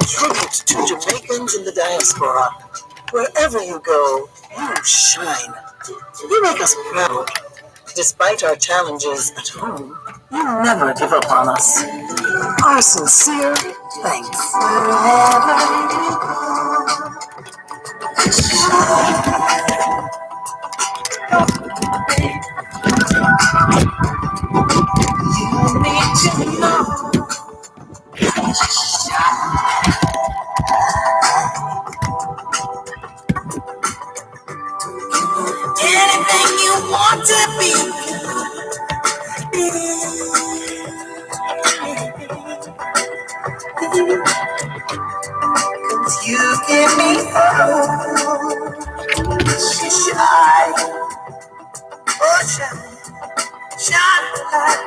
tribute to Jamaicans in the diaspora. Wherever you go, you shine. You make us proud. Despite our challenges at home, you never give up on us. Our sincere thanks. Wherever you need to know. Anything you want to be. Cause you give me hope. Shine. Oh, shine. Shine like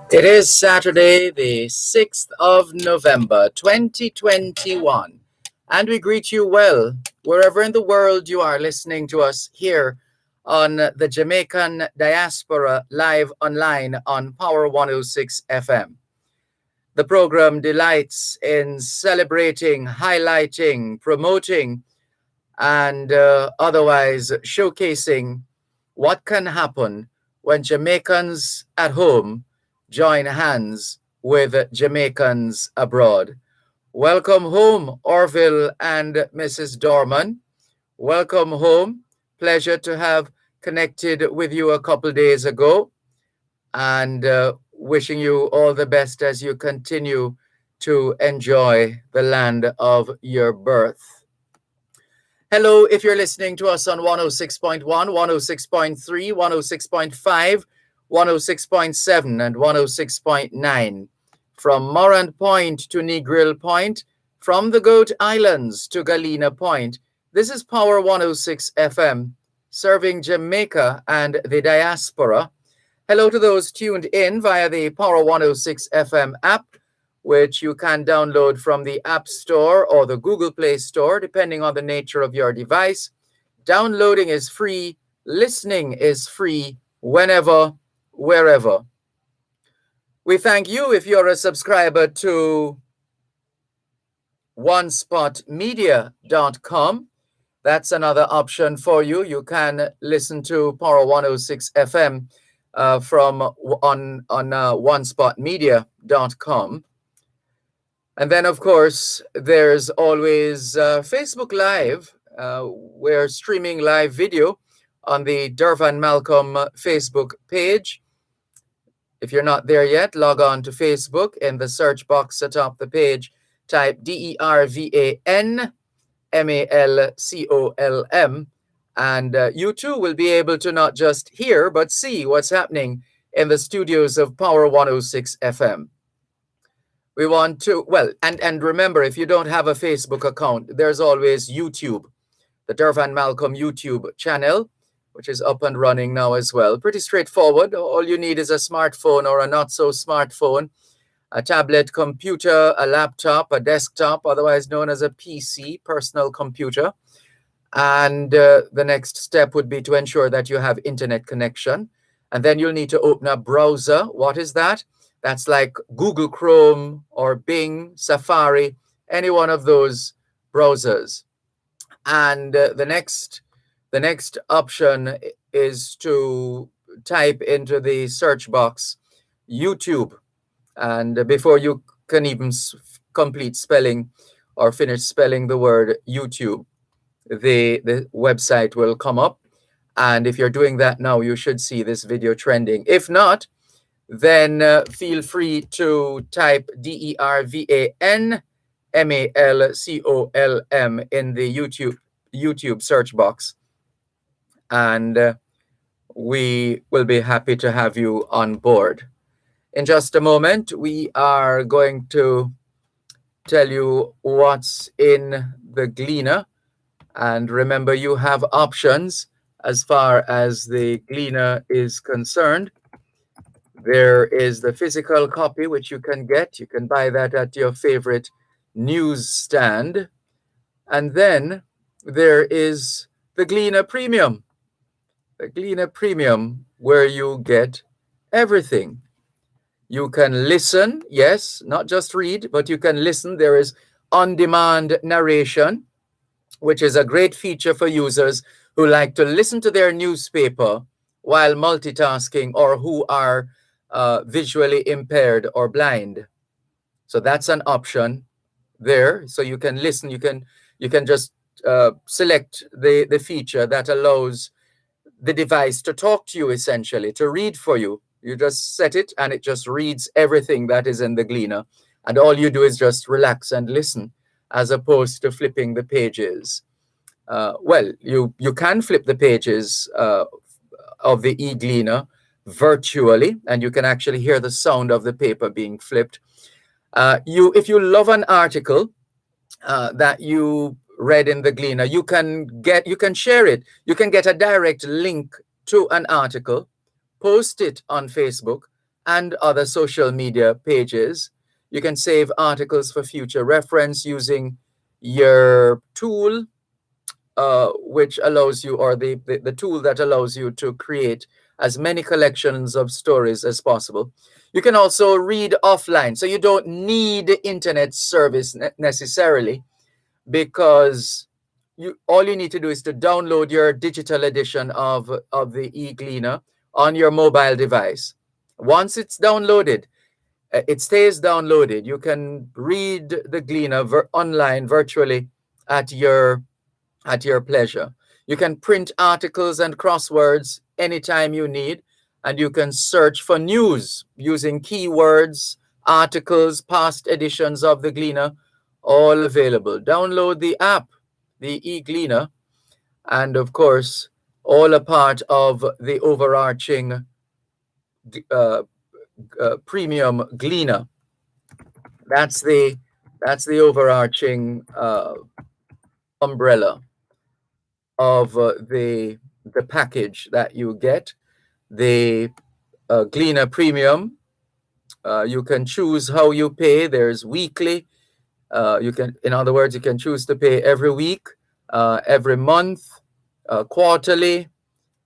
It is Saturday, the 6th of November, 2021, and we greet you well, wherever in the world you are listening to us here on the Jamaican Diaspora live online on Power 106 FM. The program delights in celebrating, highlighting, promoting, and otherwise showcasing what can happen when Jamaicans at home join hands with Jamaicans abroad. Welcome home, Orville and Mrs. Dorman. Welcome home. Pleasure to have connected with you a couple days ago, and wishing you all the best as you continue to enjoy the land of your birth. Hello, if you're listening to us on 106.1, 106.3, 106.5, 106.7 and 106.9. From Morant Point to Negril Point, from the Goat Islands to Galena Point, this is Power 106 FM, serving Jamaica and the diaspora. Hello to those tuned in via the Power 106 FM app, which you can download from the App Store or the Google Play Store, depending on the nature of your device. Downloading is free, listening is free, whenever, wherever. We thank you if you're a subscriber to onespotmedia.com. That's another option for you. You can listen to Power 106 FM from on onespotmedia.com. And then, of course, there's always Facebook Live. We're streaming live video on the Dervan Malcolm Facebook page. If you're not there yet, log on to Facebook. In the search box atop the page, type DERVAN MALCOLM, and you too will be able to not just hear, but see what's happening in the studios of Power 106 FM. We want to, well, and remember, if you don't have a Facebook account, there's always YouTube, the Dervan Malcolm YouTube channel, which is up and running now as well. Pretty straightforward. All you need is a smartphone or a not so smartphone, a tablet computer, a laptop, a desktop, otherwise known as a PC, personal computer. And the next step would be to ensure that you have internet connection. And then you'll need to open a browser. What is that? That's like Google Chrome or Bing, Safari, any one of those browsers. And the next option is to type into the search box YouTube. And before you can even complete spelling or finish spelling the word YouTube, the website will come up. And if you're doing that now, you should see this video trending. If not, then feel free to type DERVAN MALCOLM in the YouTube search box. And we will be happy to have you on board. In just a moment, we are going to tell you what's in the Gleaner. And remember, you have options as far as the Gleaner is concerned. There is the physical copy, which you can get. You can buy that at your favorite newsstand. And then there is the Gleaner Premium. The Gleaner Premium, where you get everything. You can listen, yes, not just read, but you can listen. There is on demand narration, which is a great feature for users who like to listen to their newspaper while multitasking or who are visually impaired or blind. So that's an option there. So you can listen. You can just select the feature that allows the device to talk to you, essentially, to read for you. You just set it and it just reads everything that is in the Gleaner. And all you do is just relax and listen as opposed to flipping the pages. Well, you can flip the pages of the e-Gleaner virtually, and you can actually hear the sound of the paper being flipped. If you love an article that you read in the Gleaner, you can share it. You can get a direct link to an article, post it on Facebook and other social media pages. You can save articles for future reference using your tool, which allows you, or the tool that allows you to create as many collections of stories as possible. You can also read offline, so you don't need internet service necessarily, because all you need to do is to download your digital edition of the e-Gleaner on your mobile device. Once it's downloaded, it stays downloaded. You can read the Gleaner online virtually at your pleasure. You can print articles and crosswords anytime you need, and you can search for news using keywords, articles, past editions of the Gleaner, all available. Download the app, the e-Gleaner, and of course, all a part of the overarching uh, premium Gleaner. That's the overarching umbrella of the package that you get. The Gleaner Premium, you can choose how you pay. There's weekly. In other words, you can choose to pay every week, every month, quarterly,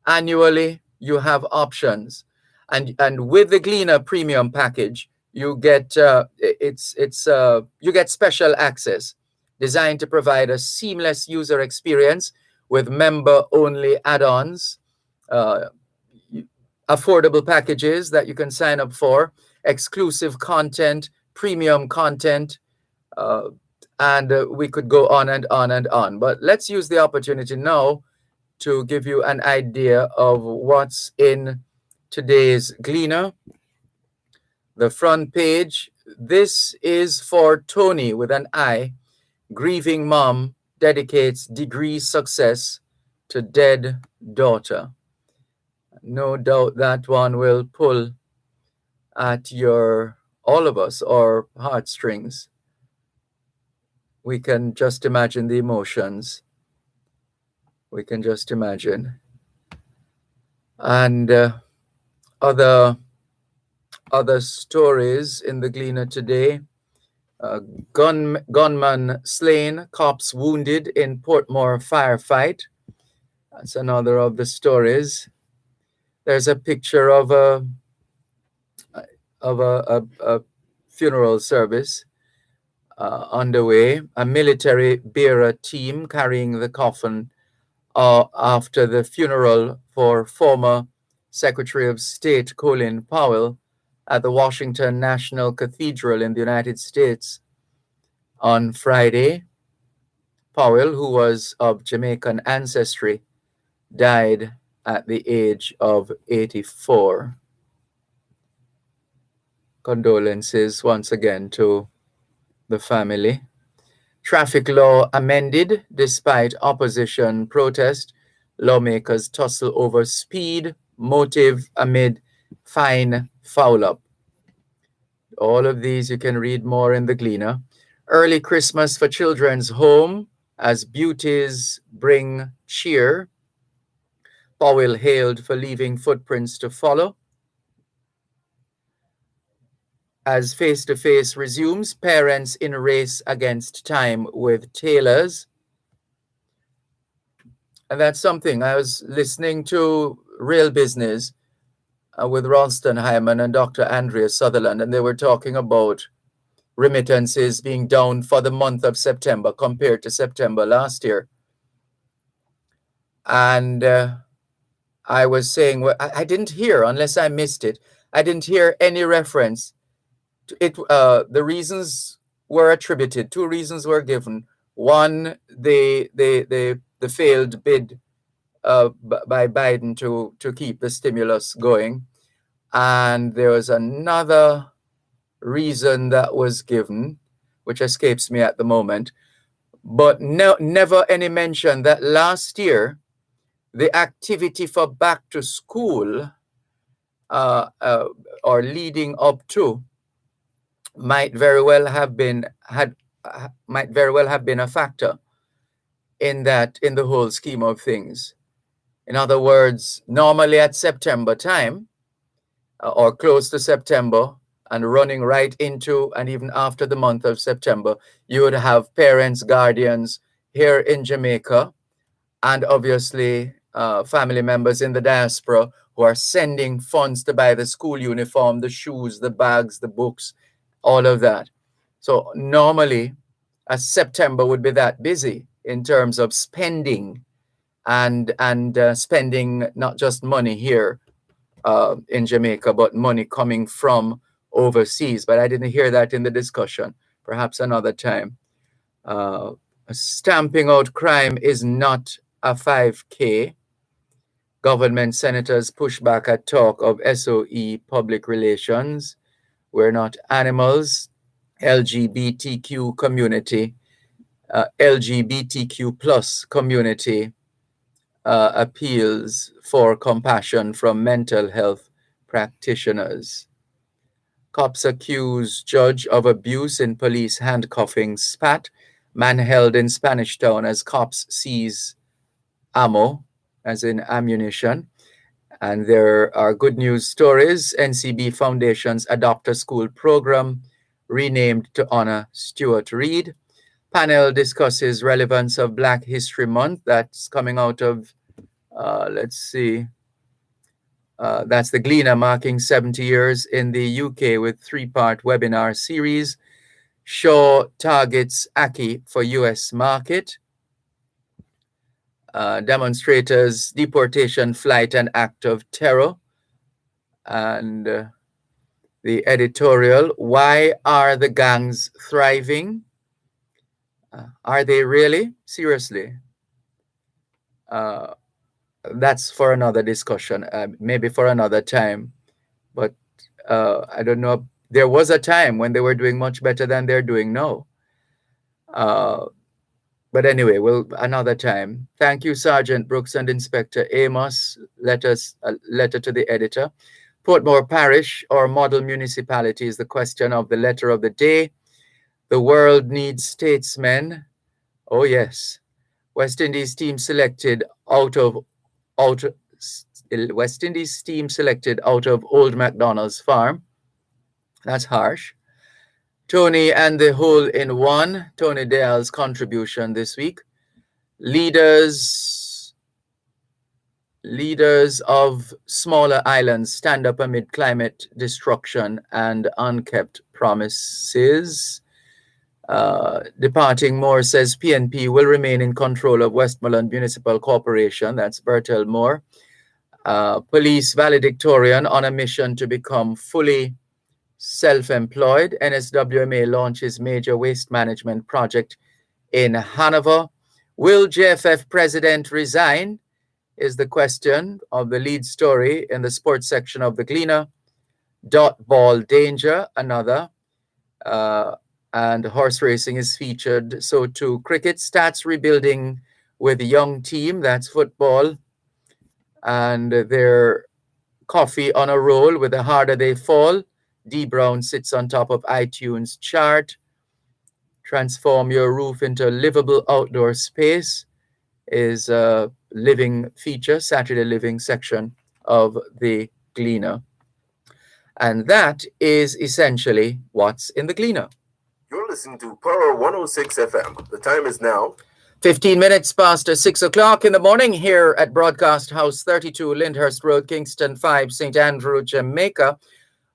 annually. You have options, and with the Gleaner Premium package, you get you get special access designed to provide a seamless user experience with member-only add-ons, uh, affordable packages that you can sign up for, exclusive content, premium content, uh, and we could go on and on and on. But let's use the opportunity now to give you an idea of what's in today's Gleaner. The front page. This is for Tony with an I. Grieving mom dedicates degree success to dead daughter. No doubt that one will pull at all of us, or heartstrings. We can just imagine the emotions. We can just imagine. And other stories in the Gleaner today. Gunman slain, cops wounded in Portmore firefight. That's another of the stories. There's a picture of a funeral service underway. A military bearer team carrying the coffin after the funeral for former Secretary of State Colin Powell at the Washington National Cathedral in the United States on Friday. Powell, who was of Jamaican ancestry, died at the age of 84. Condolences once again to the family. Traffic law amended despite opposition protest. Lawmakers tussle over speed, motive amid fine foul-up. All of these you can read more in the Gleaner. Early Christmas for Children's Home as beauties bring cheer. Powell hailed for leaving footprints to follow. As face-to-face resumes, parents in race against time with tailors. And that's something. I was listening to Real Business with Ralston Hyman and Dr. Andrea Sutherland, and they were talking about remittances being down for the month of September compared to September last year. And I was saying, well, I didn't hear, unless I missed it, I didn't hear any reference to it. The reasons were attributed. Two reasons were given. One, the failed bid by Biden to keep the stimulus going. And there was another reason that was given, which escapes me at the moment, but never any mention that last year, the activity for back to school or leading up to might very well have been a factor in the whole scheme of things. In other words, normally at September time or close to September and running right into and even after the month of September, you would have parents, guardians here in Jamaica, and obviously family members in the diaspora who are sending funds to buy the school uniform, the shoes, the bags, the books, all of that. So normally, September would be that busy in terms of spending and spending not just money here in Jamaica, but money coming from overseas. But I didn't hear that in the discussion. Perhaps another time. Stamping out crime is not a 5K. Government senators push back at talk of SOE public relations. We're not animals. LGBTQ community, LGBTQ plus community appeals for compassion from mental health practitioners. Cops accuse judge of abuse in police handcuffing spat. Man held in Spanish Town as cops seize ammo, as in ammunition. And there are good news stories. NCB Foundation's Adopt a School program renamed to honor Stuart Reed. Panel discusses relevance of Black History Month. That's coming out of, that's the Gleaner marking 70 years in the UK with 3-part webinar series. Shaw targets Aki for US market. Demonstrators, deportation, flight, and act of terror. And the editorial, why are the gangs thriving? Are they really? Seriously? That's for another discussion, maybe for another time. But I don't know. There was a time when they were doing much better than they're doing now. But anyway, another time. Thank you, Sergeant Brooks and Inspector Amos. Letter to the editor. Portmore Parish or model municipality is the question of the letter of the day. The world needs statesmen. Oh yes. West Indies team selected out of Old MacDonald's farm. That's harsh. Tony and the Hole in One. Tony Dale's contribution this week. Leaders of smaller islands stand up amid climate destruction and unkept promises. Departing Moore says PNP will remain in control of Westmoreland Municipal Corporation. That's Bertel Moore. Police valedictorian on a mission to become fully self-employed. NSWMA launches major waste management project in Hanover. Will JFF president resign? Is the question of the lead story in the sports section of the Gleaner. Dot ball danger, another. And horse racing is featured. So too, cricket stats rebuilding with a young team. That's football. And their coffee on a roll with the harder they fall. D Brown sits on top of iTunes chart. Transform your roof into a livable outdoor space is a living feature, Saturday Living section of the Gleaner. And that is essentially what's in the Gleaner. You're listening to Power 106 FM. The time is now 15 minutes past 6 o'clock in the morning here at Broadcast House 32, Lyndhurst Road, Kingston 5, St. Andrew, Jamaica,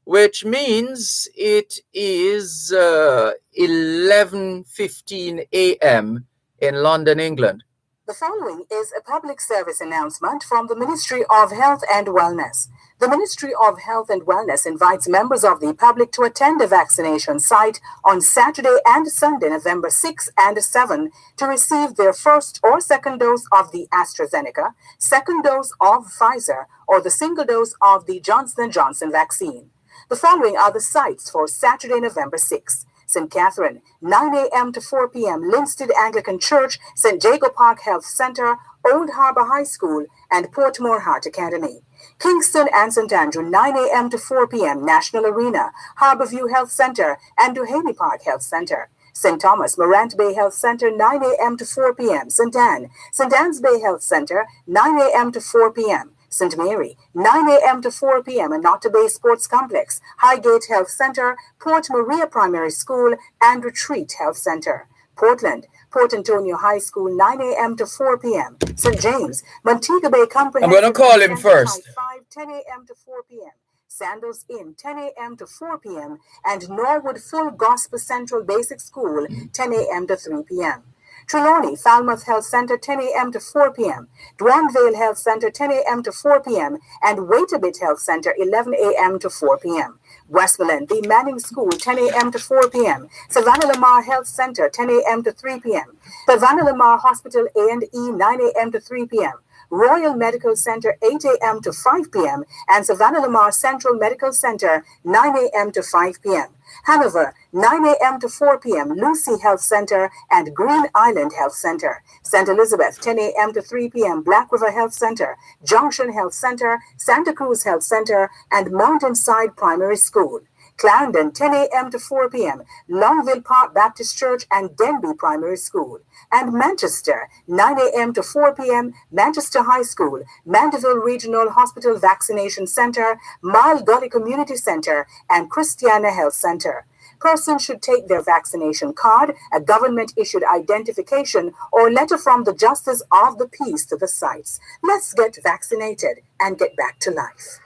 which means it is 11:15 a.m. in London, England. The following is a public service announcement from the Ministry of Health and Wellness. The Ministry of Health and Wellness invites members of the public to attend a vaccination site on Saturday and Sunday, November 6 and 7, to receive their first or second dose of the AstraZeneca, second dose of Pfizer, or the single dose of the Johnson & Johnson vaccine. The following are the sites for Saturday, November 6. St. Catherine, 9 a.m. to 4 p.m., Linstead Anglican Church, St. Jago Park Health Center, Old Harbour High School, and Portmore Hart Academy. Kingston and St. Andrew, 9 a.m. to 4 p.m., National Arena, Harbourview Health Center, and Duhaney Park Health Center. St. Thomas, Morant Bay Health Center, 9 a.m. to 4 p.m. St. Anne's Bay Health Center, 9 a.m. to 4 p.m. St. Mary, 9 a.m. to 4 p.m. and Otter Bay Sports Complex, Highgate Health Center, Port Maria Primary School, and Retreat Health Center. Portland, Port Antonio High School, 9 a.m. to 4 p.m. St. James, Montego Bay Comprehensive. I'm going to call him first. 10 a.m. to 4 p.m. Sandals Inn, 10 a.m. to 4 p.m. and Norwood Full Gospel Central Basic School, 10 a.m. to 3 p.m. Trelawney, Falmouth Health Center, 10 a.m. to 4 p.m. Dwanvale Health Center, 10 a.m. to 4 p.m. and Waitabit Health Center, 11 a.m. to 4 p.m. Westmoreland, the Manning School, 10 a.m. to 4 p.m. Savannah Lamar Health Center, 10 a.m. to 3 p.m. Savannah Lamar Hospital A&E, 9 a.m. to 3 p.m. Royal Medical Center, 8 a.m. to 5 p.m. and Savannah Lamar Central Medical Center, 9 a.m. to 5 p.m. Hanover, 9 a.m. to 4 p.m. Lucy Health Center and Green Island Health Center. St. Elizabeth, 10 a.m. to 3 p.m. Black River Health Center, Junction Health Center, Santa Cruz Health Center, and Mountainside Primary School. Clarendon, 10 a.m. to 4 p.m. Longville Park Baptist Church and Denby Primary School. And Manchester, 9 a.m. to 4 p.m. Manchester High School, Mandeville Regional Hospital Vaccination Center, Mile Gully Community Center, and Christiana Health Center. Persons should take their vaccination card, a government-issued identification, or letter from the Justice of the Peace to the sites. Let's get vaccinated and get back to life.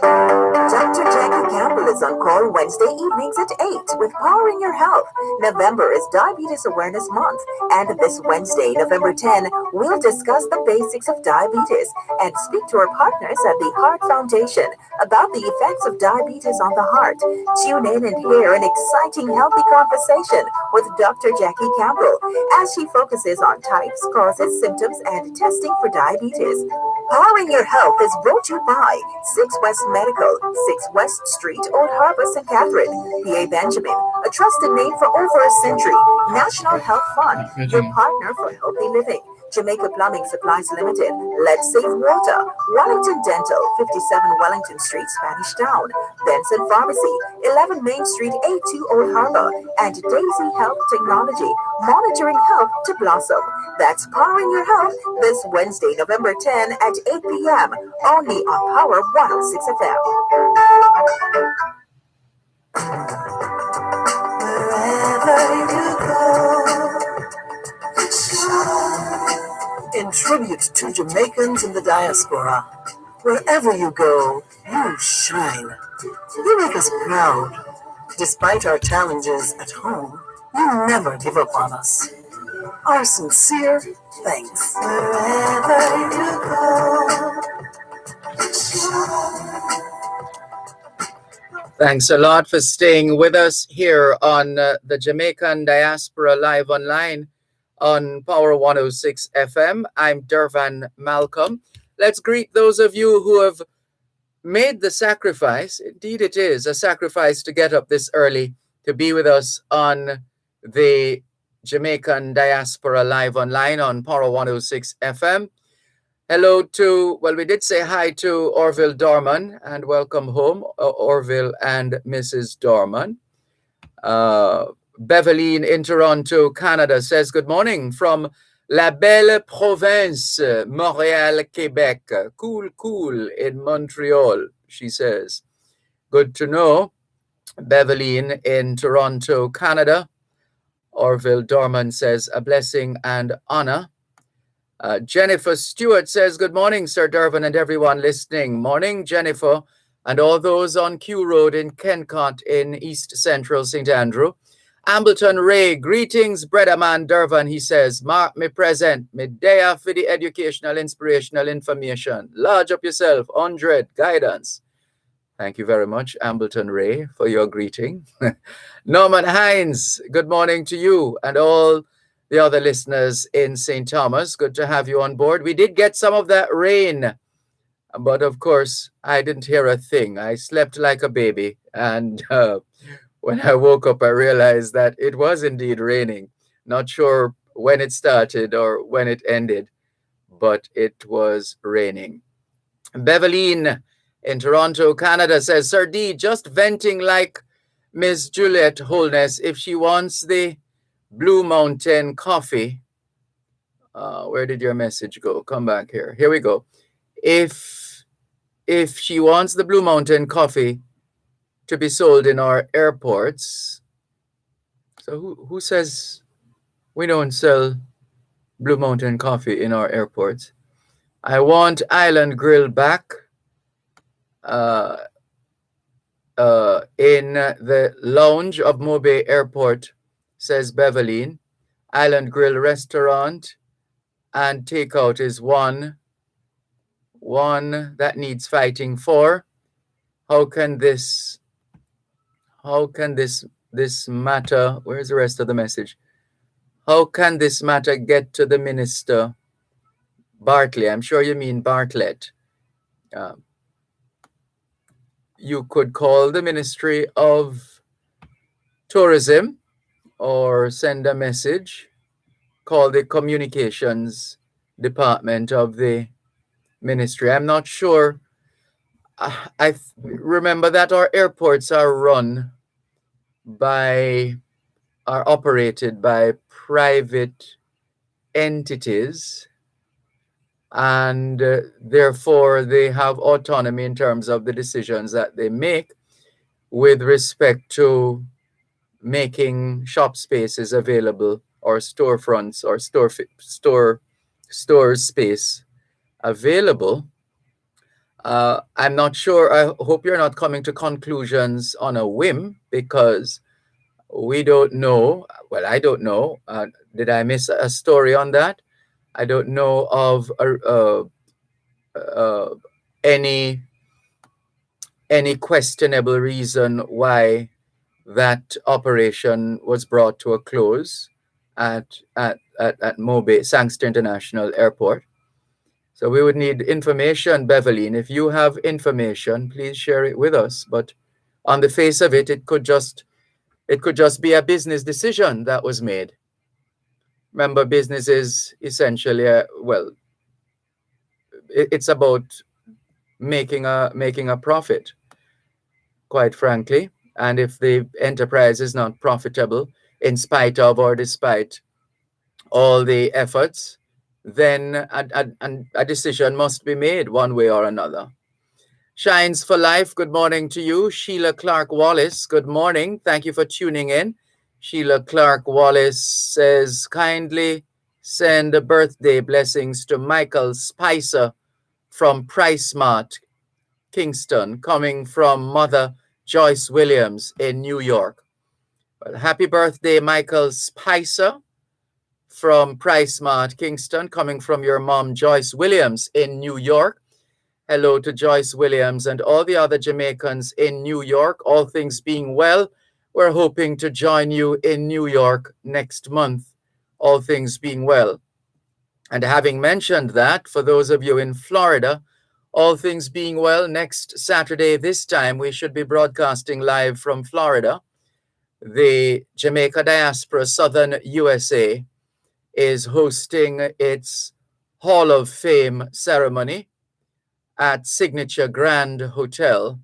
Dr. Jackie Campbell is on call Wednesday evenings at 8 with Powering Your Health. November is Diabetes Awareness Month, and this Wednesday, November 10, we'll discuss the basics of diabetes and speak to our partners at the Heart Foundation about the effects of diabetes on the heart. Tune in and hear an exciting, healthy conversation with Dr. Jackie Campbell as she focuses on types, causes, symptoms, and testing for diabetes. Powering Your Health is brought to you by 6 West Medical, 6 West Street, Old Harbour, St. Catherine, PA Benjamin, a trusted name for over a century. National Health Fund, your partner for healthy living. Jamaica Plumbing Supplies Limited, Let's Save Water, Wellington Dental, 57 Wellington Street, Spanish Town, Benson Pharmacy, 11 Main Street, A2 Old Harbour, and Daisy Health Technology, monitoring health to blossom. That's Powering Your Health this Wednesday, November 10 at 8 p.m., only on Power 106 FM. Wherever you go, in tribute to Jamaicans in the diaspora, wherever you go, you shine. You make us proud. Despite our challenges at home, you never give up on us. Our sincere thanks. Wherever you go. Thanks a lot for staying with us here on the Jamaican Diaspora Live Online on Power 106 FM. I'm Dervan Malcolm. Let's greet those of you who have made the sacrifice. Indeed, it is a sacrifice to get up this early to be with us on the Jamaican Diaspora Live Online on Power 106 FM. Hello to, well, we did say hi to Orville Dorman and welcome home, Orville and Mrs. Dorman. Beverline in Toronto, Canada says, good morning from La Belle Province, Montréal, Quebec. Cool in Montreal, she says. Good to know. Beverline in Toronto, Canada. Orville Dorman says, a blessing and honor. Jennifer Stewart says, good morning, Sir Dervan and everyone listening. Morning, Jennifer, and all those on Q Road in Kencott in East Central St. Andrew. Ambleton Ray, greetings, brother man Dervan, he says, mark me present, me there for the educational, inspirational information. Lodge up yourself, 100, guidance. Thank you very much, Ambleton Ray, for your greeting. Norman Hines, good morning to you and all the other listeners in St. Thomas. Good to have you on board. We did get some of that rain, but of course, I didn't hear a thing. I slept like a baby, and when I woke up, I realized that it was indeed raining. Not sure when it started or when it ended, but it was raining. Beveline in Toronto, Canada says, Sir D, just venting like Miss Juliet Holness if she wants the Blue Mountain coffee. Where did your message go? Come back here. Here we go. If she wants the Blue Mountain coffee to be sold in our airports, so who says we don't sell Blue Mountain coffee in our airports? I want Island Grill back in the lounge of Mobay Airport, says Beveline. Island Grill restaurant and takeout is one that needs fighting for. How can this matter? Where's the rest of the message? How can this matter get to the minister Bartley? I'm sure you mean Bartlett. You could call the Ministry of Tourism or send a message. Call the communications department of the ministry. I'm not sure. I remember that our airports are operated by private entities, and therefore they have autonomy in terms of the decisions that they make with respect to making shop spaces available or storefronts or store space available. I'm not sure. I hope you're not coming to conclusions on a whim, because we don't know. Well, I don't know. Did I miss a story on that? I don't know of any questionable reason why that operation was brought to a close at Mobay Sangster International Airport. So we would need information, Beveline. If you have information, please share it with us. But on the face of it, it could just be a business decision that was made. Remember, business is essentially it's about making a profit, quite frankly. And if the enterprise is not profitable, in spite of or despite all the efforts, then a decision must be made one way or another. Shines for Life, good morning to you. Sheila Clark Wallace, good morning. Thank you for tuning in. Sheila Clark Wallace says, kindly send birthday blessings to Michael Spicer from PriceSmart, Kingston, coming from Mother Joyce Williams in New York. Well, happy birthday, Michael Spicer from PriceSmart, Kingston, coming from your mom, Joyce Williams in New York. Hello to Joyce Williams and all the other Jamaicans in New York. All things being well, we're hoping to join you in New York next month, all things being well. And having mentioned that, for those of you in Florida, all things being well, next Saturday this time, we should be broadcasting live from Florida. The Jamaica Diaspora Southern USA is hosting its Hall of Fame ceremony at Signature Grand Hotel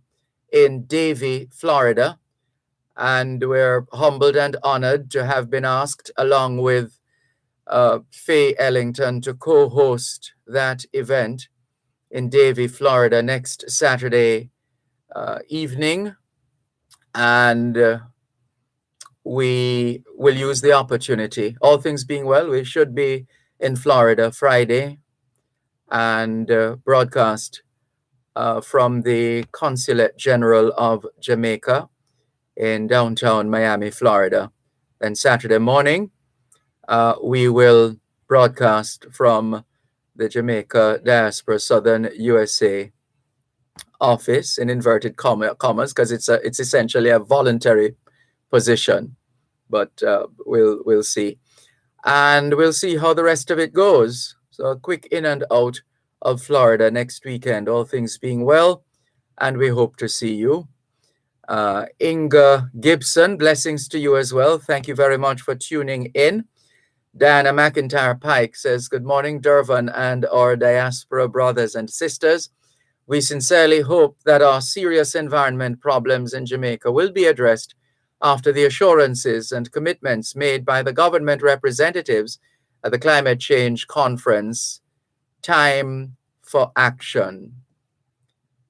in Davie, Florida. And we're humbled and honored to have been asked, along with Faye Ellington, to co-host that event in Davie, Florida next Saturday evening. And we will use the opportunity. All things being well, we should be in Florida Friday and broadcast from the Consulate General of Jamaica in downtown Miami, Florida. Then Saturday morning, we will broadcast from the Jamaica Diaspora Southern USA office in inverted commas, because it's essentially a voluntary position, but we'll see, and we'll see how the rest of it goes. So a quick in and out of Florida next weekend, all things being well, and we hope to see you. Inga Gibson, blessings to you as well. Thank you very much for tuning in. Diana McIntyre Pike says, good morning, Dervan and our diaspora brothers and sisters. We sincerely hope that our serious environment problems in Jamaica will be addressed after the assurances and commitments made by the government representatives at the Climate Change Conference. Time for action.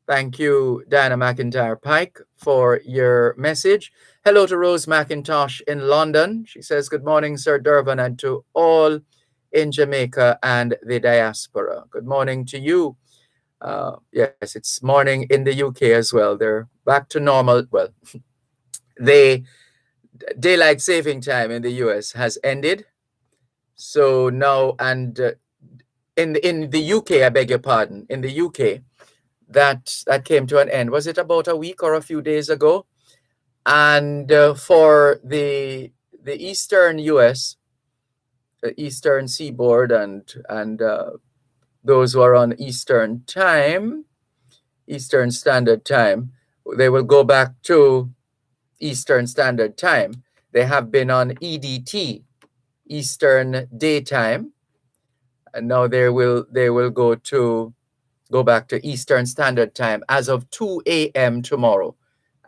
Thank you, Diana McIntyre Pike, for your message. Hello to Rose McIntosh in London. She says, good morning, Sir Dervan, and to all in Jamaica and the diaspora. Good morning to you. Yes, it's morning in the UK as well. They're back to normal. Well, the daylight saving time in the US has ended. So now, and in the UK, I beg your pardon, in the UK, that came to an end. Was it about a week or a few days ago? And for the eastern US, the eastern seaboard, and those who are on Eastern Standard Time, they will go back to Eastern Standard Time. They have been on EDT, Eastern Daytime, and now they will go back to Eastern Standard Time as of 2 a.m. tomorrow.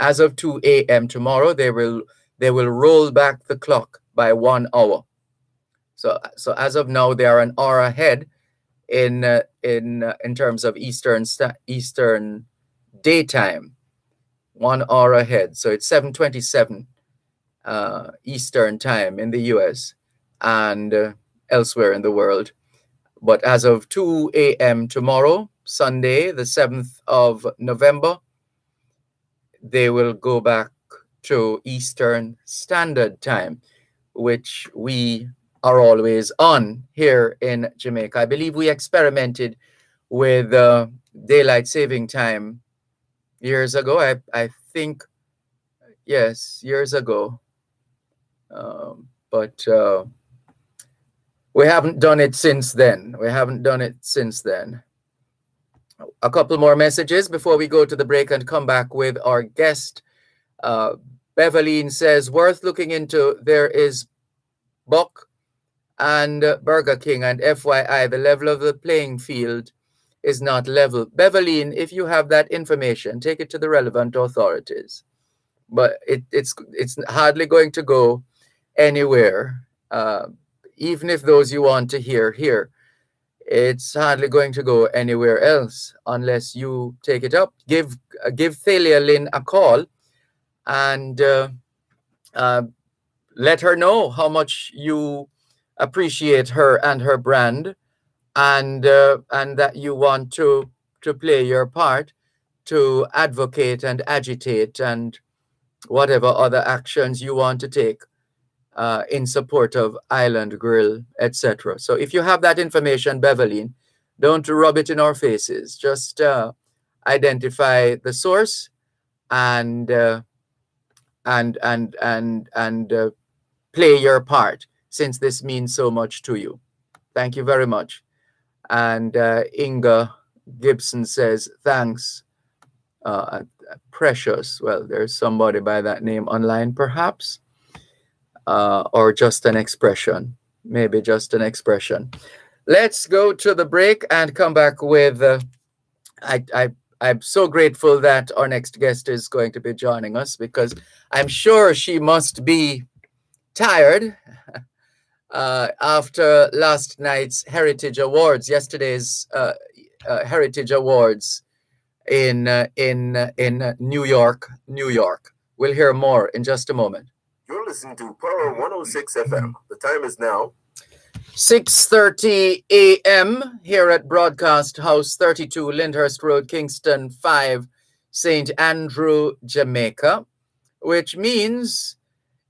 As of 2 a.m. tomorrow, they will roll back the clock by 1 hour. So as of now, they are an hour ahead in terms of Eastern Daytime, 1 hour ahead. So it's 7:27 Eastern Time in the US and elsewhere in the world. But as of 2 a.m. tomorrow, Sunday, the 7th of November, they will go back to Eastern Standard Time, which we are always on here in Jamaica. I believe we experimented with daylight saving time years ago. I think, yes, years ago. But we haven't done it since then. A couple more messages before we go to the break and come back with our guest. Beverline says, worth looking into. There is Buck and Burger King, and FYI, the level of the playing field is not level. Beverline, if you have that information, take it to the relevant authorities. But it's hardly going to go anywhere. Even if those you want to hear, it's hardly going to go anywhere else unless you take it up. Give Thalia Lynn a call and let her know how much you appreciate her and her brand, and that you want to play your part to advocate and agitate and whatever other actions you want to take in support of Island Grill, etc. So if you have that information, Beverline, don't rub it in our faces. Just identify the source and play your part, since this means so much to you. Thank you very much. And Inga Gibson says, thanks. Precious. Well, there's somebody by that name online, perhaps. Or just an expression. Maybe just an expression. Let's go to the break and come back with... I'm so grateful that our next guest is going to be joining us, because I'm sure she must be tired after last night's Heritage Awards, yesterday's Heritage Awards in New York. We'll hear more in just a moment. You're listening to Power 106 FM. The time is now 6:30 a.m. here at Broadcast House 32 Lyndhurst Road, Kingston 5, St. Andrew, Jamaica, which means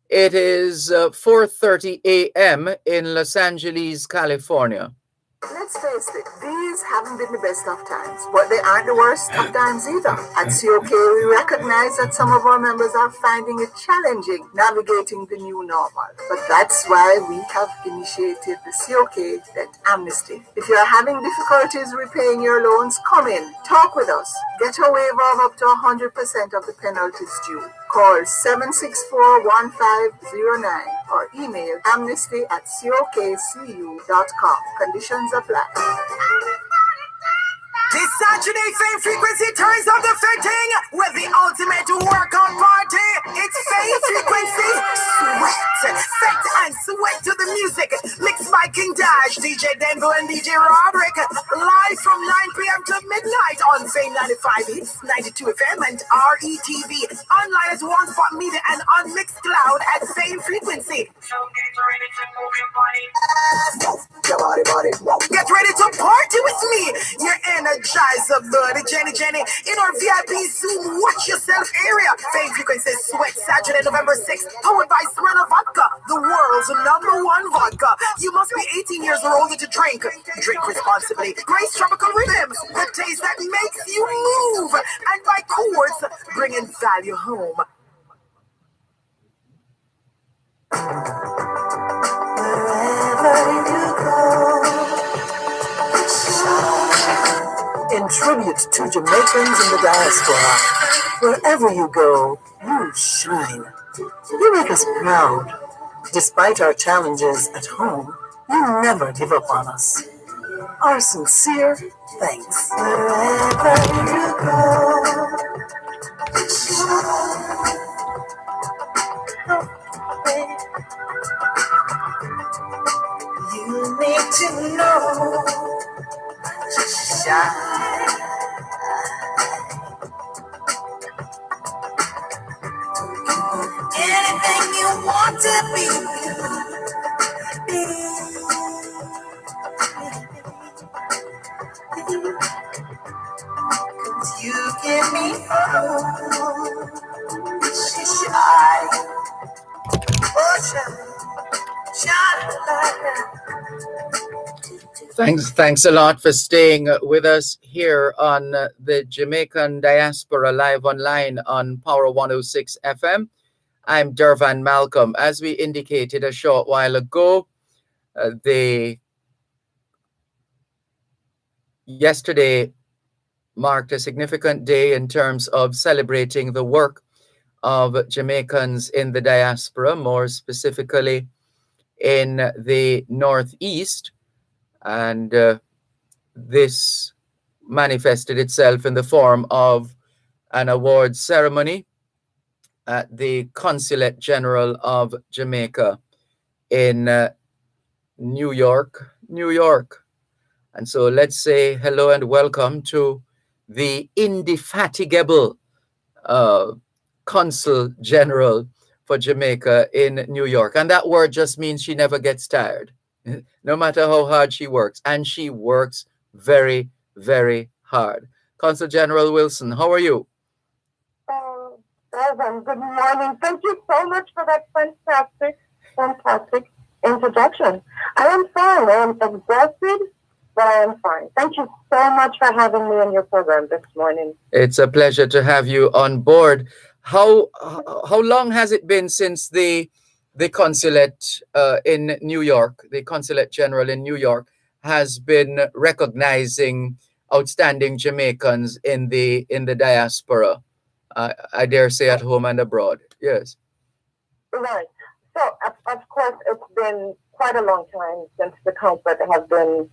it is 4:30 a.m. in Los Angeles, California. Let's face it, these haven't been the best of times, but they aren't the worst of times either. At COK, we recognize that some of our members are finding it challenging navigating the new normal. But that's why we have initiated the COK Debt Amnesty. If you're having difficulties repaying your loans, come in, talk with us, get a waiver of up to 100% of the penalties due. Call 764-1509 or email amnesty@cokcu.com. Conditions apply. This Saturday, Fame Frequency turns up the fitting with the ultimate workout party. It's Fame Frequency Sweat. Set and sweat to the music. Mixed by King Dash, DJ Denver, and DJ Roderick. Live from 9 p.m. to midnight on Fame 95 Hits, 92 FM, and RETV. Online as One Spot Media and on Mixcloud at Fame Frequency. Get ready to party with me. Your energizer buddy, Jenny, in our VIP Zoom Watch Yourself area. Fame Frequency Sweat, Saturday, November 6th, powered by Serena Vodka, the world's #1 vodka. You must be 18 years or older to drink. Drink responsibly. Grace Tropical Rhythms, the taste that makes you move. And by Coors, bringing value home. Wherever you go, in tribute to Jamaicans in the diaspora, wherever you go, you shine. You make us proud. Despite our challenges at home, you never give up on us. Our sincere thanks. Wherever you go, you need to know. Shine. Anything you want to be. Cause you give me hope. Shine. Oh, shine. Shine like that. Thanks a lot for staying with us here on the Jamaican Diaspora live online on Power 106 FM. I'm Dervan Malcolm. As we indicated a short while ago, yesterday marked a significant day in terms of celebrating the work of Jamaicans in the diaspora, more specifically in the Northeast. And this manifested itself in the form of an awards ceremony at the Consulate General of Jamaica in New York. And so let's say hello and welcome to the indefatigable Consul General for Jamaica in New York. And that word just means she never gets tired, no matter how hard she works. And she works very, very hard. Consul General Wilson, how are you? Dervan, good morning. Thank you so much for that fantastic introduction. I am fine. I am exhausted, but I am fine. Thank you so much for having me on your program this morning. It's a pleasure to have you on board. How long has it been since the consulate in New York, the Consulate General in New York, has been recognizing outstanding Jamaicans in the diaspora? I dare say at home and abroad. Yes. Right. So, of course, it's been quite a long time since the consulate has been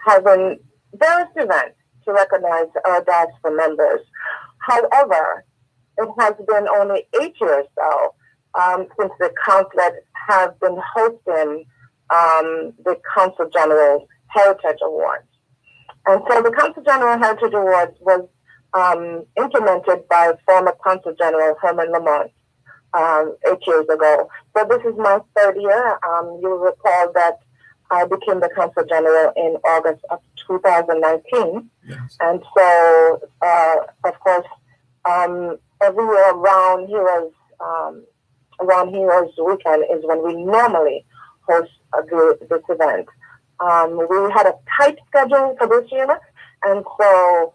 having various events to recognize our diaspora members. However, it has been only 8 years so since the consulate has been hosting the Consul General Heritage Awards. And so the Consul General Heritage Awards was implemented by former Consul General Herman Lamont, 8 years ago. So this is my third year. You'll recall that I became the Consul General in August of 2019. Yes. And so, of course, every year around Heroes Weekend is when we normally host this event. We had a tight schedule for this year, and so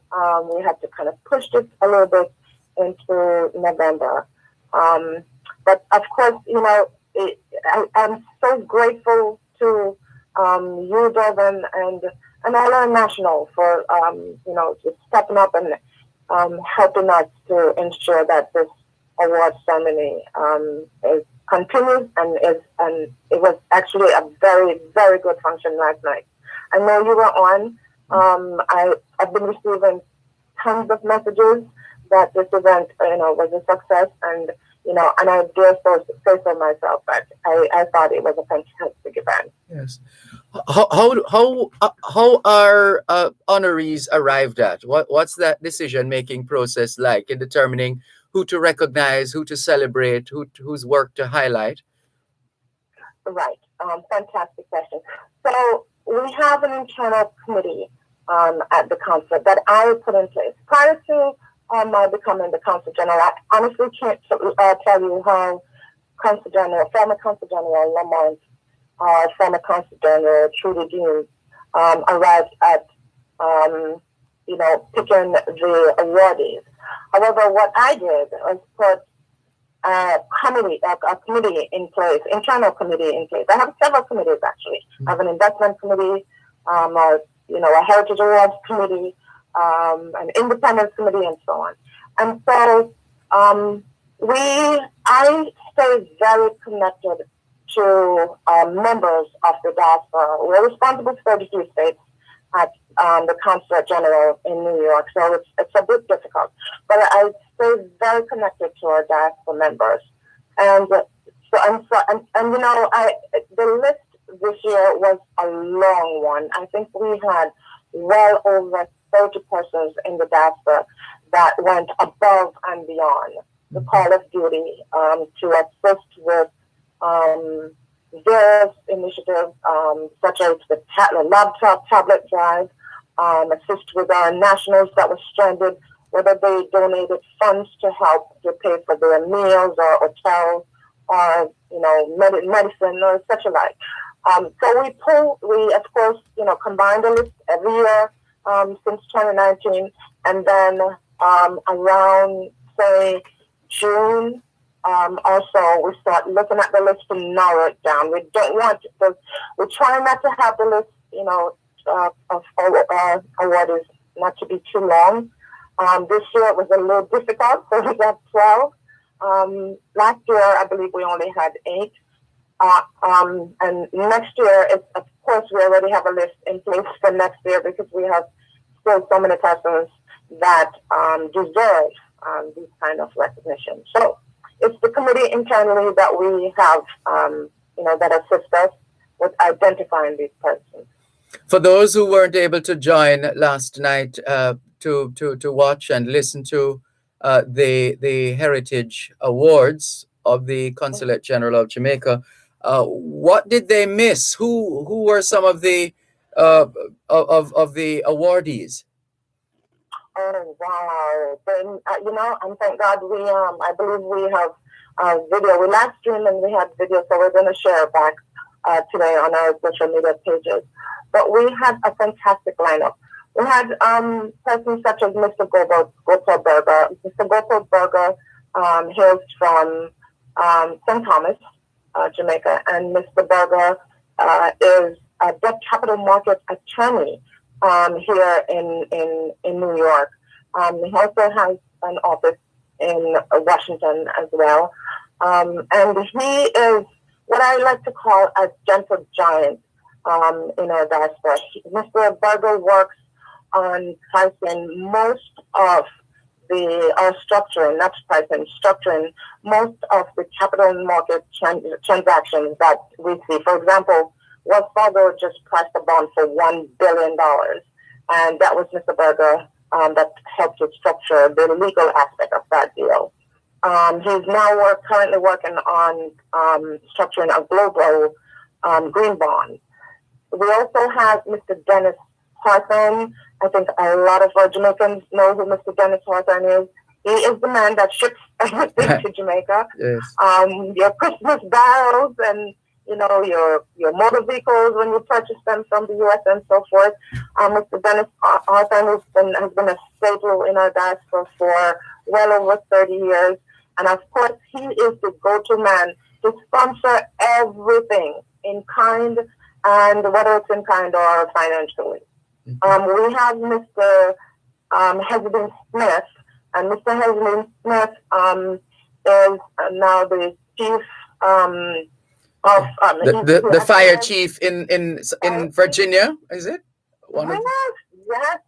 we had to kind of push this a little bit into November. But of course, I'm so grateful to you, Dervan, and all National for just stepping up and helping us to ensure that this award ceremony continues and it was actually a very, very good function last night. I know you were on. I've been receiving tons of messages that this event, was a success, and I dare say so myself, but I thought it was a fantastic event. Yes. How are honorees arrived at? What's that decision-making process like in determining who to recognize, who to celebrate, whose work to highlight? Right. Fantastic question. So we have an internal committee at the consulate that I put in place prior to my becoming the Consul General. I honestly can't tell you how former Consul General Lamont, former Consul General Trudy Dean arrived at, picking the awardees. However, what I did was put a committee in place, internal committee in place. I have several committees, actually. I have an investment committee, a heritage awards committee, an independence committee, and so on. And so I stay very connected to members of the diaspora. We're responsible for 32 states at the Consulate General in New York, so it's a bit difficult. But I stay very connected to our diaspora members, and the list this year was a long one. I think we had well over 30 persons in the diaspora that went above and beyond the call of duty to assist with various initiatives such as the laptop, tablet drive, assist with our nationals that were stranded, whether they donated funds to help to pay for their meals or hotels or, medicine or such alike. So we of course, combine the list every year since 2019, and then around, say, June, also we start looking at the list to narrow it down. We don't want to, we're trying not to have the list, of awardees not to be too long. This year it was a little difficult, so we got 12. Last year, I believe we only had 8. And next year, of course, we already have a list in place for next year because we have still so many persons that deserve these kind of recognition. So it's the committee internally that we have, that assists us with identifying these persons. For those who weren't able to join last night to watch and listen to the Heritage Awards of the Consulate General of Jamaica, what did they miss? Who were some of the awardees? Oh wow! Then and thank God I believe we have video. We live streamed and we had video, so we're going to share back today on our social media pages. But we had a fantastic lineup. We had persons such as Mr. Gopal Berger. Mr. Gopal Berger hails from St. Thomas, Jamaica, and Mr. Berger is a debt capital market attorney here in New York. He also has an office in Washington as well. And he is what I like to call a gentle giant in our diaspora. Mr. Berger works on pricing most of structuring most of the capital market transactions that we see. For example, Wells Fargo just priced a bond for $1 billion. And that was Mr. Berger that helped to structure the legal aspect of that deal. He's now currently working on structuring a global green bond. We also have Mr. Dennis Hawthorne. I think a lot of our Jamaicans know who Mr. Dennis Hawthorne is. He is the man that ships everything to Jamaica. Yes. Your Christmas barrels and your motor vehicles when you purchase them from the U.S. and so forth. Mr. Dennis Hawthorne has been a staple in our diaspora for well over 30 years. And of course, he is the go-to man to sponsor everything in kind, and whether it's in kind or financially. We have Mr. Hezbollah Smith, and Mr. Hezbollah Smith is now the chief of the fire chief in Virginia, is it? Yes.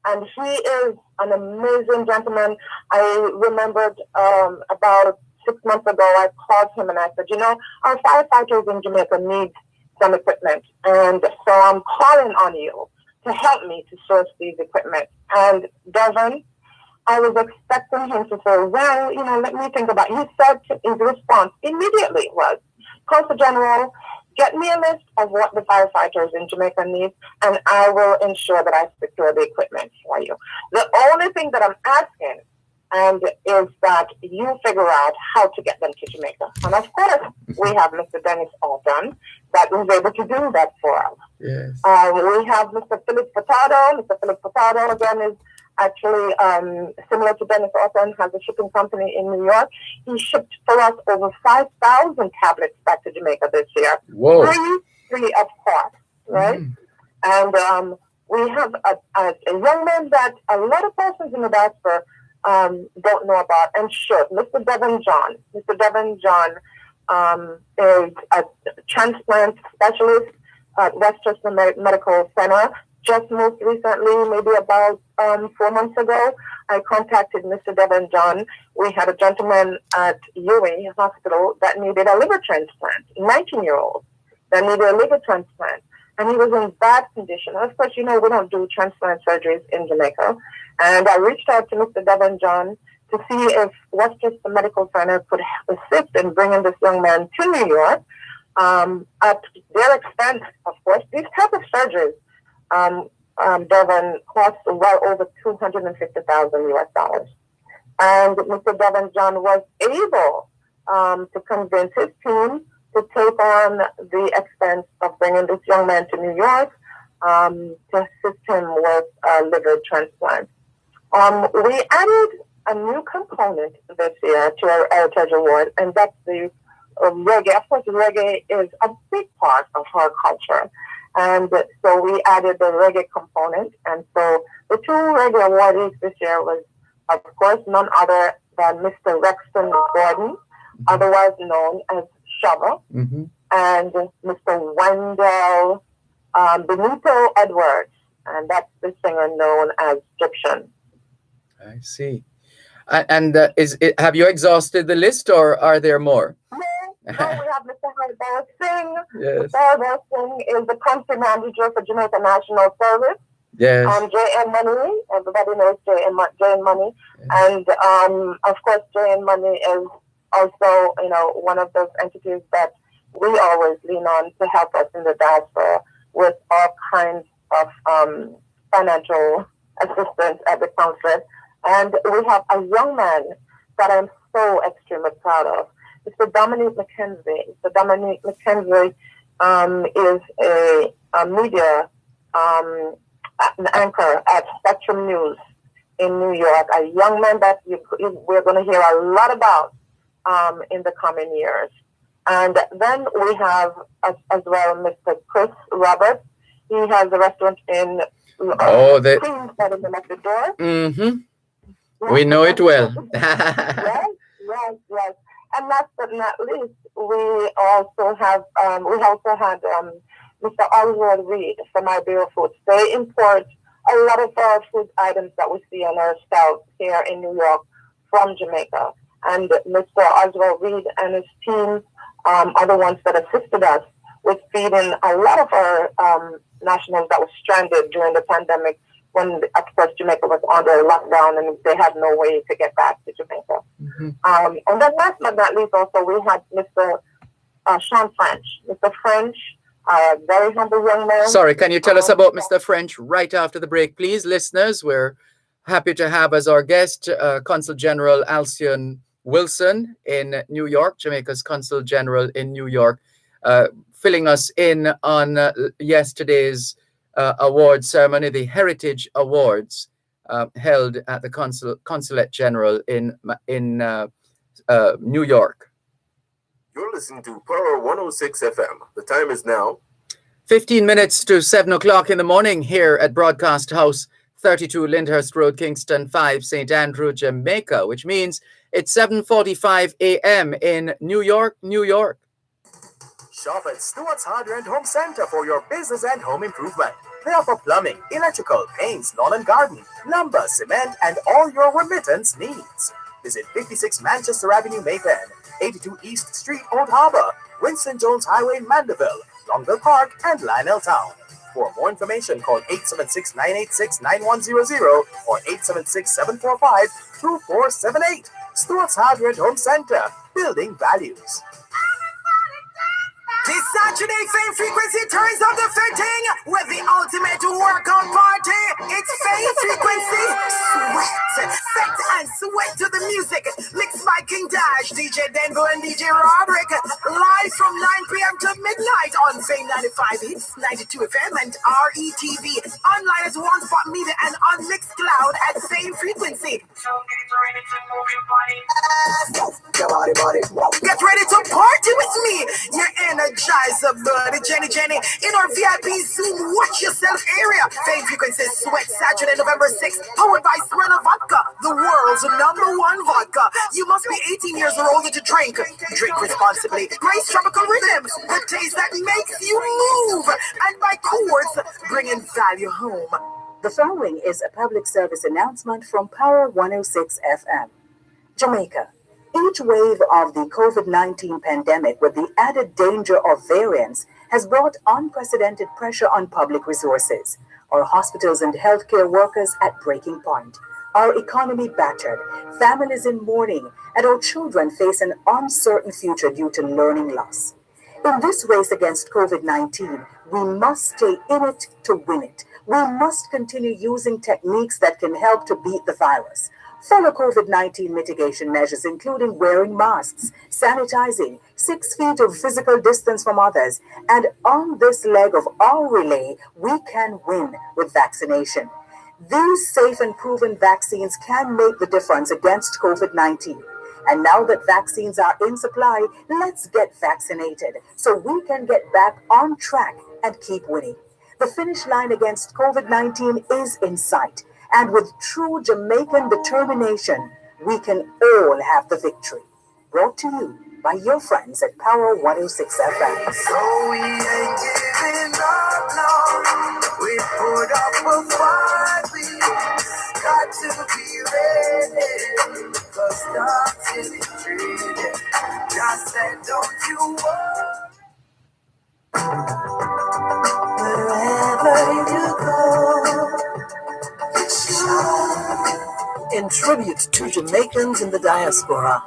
And he is an amazing gentleman. I remembered about 6 months ago, I called him and I said, our firefighters in Jamaica need some equipment. And so I'm calling on you to help me to source these equipment. And Dervan, I was expecting him to say, well, let me think about it. He said his response immediately was, Consul General, get me a list of what the firefighters in Jamaica need, and I will ensure that I secure the equipment for you. The only thing that I'm asking is that you figure out how to get them to Jamaica. And of course, we have Mr. Dennis Alton that was able to do that for us. Yes. We have Mr. Philip Furtado. Mr. Philip Furtado, again, is actually similar to Dennis Alton, has a shipping company in New York. He shipped for us over 5,000 tablets back to Jamaica this year. Whoa. Free of cost, right? And we have a young man that a lot of persons in the diaspora don't know about and should. Mr. Dervan John. Mr. Dervan John is a transplant specialist at Westchester Medical Center. Just most recently, maybe about 4 months ago, I contacted Mr. Dervan John. We had a gentleman at UA Hospital that needed a liver transplant, a 19-year-old that needed a liver transplant. And he was in bad condition. And of course, we don't do transplant surgeries in Jamaica. And I reached out to Mr. Dervan John to see if Westchester Medical Center could assist in bringing this young man to New York at their expense, of course. These type of surgeries, Dervan, cost well over $250,000 US. And Mr. Dervan John was able to convince his team to take on the expense of bringing this young man to New York to assist him with a liver transplant. We added a new component this year to our Heritage Award, and that's the reggae. Of course, reggae is a big part of our culture. And so we added the reggae component. And so the two reggae awardees this year was, of course, none other than Mr. Rexton Gordon, otherwise known as Shabba, and Mr. Wendell Benito Edwards, and that's the singer known as Egyptian. I see. And have you exhausted the list, or are there more? No, we have Mr. Harbel Singh. Yes. Mr. Harbel Singh is the country manager for Jamaica National Service. Yes. J.M. Money, everybody knows J.M. Money. Yes. And of course, J.M. Money is also, one of those entities that we always lean on to help us in the diaspora with all kinds of financial assistance at the consulate. And we have a young man that I'm so extremely proud of. Mr. Dominic McKenzie. Mr. Dominic McKenzie is a media anchor at Spectrum News in New York, a young man that we're going to hear a lot about in the coming years. And then we have as well Mr. Chris Roberts. He has a restaurant in Queens that is at the door. Mm-hmm. Yes, we know it well. Yes. And last but not least, we also had Mr. Oswald Reed from Iberia Foods. They import a lot of our food items that we see on our shelves here in New York from Jamaica. And Mr. Oswald Reed and his team are the ones that assisted us with feeding a lot of our nationals that were stranded during the pandemic when, of course, Jamaica was under lockdown and they had no way to get back to Jamaica. And then last but not least, also, we had Mr. Sean French. Mr. French, very humble young man. Sorry, can you tell us about Mr. French right after the break, please? Listeners, we're happy to have as our guest Consul General Alcyon Wilson in New York, Jamaica's Consul General in New York, filling us in on yesterday's award ceremony, the Heritage Awards held at the Consulate General in New York. You're listening to Power 106 FM. The time is now 15 minutes to 7 o'clock in the morning here at Broadcast House 32 Lyndhurst Road, Kingston 5, St. Andrew, Jamaica, which means it's 7:45 a.m. in New York, New York. Shop at Stewart's Hardware and Home Center for your business and home improvement. They offer plumbing, electrical, paints, lawn and garden, lumber, cement, and all your remittance needs. Visit 56 Manchester Avenue, Mayfair, 82 East Street, Old Harbor, Winston Jones Highway, Mandeville, Longville Park, and Lionel Town. For more information, call 876-986-9100 or 876-745-2478. Stewart's Hardware and Home Center, building values. This Saturday, Fame Frequency turns up the fitting with the ultimate workout party. It's Fame Frequency. Sweat, fet and sweat to the music. Mixed by King Dash, DJ Denver, and DJ Roderick. Live from 9 p.m. to midnight on Fame 95 Hits, 92 FM, and RETV. Online at One Spot Media and on Mixcloud at Fame Frequency. Get ready to party with me. You're Energizer, buddy. Jenny in our VIP Zoom Watch Yourself area. Fame Frequency Sweat Saturday, November 6th, powered by Smirnoff Vodka, the world's #1 vodka. You must be 18 years or older to drink. Drink responsibly. Grace Tropical Rhythms, the taste that makes you move. And by Chords, bringing value home. The following is a public service announcement from Power 106 FM. Jamaica. Each wave of the COVID-19 pandemic, with the added danger of variants, has brought unprecedented pressure on public resources. Our hospitals and healthcare workers at breaking point. Our economy battered, families in mourning, and our children face an uncertain future due to learning loss. In this race against COVID-19, we must stay in it to win it. We must continue using techniques that can help to beat the virus. Follow COVID-19 mitigation measures, including wearing masks, sanitizing, 6 feet of physical distance from others, and on this leg of our relay, we can win with vaccination. These safe and proven vaccines can make the difference against COVID-19. And now that vaccines are in supply, let's get vaccinated so we can get back on track and keep winning. The finish line against COVID-19 is in sight. And with true Jamaican determination, we can all have the victory. Brought to you by your friends at Power 106 FM. So we ain't giving up, no. We put up a fight. We got to be ready. Cause God's in it, treated. Just said, don't you worry. Wherever you go. In tribute to Jamaicans in the diaspora,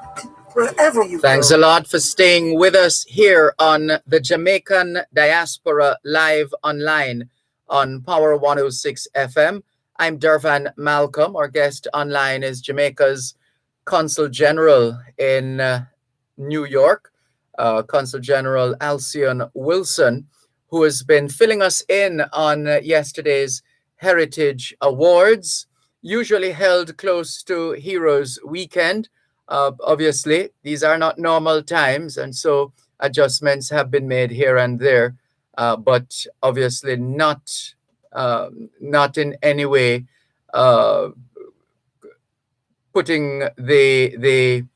wherever you Thanks go. a lot for staying with us here on the Jamaican Diaspora live online on Power 106 FM. I'm Dervan Malcolm. Our guest online is Jamaica's Consul General in New York, Consul General Alcyon Wilson, who has been filling us in on yesterday's Heritage Awards, usually held close to Heroes Weekend. Obviously, these are not normal times, and so adjustments have been made here and there, but obviously not in any way putting the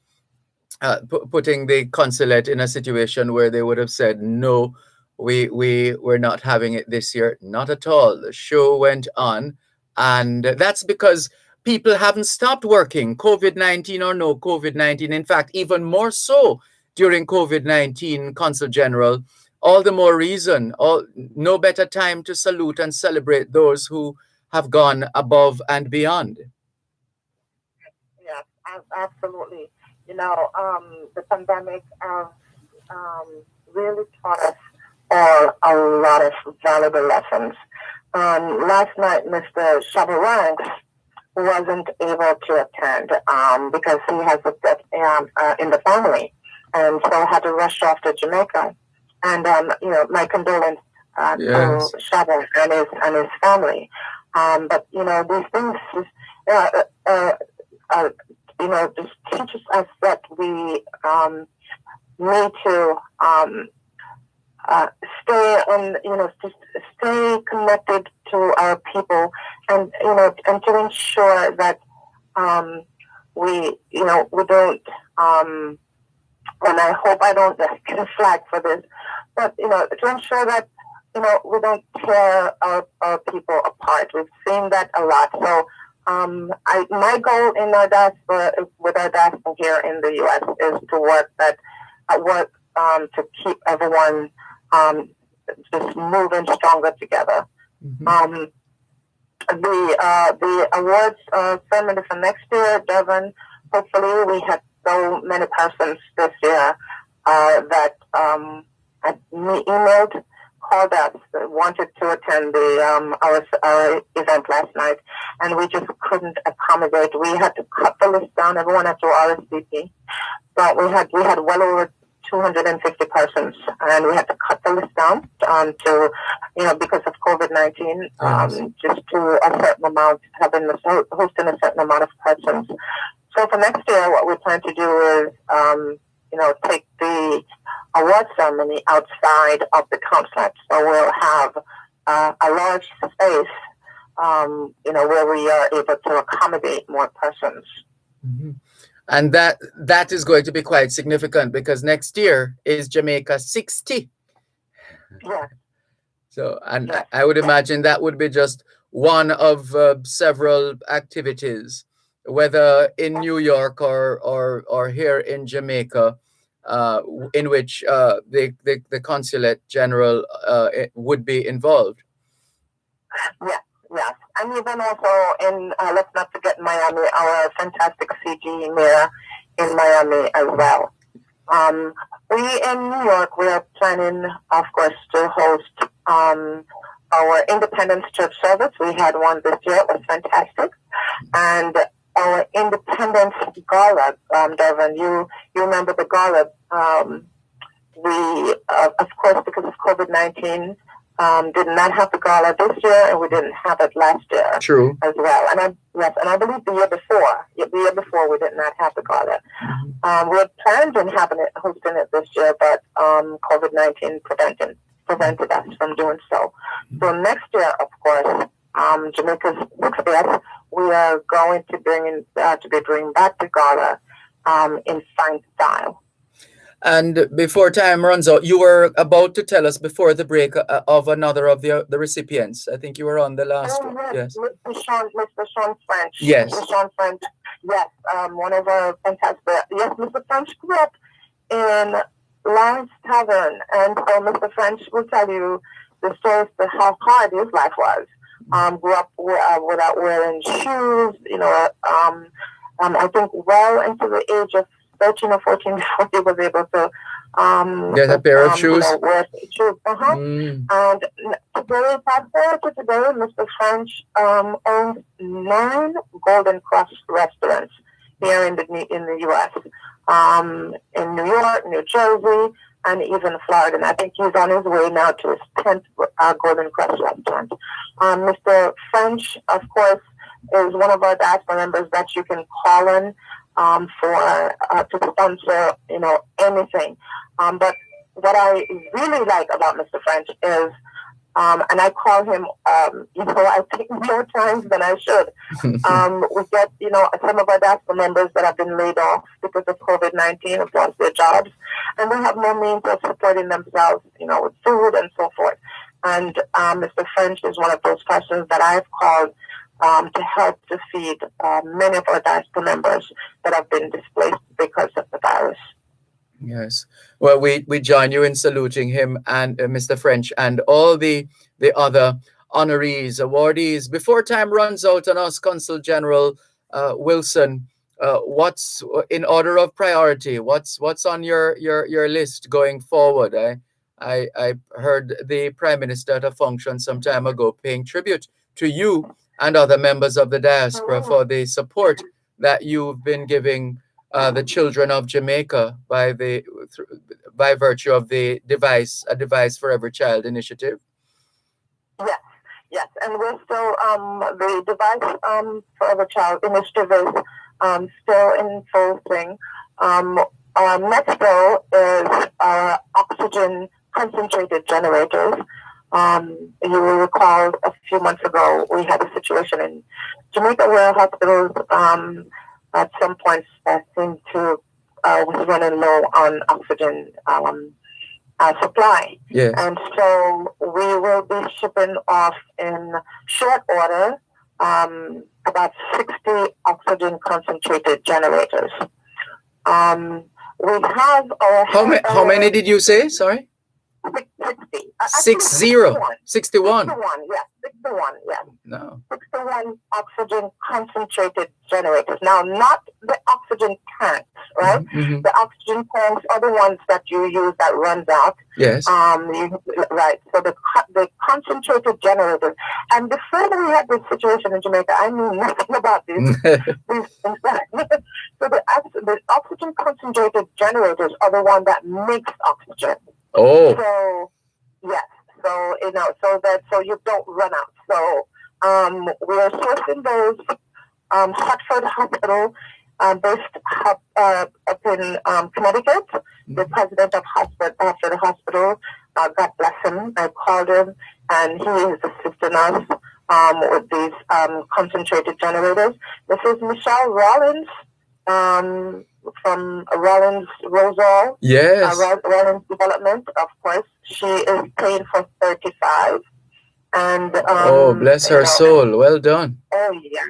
consulate in a situation where they would have said no. We're not having it this year. Not at all. The show went on, and that's because people haven't stopped working, COVID-19 or no COVID-19. In fact, even more so during COVID-19, Consul General, all the more reason, no better time to salute and celebrate those who have gone above and beyond. Yes, absolutely. The pandemic really taught us all a lot of valuable lessons. Last night, Mr. Shabaranks wasn't able to attend because he has a death in the family, and so had to rush off to Jamaica. And my condolence Yes. to Shaba and his family. But these things just teaches us that we need to stay on, just stay connected to our people, and and to ensure that we don't. And I hope I don't get a flag for this, but to ensure that we don't tear our people apart. We've seen that a lot. So my goal in our diaspora, with our diaspora here in the U.S., is to work to keep everyone just moving stronger together. Mm-hmm. The awards ceremony for next year, Dervan. Hopefully, we had so many persons this year that had me emailed, called us, wanted to attend our event last night, and we just couldn't accommodate. We had to cut the list down. Everyone had to RSVP, but we had well over 250 persons, and we had to cut the list down to, because of COVID-19, just to a certain amount, hosting a certain amount of persons. So for next year, what we plan to do is, take the award ceremony outside of the consulate. So we'll have a large space, where we are able to accommodate more persons. Mm-hmm. And that is going to be quite significant, because next year is Jamaica 60. Yeah. So, and I would imagine that would be just one of several activities, whether in New York or here in Jamaica, in which the consulate general would be involved. Yeah. Yes, and even also in, let's not forget Miami, our fantastic CG mayor in Miami as well. We in New York, we are planning, of course, to host our Independence Church service. We had one this year. It was fantastic. And our Independence Gala, Dervan, you remember the Gala. We, of course, because of COVID-19, did not have the gala this year, and we didn't have it last year. True. As well. And I believe the year before we did not have the gala. Mm-hmm. We had planned on hosting it this year, but COVID-19 prevented us from doing so. So next year, of course, Jamaica's 60th, we are going to bring back the gala in fine style. And before time runs out, you were about to tell us before the break of another of the recipients. I think you were on the last one. Yes. Mr. Sean French. Yes. Mr. Sean French. Yes. One of our fantastic. Yes, Mr. French grew up in Lawrence Tavern, and so Mr. French will tell you the story of how hard his life was. Grew up without wearing shoes. I think well into the age of 13 or 14 before he was able to get a pair of shoes. Wear shoes. And today, fast forward to today, Mr. French owns 9 Golden Cross restaurants here in the U.S. In New York, New Jersey, and even Florida. And I think he's on his way now to his 10th Golden Cross restaurant. Mr. French, of course, is one of our diaspora members that you can call in to sponsor, anything. But what I really like about Mr. French is, and I call him, I think more times than I should. We get, some of our diaspora members that have been laid off because of COVID-19 have lost their jobs, and they have no means of supporting themselves, with food and so forth. And Mr. French is one of those persons that I've called to help to feed many of our diaspora members that have been displaced because of the virus. Yes. Well, we join you in saluting him and Mr. French and all the other honorees, awardees. Before time runs out on us, Consul General Wilson, what's in order of priority? What's on your list going forward? I heard the Prime Minister at a function some time ago paying tribute to you and other members of the diaspora for the support that you've been giving the children of Jamaica by virtue of the A Device for Every Child initiative. Yes, and we're still the Device for Every Child initiative is still in full swing. Next though is oxygen concentrated generators. You will recall a few months ago we had a situation in Jamaica where hospitals at some points seemed to was running low on oxygen supply. Yes. And so we will be shipping off in short order about 60 oxygen concentrated generators. We have how many did you say? Sorry? 60. 61. 61, yes. 61, yes. No. 61 oxygen concentrated generators. Now, not the oxygen tanks, right? Mm-hmm. The oxygen tanks are the ones that you use that runs out. Yes. Right. So the concentrated generators. And before we had this situation in Jamaica, I knew nothing about these things. So the oxygen concentrated generators are the one that makes oxygen. Oh. So yes. So so you don't run out. So we are sourcing those. Hartford Hospital, based up in Connecticut. The president of Hartford Hospital, God bless him. I called him, and he is assisting us with these concentrated generators. This is Michelle Rollins. From Rollins Rosal. Yes. Rollins Development, of course. She is paying for 35. And oh, bless her soul. Well done. Oh, yeah.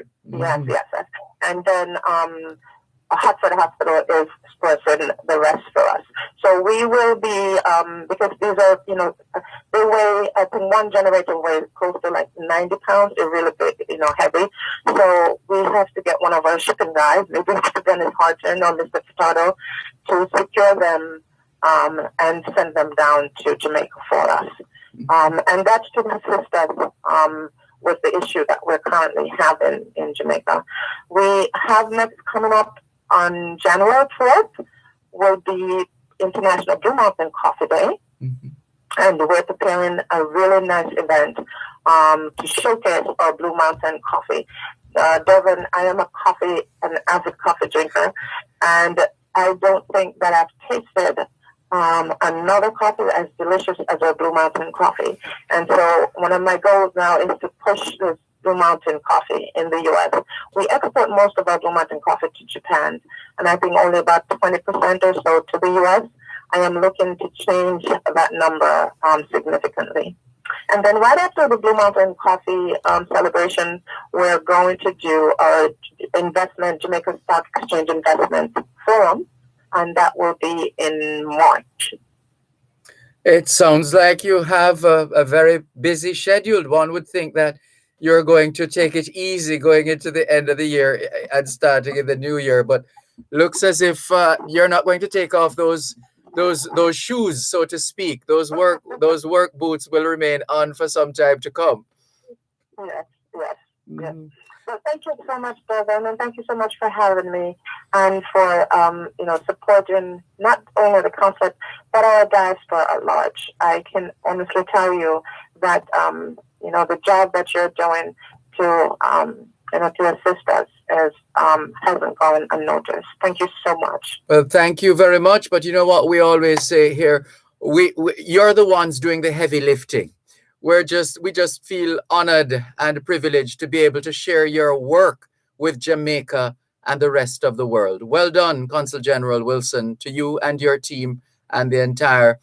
Yes. And then Hartford Hospital is sponsoring the rest for us. So we will be, because these are, they weigh, I think one generator weighs close to like 90 pounds. They're really big, heavy. So we have to get one of our shipping guys, maybe Mr. Dennis Harton or Mr. Furtado, to secure them and send them down to Jamaica for us. And that's to assist us with the issue that we're currently having in Jamaica. We have next coming up on January 4th will be International Blue Mountain Coffee Day. Mm-hmm. And we're preparing a really nice event to showcase our Blue Mountain coffee. Dervan, I am an avid coffee drinker, and I don't think that I've tasted another coffee as delicious as our Blue Mountain coffee. And so one of my goals now is to push this Blue Mountain coffee in the U.S. We export most of our Blue Mountain coffee to Japan, and I think only about 20% or so to the U.S. I am looking to change that number significantly. And then right after the Blue Mountain Coffee celebration, we're going to do our Jamaica Stock Exchange Investment Forum, and that will be in March. It sounds like you have a very busy schedule. One would think that you're going to take it easy going into the end of the year and starting in the new year, but looks as if you're not going to take off those shoes, so to speak. Those work boots will remain on for some time to come. Yes. So thank you so much, Dervan, and thank you so much for having me and for supporting not only the concept but our diaspora at large. I can honestly tell you that the job that you're doing to assist us hasn't gone unnoticed. Thank you so much. Well, thank you very much. But you know what we always say here, you're the ones doing the heavy lifting. We just feel honored and privileged to be able to share your work with Jamaica and the rest of the world. Well done, Consul General Wilson, to you and your team and the entire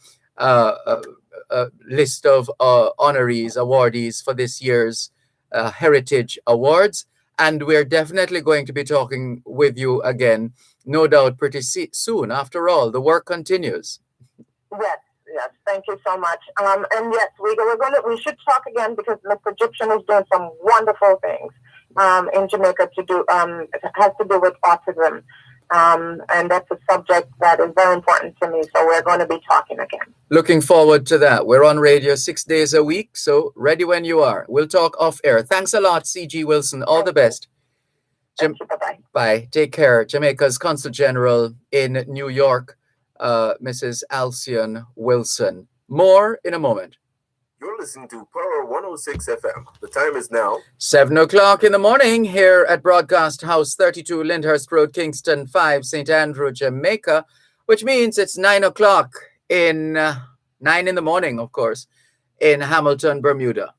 list of honorees, awardees for this year's Heritage Awards. And we're definitely going to be talking with you again, no doubt pretty soon. After all, the work continues. Yes, thank you so much. And yes, we should talk again because Mr. Egyptian is doing some wonderful things in Jamaica it has to do with autism. And that's a subject that is very important to me. So we're going to be talking again. Looking forward to that. We're on radio 6 days a week, so ready when you are. We'll talk off air. Thanks a lot, C.G. Wilson. All the best. Thank you. Bye-bye. Bye. Take care. Jamaica's Consul General in New York, Mrs. Alcyon Wilson. More in a moment. You're listening to Power 106 FM. The time is now 7 o'clock in the morning here at Broadcast House 32 Lyndhurst Road, Kingston 5, St. Andrew, Jamaica, which means it's 9 o'clock 9 in the morning, of course, in Hamilton, Bermuda.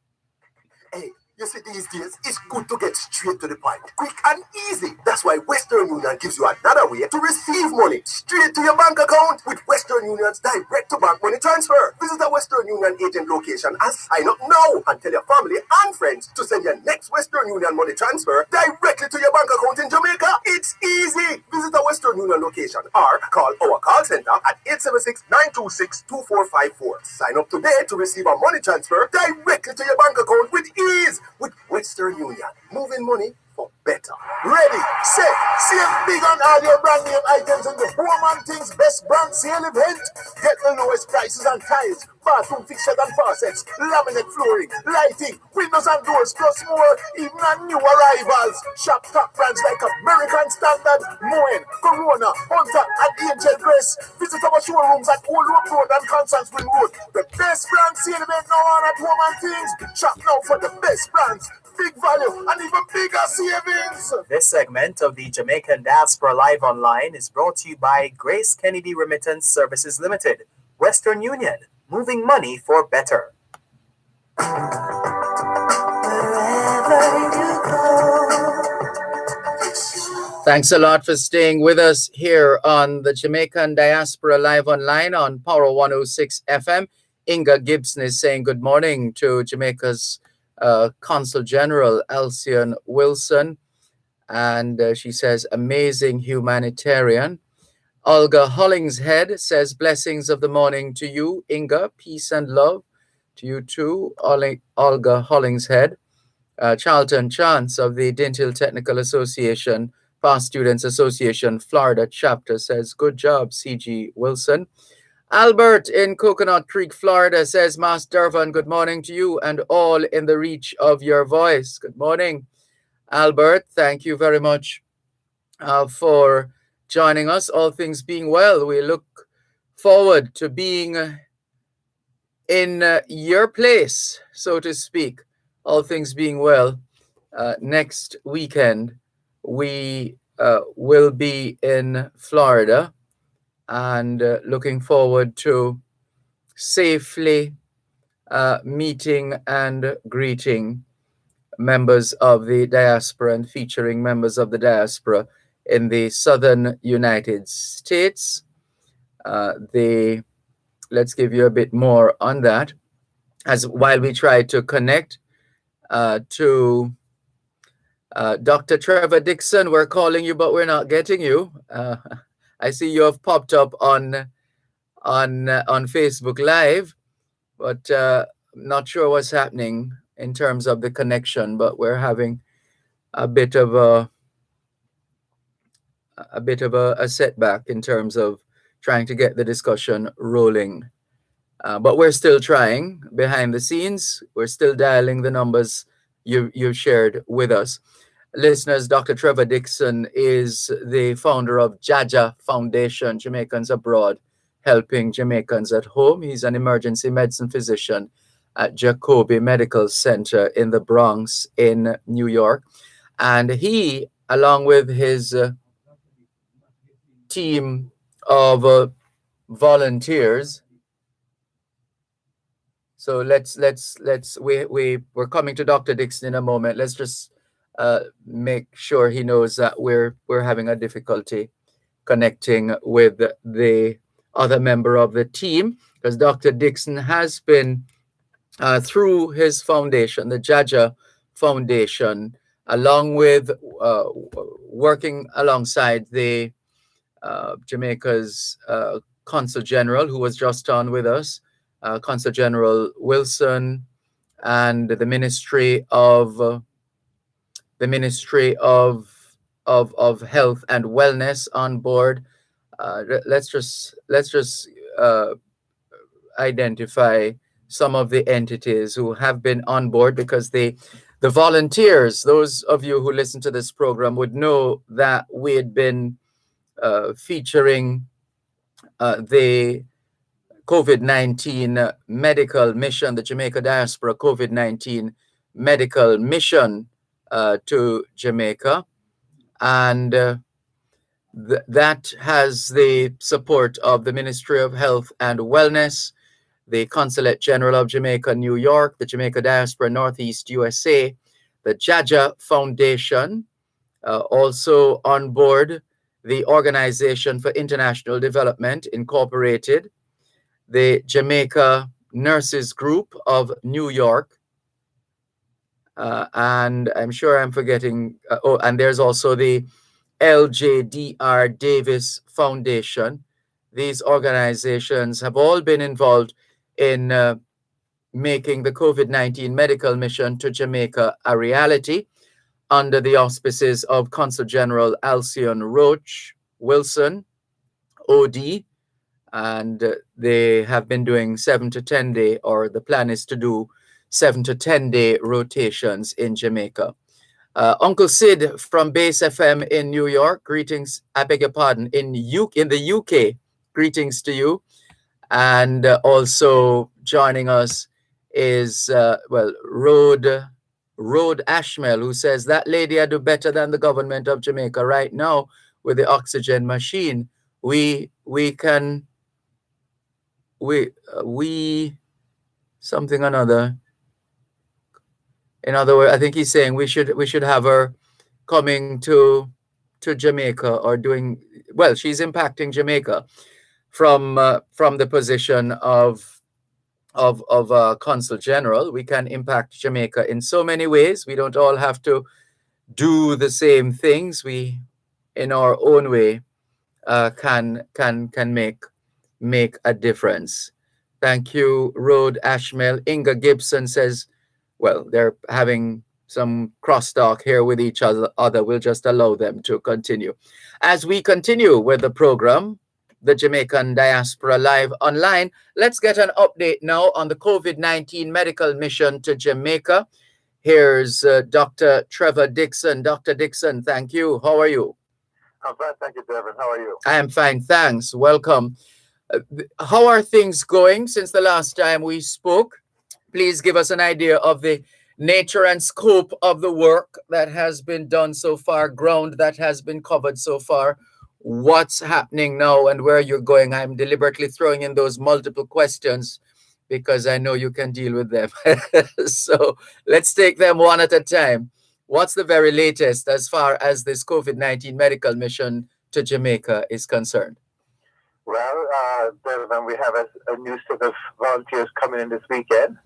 Hey, you see, these days, it's good to get straight to the point. Quick and easy. That's why Western Union gives you another way to receive money straight to your bank account with Western Union's direct-to-bank money transfer. Visit a Western Union agent location and sign up now and tell your family and friends to send your next Western Union money transfer directly to your bank account in Jamaica. It's easy. Visit a Western Union location or call our call center at 876-926-2454. Sign up today to receive a money transfer directly to your bank account with ease. With Western Union, moving money for better. Ready, set, save big on all your brand name items in the Bowman Things Best Brand Sale event. Get the lowest prices on tiles, bathroom fixtures and faucets, laminate flooring, lighting, windows and doors, plus more, even on new arrivals. Shop top brands like American Standard, Moen, Corona, Hunter, and Angel Grace. Visit our showrooms at Old Road Road and Constance Spring Road. The Best Brand Sale event now on at Bowman Things. Shop now for the best brands, big value, and even bigger savings. This segment of the Jamaican Diaspora Live Online is brought to you by Grace Kennedy Remittance Services Limited, Western Union, moving money for better. Thanks a lot for staying with us here on the Jamaican Diaspora Live Online on Power 106 FM. Inga Gibson is saying good morning to Jamaica's Consul General Alcyon Wilson, and she says amazing humanitarian. Olga Hollingshead says blessings of the morning to you, Inga, peace and love to you too, Olga Hollingshead. Charlton Chance of the Dental Technical Association, Past Students Association, Florida chapter says good job, C.G. Wilson. Albert in Coconut Creek, Florida says, Mas Dervan, good morning to you and all in the reach of your voice. Good morning, Albert. Thank you very much for joining us. All things being well, we look forward to being in your place, so to speak. All things being well, next weekend we will be in Florida, and looking forward to safely meeting and greeting members of the diaspora and featuring members of the diaspora in the southern United States. Let's give you a bit more on that, as while we try to connect to Dr. Trevor Dixon. We're calling you, but we're not getting you. I see you have popped up on Facebook Live, but not sure what's happening in terms of the connection. But we're having a bit of a setback in terms of trying to get the discussion rolling. But we're still trying behind the scenes. We're still dialing the numbers you shared with us. Listeners, Dr. Trevor Dixon is the founder of Jaja Foundation, Jamaicans Abroad, helping Jamaicans at home. He's an emergency medicine physician at Jacobi Medical Center in the Bronx in New York. And he, along with his team of volunteers, so we're coming to Dr. Dixon in a moment. Let's just make sure he knows that we're having a difficulty connecting with the other member of the team, because Dr. Dixon has been through his foundation, the Jaja Foundation, along with working alongside the Jamaica's Consul General, who was just on with us, Consul General Wilson, and the Ministry of Health and Wellness on board. Let's just identify some of the entities who have been on board, because the volunteers, those of you who listen to this program would know that we had been featuring the COVID-19 medical mission, the Jamaica Diaspora COVID-19 medical mission to Jamaica. And that has the support of the Ministry of Health and Wellness, the Consulate General of Jamaica, New York, the Jamaica Diaspora Northeast USA, the Jaja Foundation, also on board the Organization for International Development Incorporated, the Jamaica Nurses Group of New York, and I'm sure I'm forgetting, and there's also the LJDR Davis Foundation. These organizations have all been involved in making the COVID-19 medical mission to Jamaica a reality under the auspices of Consul General Alcyon Roach Wilson, OD, and they have been doing 7 to 10 day, or the plan is to do 7 to 10 day rotations in Jamaica. Uncle Sid from Base FM in New York, greetings, I beg your pardon, in the UK, greetings to you. And also joining us is, Road Ashmel, who says, that lady I do better than the government of Jamaica right now with the oxygen machine. We something another. In other words, I think he's saying we should have her coming to Jamaica, or doing well. She's impacting Jamaica from the position of Consul General. We can impact Jamaica in so many ways. We don't all have to do the same things. We, in our own way, can make a difference. Thank you, Road Ashmel. Inga Gibson says, well, they're having some crosstalk here with each other. We'll just allow them to continue. As we continue with the program, the Jamaican Diaspora Live Online, let's get an update now on the COVID-19 medical mission to Jamaica. Here's Dr. Trevor Dixon. Dr. Dixon, thank you. How are you? I'm fine, thank you, Dervan. How are you? I am fine, thanks. Welcome. How are things going since the last time we spoke? Please give us an idea of the nature and scope of the work that has been done so far, ground that has been covered so far, what's happening now, and where you're going. I'm deliberately throwing in those multiple questions because I know you can deal with them. So let's take them one at a time. What's the very latest as far as this COVID-19 medical mission to Jamaica is concerned? Well, Dervan, we have a new set of volunteers coming in this weekend.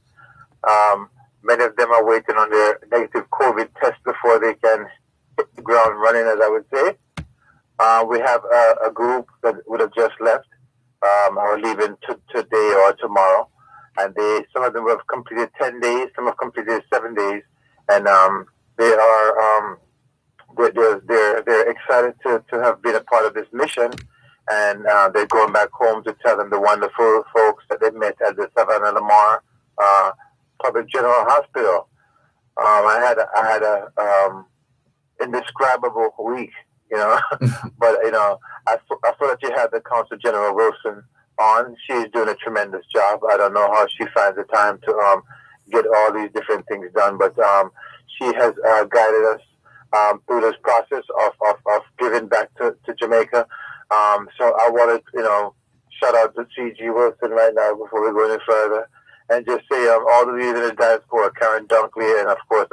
Many of them are waiting on their negative COVID test before they can hit the ground running, as I would say. We have a group that would have just left, or leaving today or tomorrow, and some of them have completed 10 days, some have completed 7 days, and they are they're excited to have been a part of this mission, and they're going back home to tell them the wonderful folks that they met at the Savannah Lamar Public General Hospital. I had a indescribable week, but I saw that you had the Consul General Wilson on. She's doing a tremendous job. I don't know how she finds the time to get all these different things done, but she has guided us through this process of giving back to Jamaica. So I wanted, shout out to C.G. Wilson right now before we go any further, and just say all the leaders in the diaspora, Karen Dunkley, and of course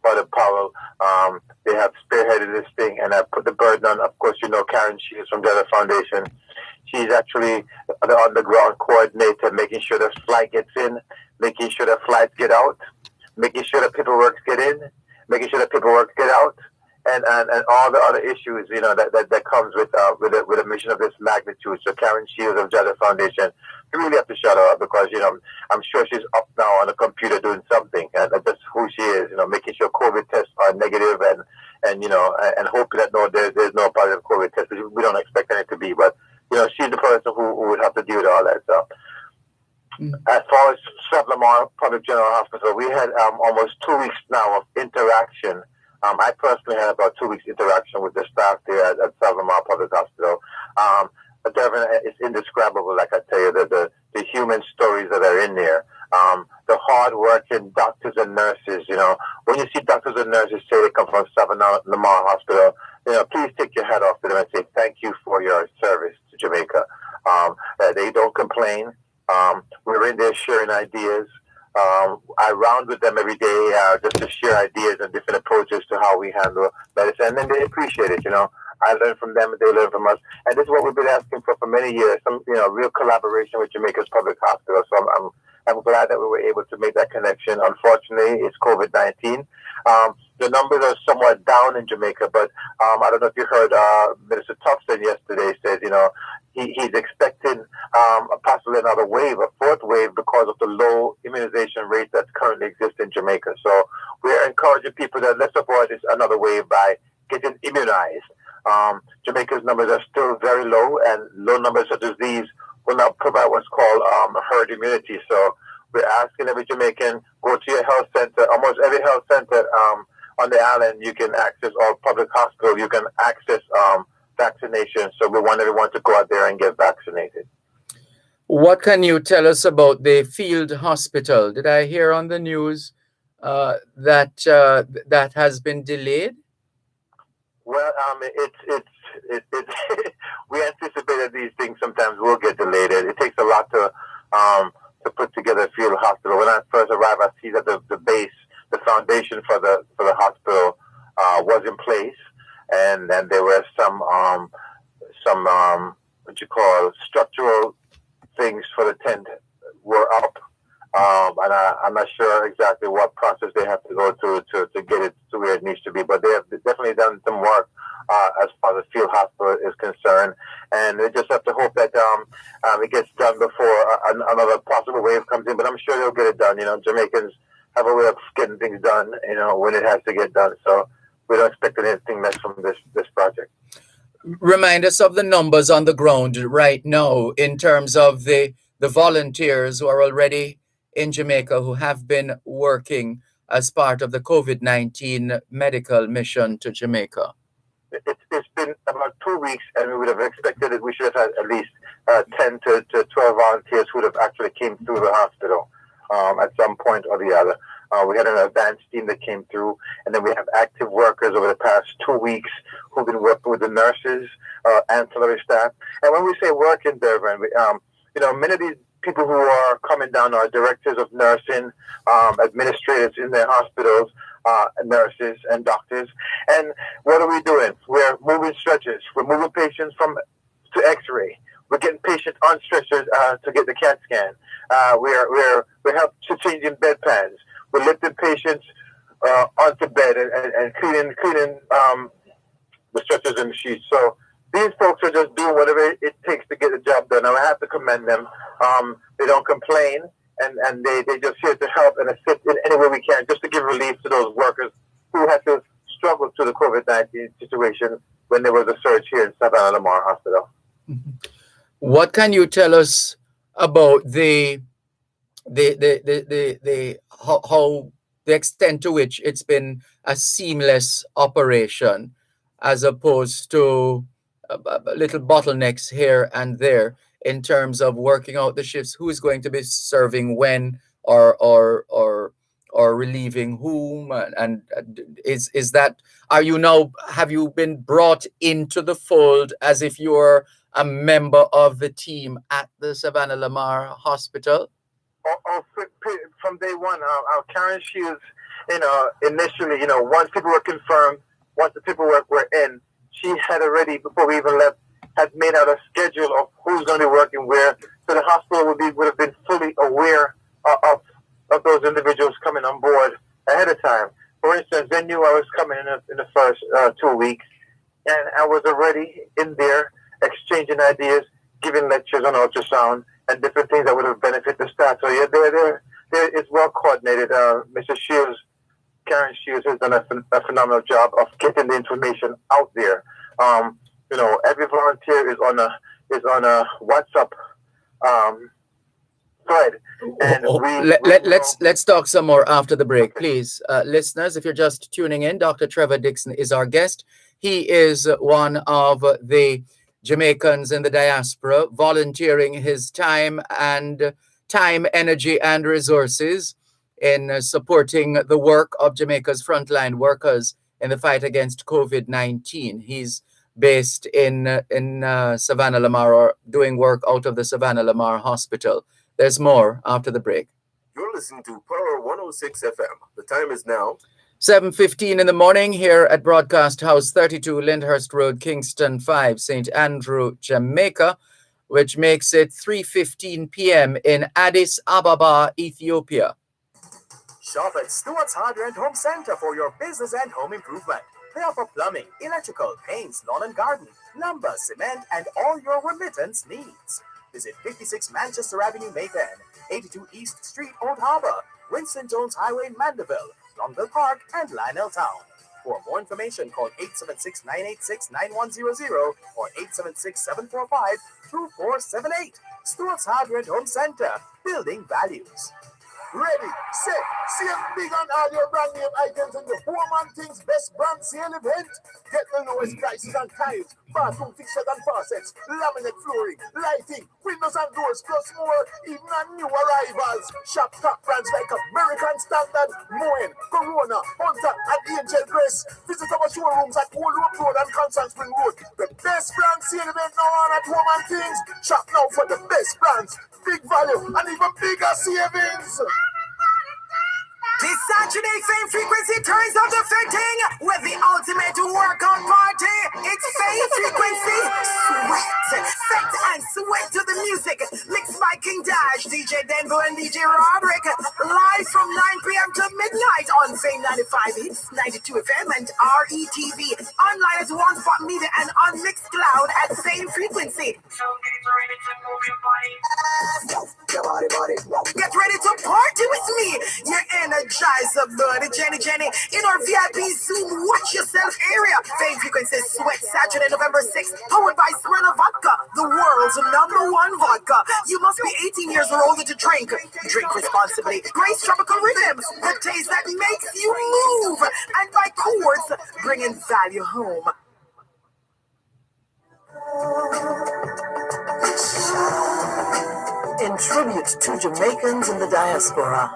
Brother Powell, they have spearheaded this thing, and I put the burden on, of course, Karen, she is from the other foundation. She's actually the on-the-ground coordinator, making sure the flight gets in, making sure the flights get out, making sure the paperwork get in, making sure the paperwork get out, and all the other issues, that comes with a mission of this magnitude. So Karen Shields of Jada Foundation, you really have to shut her up because, I'm sure she's up now on the computer doing something, and that's who she is, making sure COVID tests are negative and hoping that there's no positive COVID test, which we don't expect any to be, but, she's the person who would have to deal with all that stuff. As far as South Lamar Public General Hospital, we had almost 2 weeks now of interaction. I personally had about 2 weeks interaction with the staff there at South Lamar Public Hospital. Dervan, it's indescribable, like I tell you, the human stories that are in there. The hard-working doctors and nurses, when you see doctors and nurses say they come from South Lamar Hospital, please take your hat off to them and say thank you for your service to Jamaica. They don't complain. We're in there sharing ideas. I round with them every day just to share ideas and different approaches to how we handle medicine, and they appreciate it. I learn from them, and they learn from us, and this is what we've been asking for many years. Some, real collaboration with Jamaica's public hospital. So I'm glad that we were able to make that connection. Unfortunately, it's COVID-19. The numbers are somewhat down in Jamaica, but I don't know if you heard Minister Thompson yesterday said, he's expecting possibly another wave, a fourth wave, because of the low immunization rate that currently exists in Jamaica. So we're encouraging people that let's avoid this another wave by getting immunized. Jamaica's numbers are still very low, and low numbers of disease will not provide what's called herd immunity. So we're asking every Jamaican, go to your health center. Almost every health center on the island, you can access, or public hospital, you can access vaccination. So we want everyone to go out there and get vaccinated. What can you tell us about the field hospital? Did I hear on the news that has been delayed? Well, we anticipate that these things sometimes will get delayed. It takes a lot to put together a field hospital. When I first arrived, I see that the base, the foundation for the hospital was in place, and there were some what you call structural things for the tent were up. And I'm not sure exactly what process they have to go through to get it to where it needs to be, but they have definitely done some work as far as the field hospital is concerned, and we just have to hope that it gets done before another possible wave comes in. But I'm sure they'll get it done. Jamaicans have a way of getting things done, when it has to get done. So we don't expect anything less from this project. Remind us of the numbers on the ground right now in terms of the volunteers who are already in Jamaica who have been working as part of the COVID-19 medical mission to Jamaica. It's been about 2 weeks, and we would have expected that we should have had at least 10 to 12 volunteers who would have actually came through the hospital at some point or the other. We had an advanced team that came through, and then we have active workers over the past 2 weeks who've been working with the nurses, ancillary staff. And when we say working, Dervan, many of these people who are coming down are directors of nursing, administrators in their hospitals, nurses and doctors. And what are we doing? We're moving stretchers. We're moving patients to X-ray. We're getting patients on stretchers to get the CAT scan. We're helping changing bedpans. We're lifting patients onto bed and cleaning the stretchers and the sheets. So these folks are just doing whatever it takes to get the job done. And I have to commend them. They don't complain, and they just here to help and assist in any way we can, just to give relief to those workers who had to struggle through the COVID-19 situation when there was a surge here in Savannah Lamar Hospital. Mm-hmm. What can you tell us about how the extent to which it's been a seamless operation, as opposed to little bottlenecks here and there in terms of working out the shifts, who is going to be serving when, or relieving whom, and is that, have you been brought into the fold as if you're a member of the team at the Savannah Lamar Hospital? From day one, our Karen Shields, initially, once people were confirmed, once the paperwork were in, she had already, before we even left, had made out a schedule of who's going to be working where, so the hospital would have been fully aware of those individuals coming on board ahead of time. For instance, they knew I was coming in the first 2 weeks, and I was already in there exchanging ideas, giving lectures on ultrasound and different things that would have benefited the staff. So yeah, it's well coordinated. Mr. Shields, Karen Shields, has done a phenomenal job of getting the information out there. Every volunteer is on a WhatsApp thread, and let's talk some more after the break, please. Listeners, if you're just tuning in, Dr. Trevor Dixon is our guest. He is one of the Jamaicans in the diaspora, volunteering his time, energy, and resources in supporting the work of Jamaica's frontline workers in the fight against COVID-19. He's based in Savannah Lamar, or doing work out of the Savannah Lamar Hospital. There's more after the break. You're listening to Power 106 FM. The time is now 7:15 in the morning here at Broadcast House 32, Lyndhurst Road, Kingston 5, St. Andrew, Jamaica, which makes it 3:15 p.m. in Addis Ababa, Ethiopia. Shop at Stewart's Hardware and Home Center for your business and home improvement. They offer plumbing, electrical, paints, lawn and garden, lumber, cement, and all your remittance needs. Visit 56 Manchester Avenue, Mayfair, 82 East Street, Old Harbor, Winston Jones Highway, Mandeville, Longville Park, and Lionel Town. For more information, call 876-986-9100 or 876-745-2478. Stewart's Hardware and Home Center, building values. Ready, set, save big on all your brand name items in the Home and Things Best Brand Sale event. Get the lowest prices on tiles, bathroom fixtures and faucets, laminate flooring, lighting, windows and doors, plus more, even on new arrivals. Shop top brands like American Standard, Moen, Corona, Hunter, and Angel Grace. Visit our showrooms at Old Road Road and Constant Spring Road. The best brand sale event now on at Home and Things. Shop now for the best brands, big value, and even bigger savings. This Saturday, Fame Frequency turns up the fitting with the ultimate workout party. It's Fame Frequency. Sweat, set and sweat to the music. Mixed by King Dash, DJ Dervan, and DJ Roderick. Live from 9 p.m. to midnight on Fame 95 Hits, 92 FM, and RETV. Online at One Spot Media and on Mixcloud at Fame Frequency. Get ready to party with me. You're energize up, buddy. Jenny, in our VIP Zoom Watch Yourself area. Fame Frequency Sweat Saturday, November 6th, powered by Smirnoff Vodka, the world's #1 vodka. You must be 18 years or older to drink. Drink responsibly. Grace Tropical Rhythms, the taste that makes you move. And by Chords, bringing value home. In tribute to Jamaicans in the diaspora,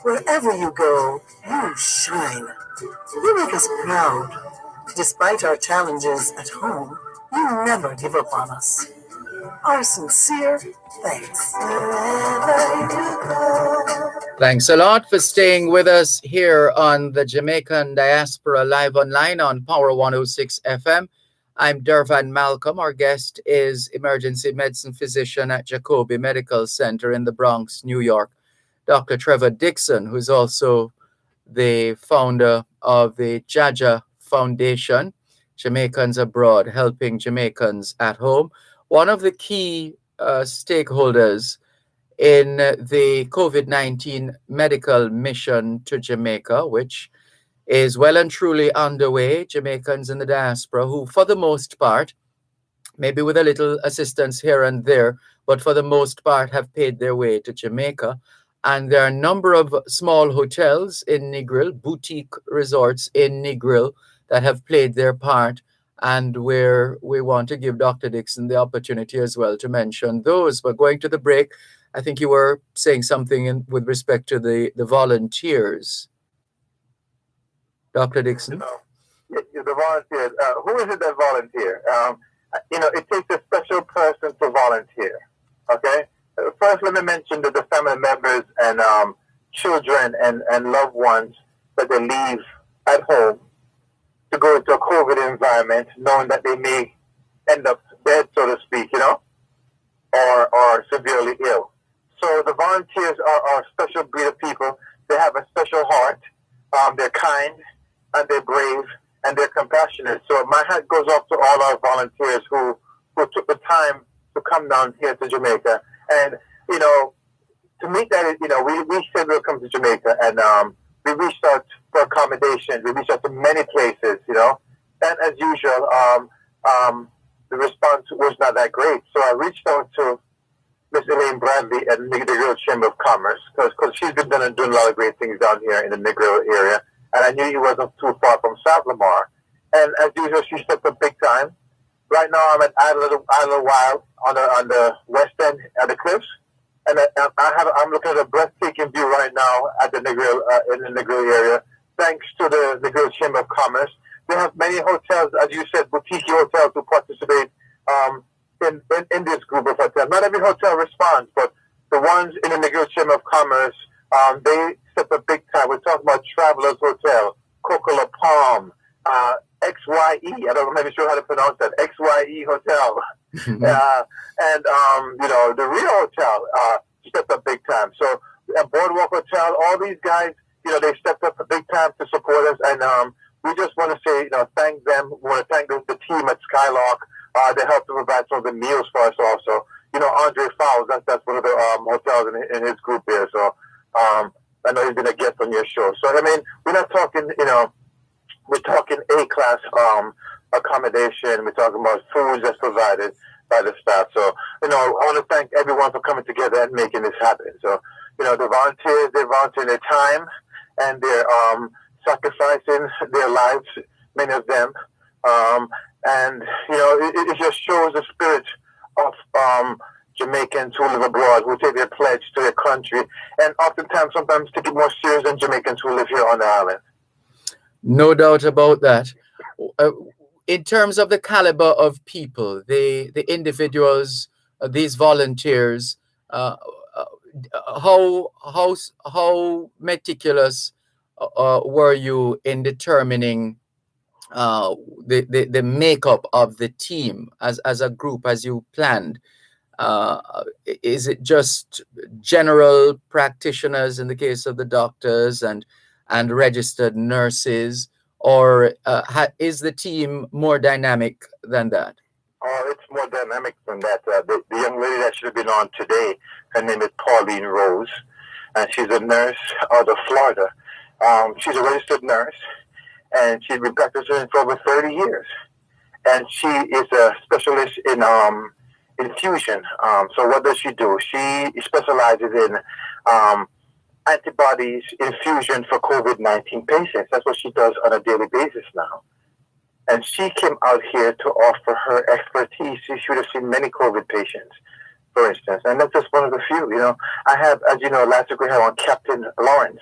wherever you go, you shine. You make us proud. Despite our challenges at home, you never give up on us. Our sincere thanks. Thanks a lot for staying with us here on the Jamaican Diaspora Live Online on Power 106 FM. I'm Dervan Malcolm. Our guest is emergency medicine physician at Jacobi Medical Center in the Bronx, New York, Dr. Trevor Dixon, who's also the founder of the Jaja Foundation, Jamaicans Abroad, helping Jamaicans at home. One of the key stakeholders in the COVID-19 medical mission to Jamaica, which is well and truly underway. Jamaicans in the diaspora who, for the most part, maybe with a little assistance here and there, but for the most part have paid their way to Jamaica. And there are a number of small hotels in Negril, boutique resorts in Negril that have played their part, and where we want to give Dr. Dixon the opportunity as well to mention those. But going to the break, I think you were saying something with respect to the volunteers. Dr. Dixon? The volunteers. Who is it that volunteer? It takes a special person to volunteer. Okay? First, let me mention that the family members and children and loved ones that they leave at home to go into a COVID environment, knowing that they may end up dead, so to speak, or severely ill. So the volunteers are a special breed of people. They have a special heart. they're kind, and they're brave, and they're compassionate. So my hat goes off to all our volunteers who took the time to come down here to Jamaica. And, to meet that, we said we'll come to Jamaica, and we reached out for accommodation. We reached out to many places, and as usual, the response was not that great. So I reached out to Miss Elaine Bradley at the Negro Chamber of Commerce, because she's been doing a lot of great things down here in the Negro area, and I knew he wasn't too far from South Lamar. And as usual, she stepped up big time. Right now, I'm at Isle Wild on the west end at the cliffs, and I'm looking at a breathtaking view right now at the Negro in the Negro area, thanks to the Negro Chamber of Commerce. They have many hotels, as you said, boutique hotels who participate in this group of hotels. Not every hotel responds, but the ones in the Negro Chamber of Commerce, they step up big time. We're talking about Travelers Hotel, Coca Palm, XYE. I don't know, maybe sure how to pronounce that. XYE Hotel. And, the Rio Hotel stepped up big time. So, Boardwalk Hotel, all these guys, they stepped up big time to support us. And we just want to say, thank them. We want to thank the team at Skylark. They helped to provide some of the meals for us also. Andre Fowles, that's one of the hotels in his group there. So, I know he's been a guest on your show. So, we're not talking, we're talking A-class accommodation. We're talking about food that's provided by the staff. So, I want to thank everyone for coming together and making this happen. So, the volunteers, they're volunteering their time, and they're sacrificing their lives, many of them. And, it just shows the spirit of Jamaicans who live abroad, who take their pledge to their country, and sometimes take it more serious than Jamaicans who live here on the island. No doubt about that. In terms of the caliber of people, the individuals, these volunteers, how meticulous were you in determining the makeup of the team as a group, as you planned? Is it just general practitioners in the case of the doctors and registered nurses, or is the team more dynamic than that? Oh, it's more dynamic than that. The young lady that should have been on today, her name is Pauline Rose, and she's a nurse out of Florida. She's a registered nurse, and she's been practicing for over 30 years. And she is a specialist in infusion. So what does she do? She specializes in antibodies infusion for COVID-19 patients. That's what she does on a daily basis now. And she came out here to offer her expertise. She should have seen many COVID patients, for instance. And that's just one of the few. I have, as you know, last week we had on Captain Lawrence.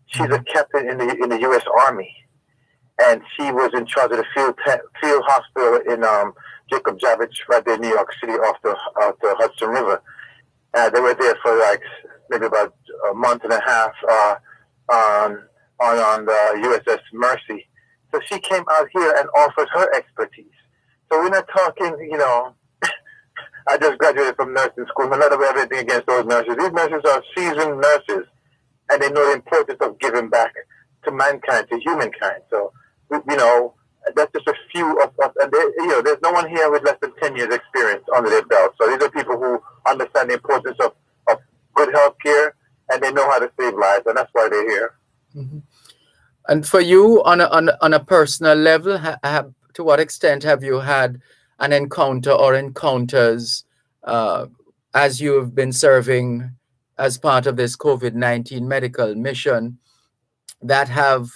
She's a captain in the U.S. Army. And she was in charge of the field hospital in Jacob Javits, right there in New York City off the Hudson River. They were there for maybe about a month and a half on the USS Mercy. So she came out here and offered her expertise. So we're not talking, I just graduated from nursing school. None of everything against those nurses. These nurses are seasoned nurses, and they know the importance of giving back to mankind, to humankind. So, that's just a few and there's no one here with less than 10 years experience under their belt. So these are people who understand the importance of good health care, and they know how to save lives, and that's why they're here. Mm-hmm. And for you, on a personal level, to what extent have you had an encounter or encounters as you have been serving as part of this COVID-19 medical mission that have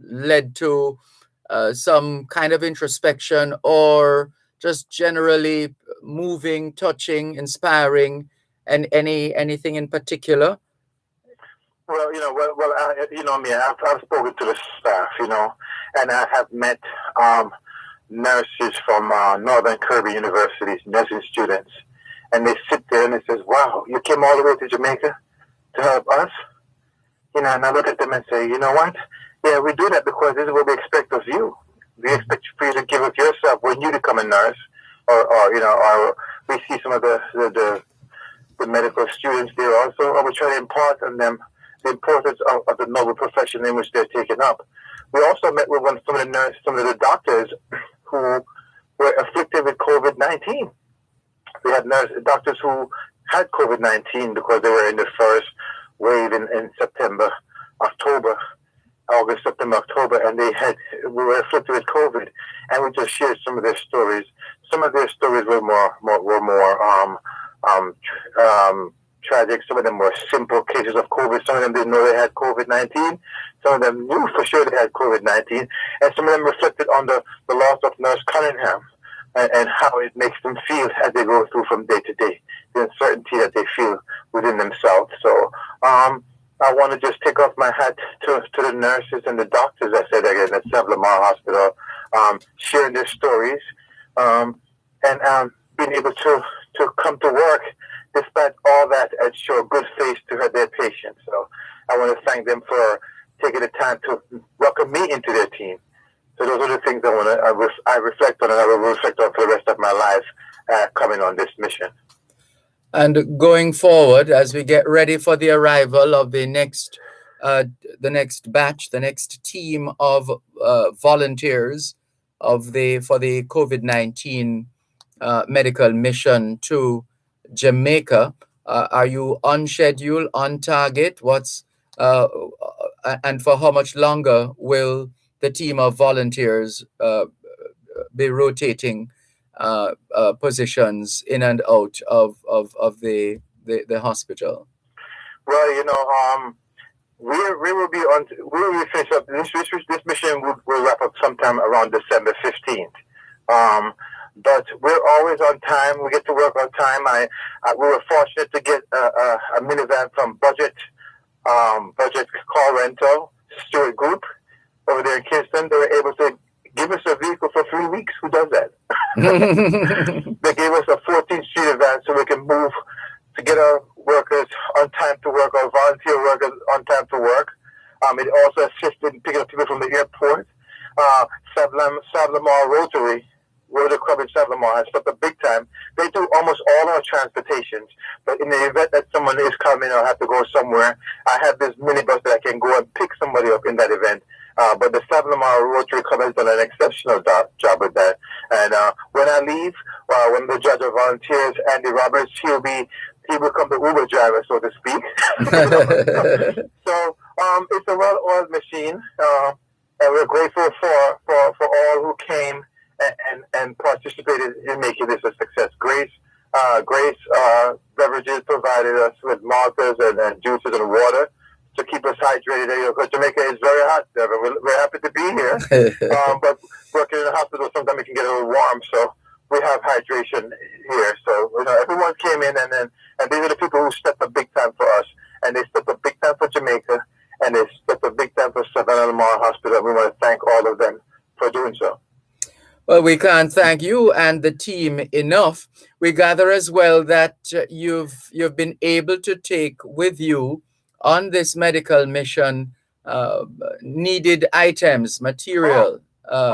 led to some kind of introspection, or just generally moving, touching, inspiring, and anything in particular? Well, me, I've spoken to the staff, and I have met nurses from Northern Kirby University's nursing students, and they sit there and they says, "Wow, you came all the way to Jamaica to help us?" And I look at them and say, "You know what? Yeah, we do that because this is what we expect of you. We expect for you to give of yourself when you become a nurse, or we see some of the medical students there also, or we try to impart on them the importance of the noble profession in which they're taking up. We also met with some of the nurses, some of the doctors who were afflicted with COVID-19. We had doctors who had COVID-19 because they were in the first wave in September, October, August, September, October, and we were afflicted with COVID, and we just shared some of their stories. Some of their stories were more tragic. Some of them were simple cases of COVID. Some of them didn't know they had COVID-19. Some of them knew for sure they had COVID-19, and some of them reflected on the loss of Nurse Cunningham and how it makes them feel as they go through from day to day, the uncertainty that they feel within themselves. So I want to just take off my hat to the nurses and the doctors, I said again, at St. Lamar Hospital, sharing their stories and being able to come to work despite all that and show good face to their patients. So I want to thank them for taking the time to welcome me into their team. So those are the things I reflect on, and I will reflect on for the rest of my life coming on this mission. And going forward, as we get ready for the arrival of the next batch, the next team of volunteers for the COVID-19 medical mission to Jamaica, are you on schedule, on target? And for how much longer will the team of volunteers be rotating positions in and out of the hospital? Well, we will be finished up. This mission will wrap up sometime around December 15th. But we're always on time. We get to work on time. We were fortunate to get a minivan from Budget Car Rental, Stewart Group, over there in Kingston. They were able to give us a vehicle for 3 weeks. Who does that? They gave us a 14-seater van so we can move to get our workers on time to work, our volunteer workers on time to work. It also assisted in picking up people from the airport. St. Lamar Rotary Club in St. Lamar has stepped up big time. They do almost all our transportations, but in the event that someone is coming or have to go somewhere, I have this minibus that I can go and pick somebody up in that event. But the St. Lamar Rotary Club has done an exceptional job with that. And when I leave, when the judge of volunteers, Andy Roberts, he will become the Uber driver, so to speak. So it's a well-oiled machine, and we're grateful for all who came and participated in making this a success. Grace Beverages provided us with malters and juices and water to keep us hydrated. Because Jamaica is very hot, Dervan. We're happy to be here, but working in a hospital sometimes it can get a little warm, so we have hydration here. So everyone came in, and these are the people who stepped up big time for us, and they stepped up big time for Jamaica, and they stepped up big time for St. Lamar Hospital. We want to thank all of them for doing so. Well, we can't thank you and the team enough. We gather as well that you've been able to take with you on this medical mission needed items, material,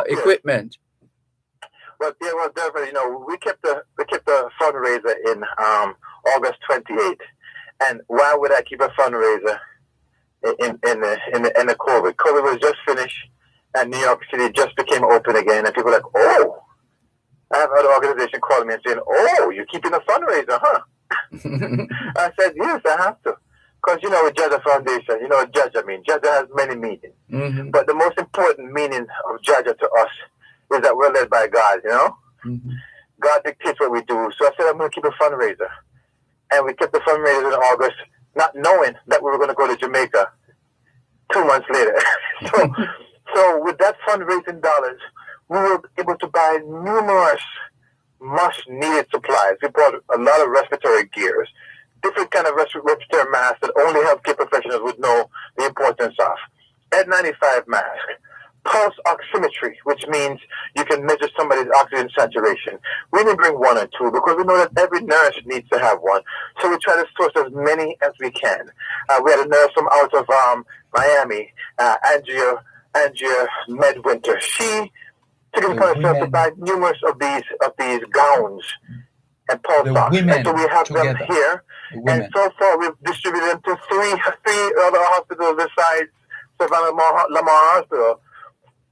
equipment. Well, Dervan, we kept the fundraiser in August 28th, and why would I keep a fundraiser in the COVID? COVID was just finished. And New York City just became open again, and people were like, oh, I have another organization calling me and saying, oh, you're keeping a fundraiser, huh? I said, yes, I have to. Because, with Jaja Foundation, Jaja has many meanings. Mm-hmm. But the most important meaning of Jaja to us is that we're led by God, Mm-hmm. God dictates what we do. So I said, I'm going to keep a fundraiser. And we kept the fundraiser in August, not knowing that we were going to go to Jamaica 2 months later. So with that fundraising dollars, we were able to buy numerous much-needed supplies. We bought a lot of respiratory gears, different kind of respiratory masks that only healthcare professionals would know the importance of. N95 mask, pulse oximetry, which means you can measure somebody's oxygen saturation. We didn't bring 1 or 2 because we know that every nurse needs to have one. So we try to source as many as we can. We had a nurse from out of Miami, Angia Medwinter. She took it upon herself to buy numerous of these gowns and pulse The ox. And women so we have together. them here. The And women. so far, we've distributed them to three other hospitals besides Savannah Lamar Hospital.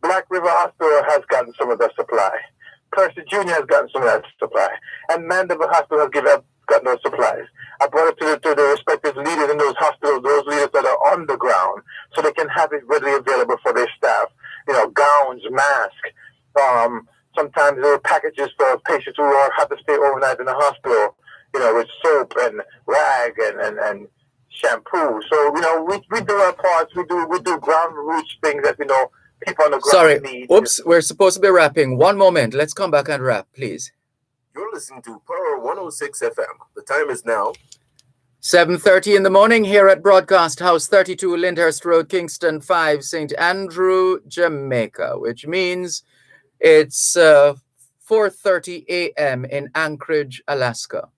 Black River Hospital has gotten some of their supply. Percy Jr. has gotten some of that supply. And Mandeville Hospital has gotten those supplies. I brought it to the respective leaders in those hospitals, those leaders that are on the ground, so they can have it readily available for their staff. You know, gowns, masks. Sometimes there are packages for patients who have to stay overnight in the hospital, you know, with soap and rag and shampoo. So, you know, we do our parts. We do ground roots things that, you know, people on the ground need. Oops, we're supposed to be wrapping. One moment. Let's come back and wrap, please. You're listening to Power 106 FM. The time is now 7:30 in the morning here at Broadcast House 32 Lyndhurst Road, Kingston 5, St. Andrew, Jamaica, which means it's 4:30 a.m. in Anchorage, Alaska.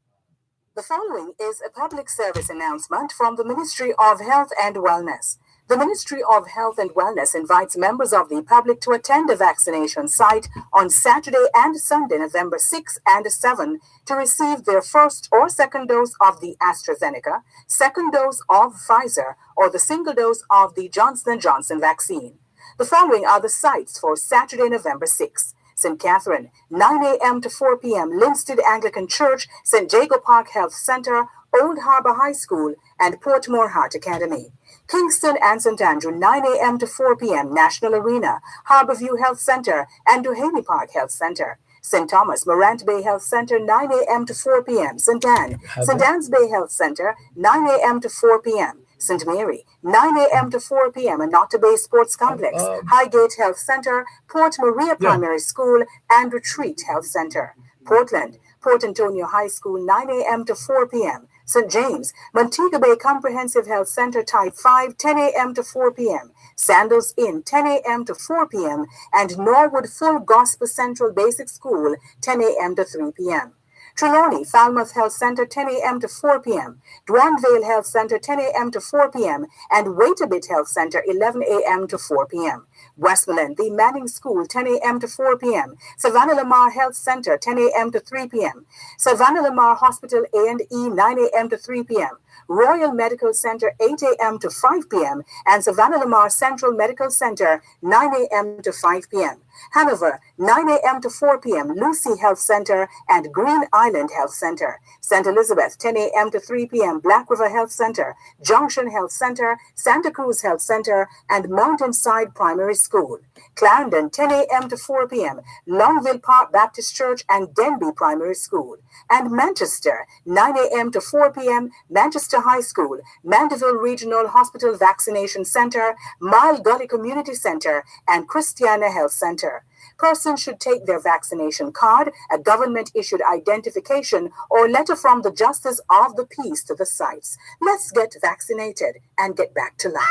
The following is a public service announcement from the Ministry of Health and Wellness. The Ministry of Health and Wellness invites members of the public to attend a vaccination site on Saturday and Sunday, November 6 and 7, to receive their first or second dose of the AstraZeneca, second dose of Pfizer, or the single dose of the Johnson & Johnson vaccine. The following are the sites for Saturday, November 6. St. Catherine, 9 a.m. to 4 p.m., Linstead Anglican Church, St. Jago Park Health Center, Old Harbor High School, and Portmore Hart Academy. Kingston and St. Andrew, 9 a.m. to 4 p.m., National Arena, Harborview Health Center, and Duhaney Park Health Center. St. Thomas, Morant Bay Health Center, 9 a.m. to 4 p.m. St. Anne, St. Anne's Bay Health Center, 9 a.m. to 4 p.m. St. Mary, 9 a.m. to 4 p.m. and Otter Bay Sports Complex, Highgate Health Center, Port Maria Primary School, and Retreat Health Center. Portland, Port Antonio High School, 9 a.m. to 4 p.m. St. James, Montego Bay Comprehensive Health Center, Type 5, 10 a.m. to 4 p.m. Sandals Inn, 10 a.m. to 4 p.m. and Norwood Full Gospel Central Basic School, 10 a.m. to 3 p.m. Trelawney, Falmouth Health Center, 10 a.m. to 4 p.m. Dwanvale Health Center, 10 a.m. to 4 p.m. and Waitabit Health Center, 11 a.m. to 4 p.m. Westmoreland, the Manning School, 10 a.m. to 4 p.m. Savannah Lamar Health Center, 10 a.m. to 3 p.m. Savannah Lamar Hospital A&E, 9 a.m. to 3 p.m. Royal Medical Center, 8 a.m. to 5 p.m. and Savannah Lamar Central Medical Center, 9 a.m. to 5 p.m. Hanover, 9 a.m. to 4 p.m. Lucy Health Center and Green Island Health Center. St. Elizabeth, 10 a.m. to 3 p.m. Black River Health Center, Junction Health Center, Santa Cruz Health Center, and Mountainside Primary School. Clarendon, 10 a.m. to 4 p.m. Longville Park Baptist Church and Denby Primary School. And Manchester, 9 a.m. to 4 p.m. Manchester High School, Mandeville Regional Hospital Vaccination Center, Mile Gully Community Center, and Christiana Health Center. Persons should take their vaccination card, a government-issued identification, or letter from the Justice of the Peace to the sites. Let's get vaccinated and get back to life.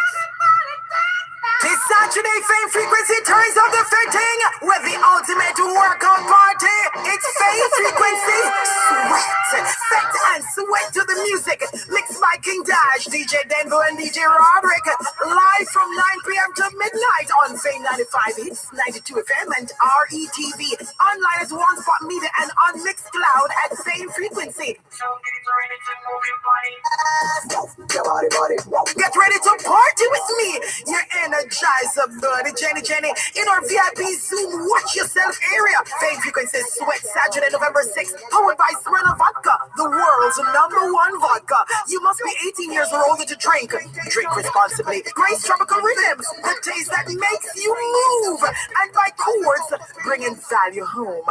This Saturday, Fame Frequency turns up the fitting with the ultimate workout party. It's Fame Frequency Sweat. Fet and sweat to the music. Mixed by King Dash, DJ Denver, and DJ Roderick. Live from 9 p.m. to midnight on Fame 95 Hits, 92 FM, and RETV. Online at One Spot Media and on Mixcloud at Fame Frequency. Get ready to party with me. You're Energizer, buddy. Jenny, in our VIP Zoom Watch Yourself area. Fame Frequency Sweat Saturday, November 6th, powered by Smirnoff Vodka, the world's #1 vodka. You must be 18 years or older to drink. Drink responsibly. Grace Tropical Rhythms, the taste that makes you move. And by Coors, bringing value home.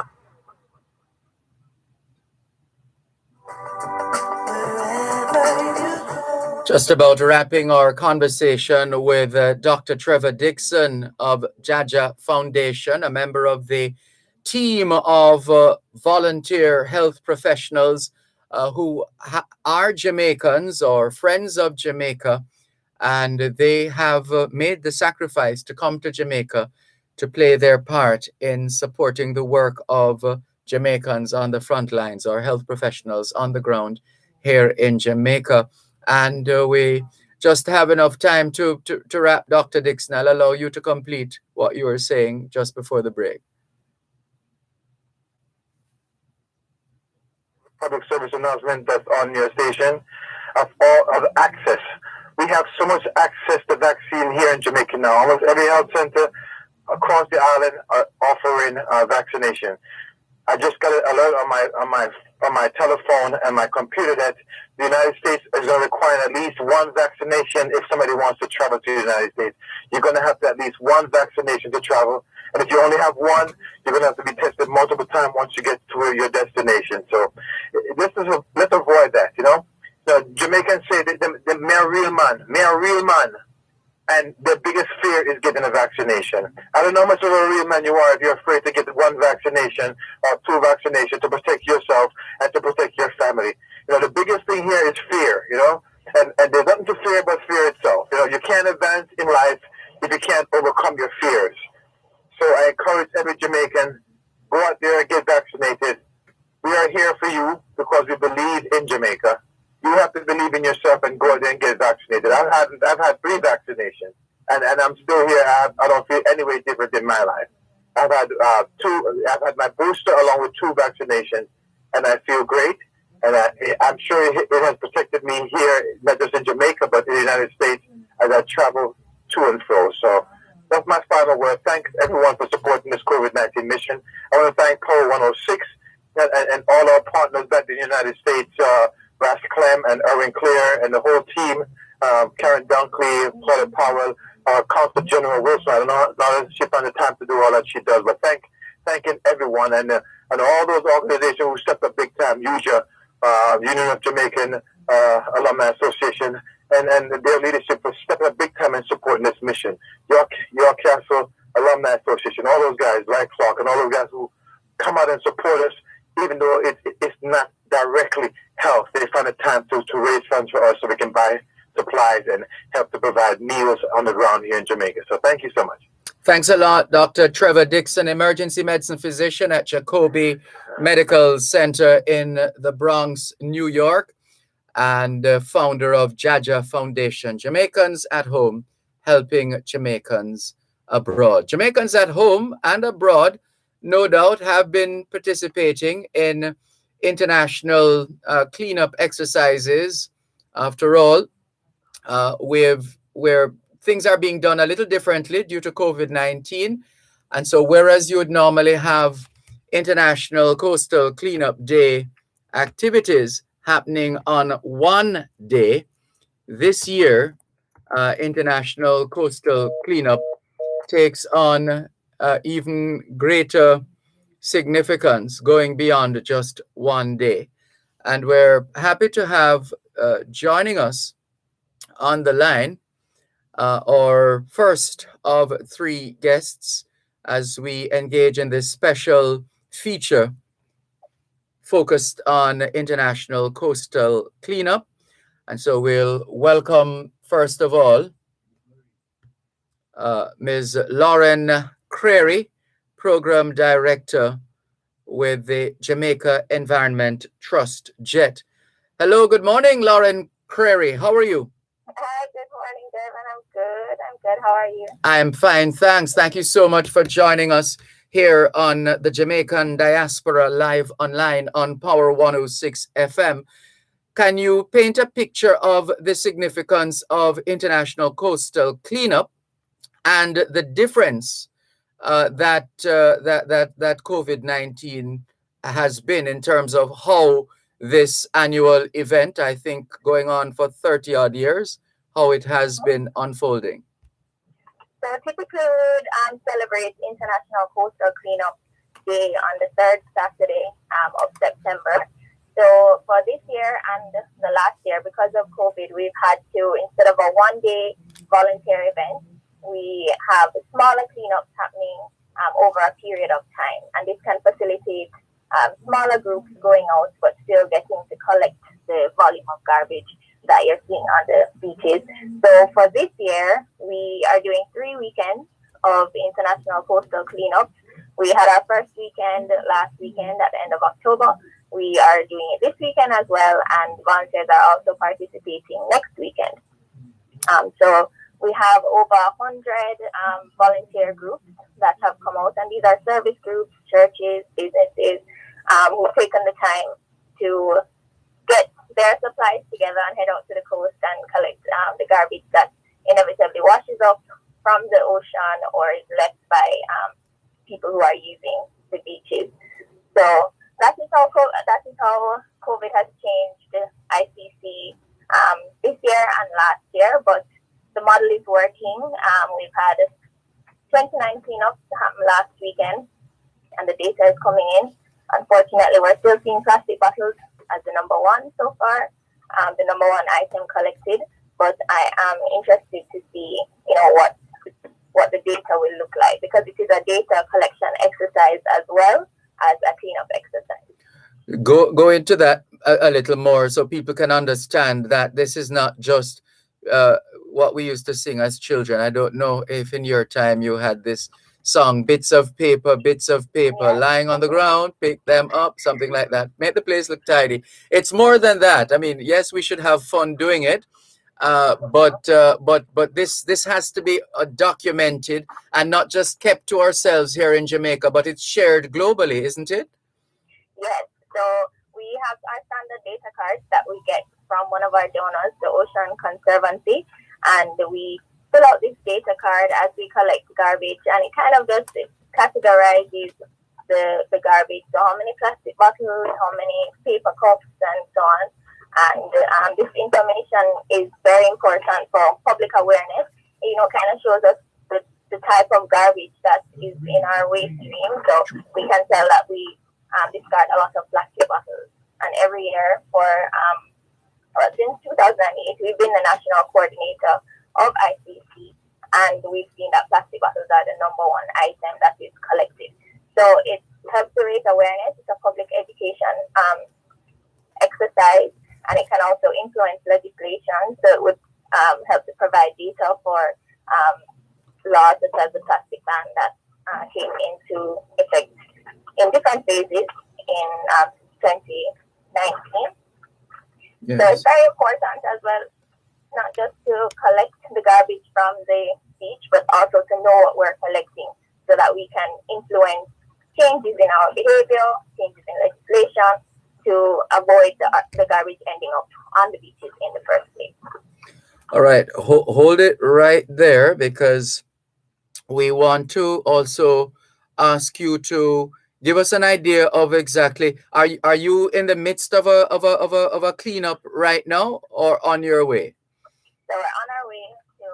Just about wrapping our conversation with Dr. Trevor Dixon of Jaja Foundation, a member of the team of volunteer health professionals who are Jamaicans or friends of Jamaica, and they have made the sacrifice to come to Jamaica to play their part in supporting the work of Jamaicans on the front lines or health professionals on the ground here in Jamaica. And we just have enough time to wrap, Dr. Dixon. I'll allow you to complete what you were saying just before the break. public service announcement that's on your station of all of access. We have so much access to vaccine here in Jamaica now. Almost every health center across the island are offering vaccination. I just got an alert on my telephone and my computer that the United States is going to require at least one vaccination if somebody wants to travel to the United States. You're going to have to at least one vaccination to travel. And if you only have one, you're going to have to be tested multiple times once you get to your destination. So let's avoid that, you know. So Jamaicans say that me a real man. And the biggest fear is getting a vaccination. I don't know how much of a real man you are if you're afraid to get one vaccination or two vaccinations to protect yourself and to protect your family. You know, the biggest thing here is fear, you know, and there's nothing to fear but fear itself. You know, you can't advance in life if you can't overcome your fears. So I encourage every Jamaican, go out there and get vaccinated. We are here for you because we believe in Jamaica. You have to believe in yourself and go out there and get vaccinated. I've had 3 vaccinations, and I'm still here. I don't feel any way different in my life. I've had 2. I've had my booster along with 2 vaccinations, and I feel great. And I'm sure it has protected me here, not just in Jamaica, but in the United States as I travel to and fro. So that's my final word. Thanks everyone for supporting this COVID-19 mission. I want to thank Power 106 and all our partners back in the United States. Ras Clem and Erwin Clear and the whole team, Karen Dunkley, Claudia Powell, Consul General Wilson. I don't know if she found the time to do all that she does, but thanking everyone and all those organizations who stepped up big time. UJA, Union of Jamaican Alumni Association, and their leadership for stepping up big time and supporting this mission. York Castle Alumni Association, all those guys, like Clark, and all those guys who come out and support us, even though it's not directly health. They find a time to raise funds for us so we can buy supplies and help to provide meals on the ground here in Jamaica. So thank you so much. Thanks a lot, Dr. Trevor Dixon, emergency medicine physician at Jacobi Medical Center in the Bronx, New York, and founder of Jaja Foundation. Jamaicans at home helping Jamaicans abroad. Jamaicans at home and abroad, no doubt, have been participating in international cleanup exercises. After all, where things are being done a little differently due to COVID-19. And so whereas you would normally have International Coastal Cleanup Day activities happening on one day, this year, International Coastal Cleanup takes on even greater significance, going beyond just one day. And we're happy to have joining us on the line our first of 3 guests as we engage in this special feature focused on International Coastal Cleanup. And so we'll welcome, first of all, Ms. Lauren Creary, Program Director with the Jamaica Environment Trust, JET. Hello, good morning, Lauren Creary. How are you? Hi, good morning, Dervan. I'm good. How are you? I'm fine, thanks. Thank you so much for joining us here on the Jamaican Diaspora live online on Power 106 FM. Can you paint a picture of the significance of International Coastal Cleanup and the difference that COVID-19 has been in terms of how this annual event, I think going on for 30 odd years, how it has been unfolding? So typically we would celebrate International Coastal Cleanup Day on the 3rd Saturday of September. So for this year and the last year, because of COVID, we've had to, instead of a one-day volunteer event, we have smaller cleanups happening over a period of time. And this can facilitate smaller groups going out, but still getting to collect the volume of garbage that you're seeing on the beaches. So for this year, we are doing 3 weekends of International Coastal Cleanup. We had our first weekend last weekend at the end of October. We are doing it this weekend as well, and volunteers are also participating next weekend. So we have over 100 volunteer groups that have come out, and these are service groups, churches, businesses who've taken the time to get their supplies together and head out to the coast and collect the garbage that inevitably washes up from the ocean or is left by people who are using the beaches. So that is how COVID has changed the ICC this year and last year, but the model is working. We've had 29 cleanups happen last weekend, and the data is coming in. Unfortunately, we're still seeing plastic bottles as the number one so far, the number one item collected. But I am interested to see, what the data will look like, because it is a data collection exercise as well as a cleanup exercise. Go into that a little more so people can understand that this is not just what we used to sing as children. I don't know if in your time you had this song, bits of paper, lying on the ground, pick them up, something like that. Make the place look tidy. It's more than that. I mean, yes, we should have fun doing it, but this has to be documented and not just kept to ourselves here in Jamaica, but it's shared globally, isn't it? Yes. So we have our standard data cards that we get from one of our donors, the Ocean Conservancy, and we fill out this data card as we collect garbage, and it kind of just categorizes the garbage. So how many plastic bottles, how many paper cups, and so on. And this information is very important for public awareness. Kind of shows us the type of garbage that is in our waste stream. So we can tell that we discard a lot of plastic bottles. And every year since 2008, we've been the national coordinator of ICC, and we've seen that plastic bottles are the number one item that is collected. So it helps to raise awareness. It's a public education exercise, and it can also influence legislation. So it would help to provide data for laws such as the plastic ban that came into effect in different phases in 2019. Yes. So it's very important as well, not just to collect the garbage from the beach, but also to know what we're collecting so that we can influence changes in our behavior, changes in legislation to avoid the garbage ending up on the beaches in the first place. All right, hold it right there, because we want to also ask you to give us an idea of exactly, are you in the midst of a cleanup right now or on your way? So we're on our way to,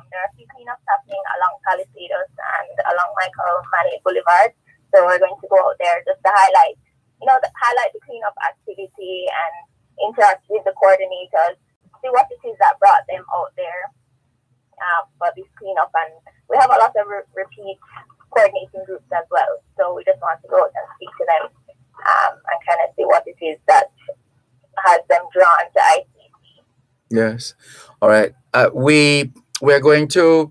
there are a few cleanups happening along Palisados and along Michael Manley Boulevard. So we're going to go out there just to highlight the cleanup activity and interact with the coordinators, see what it is that brought them out there for this cleanup. And we have a lot of repeat coordinating groups as well. So we just want to go out and speak to them and kind of see what it is that has them drawn to ICC. Yes. All right. We're going to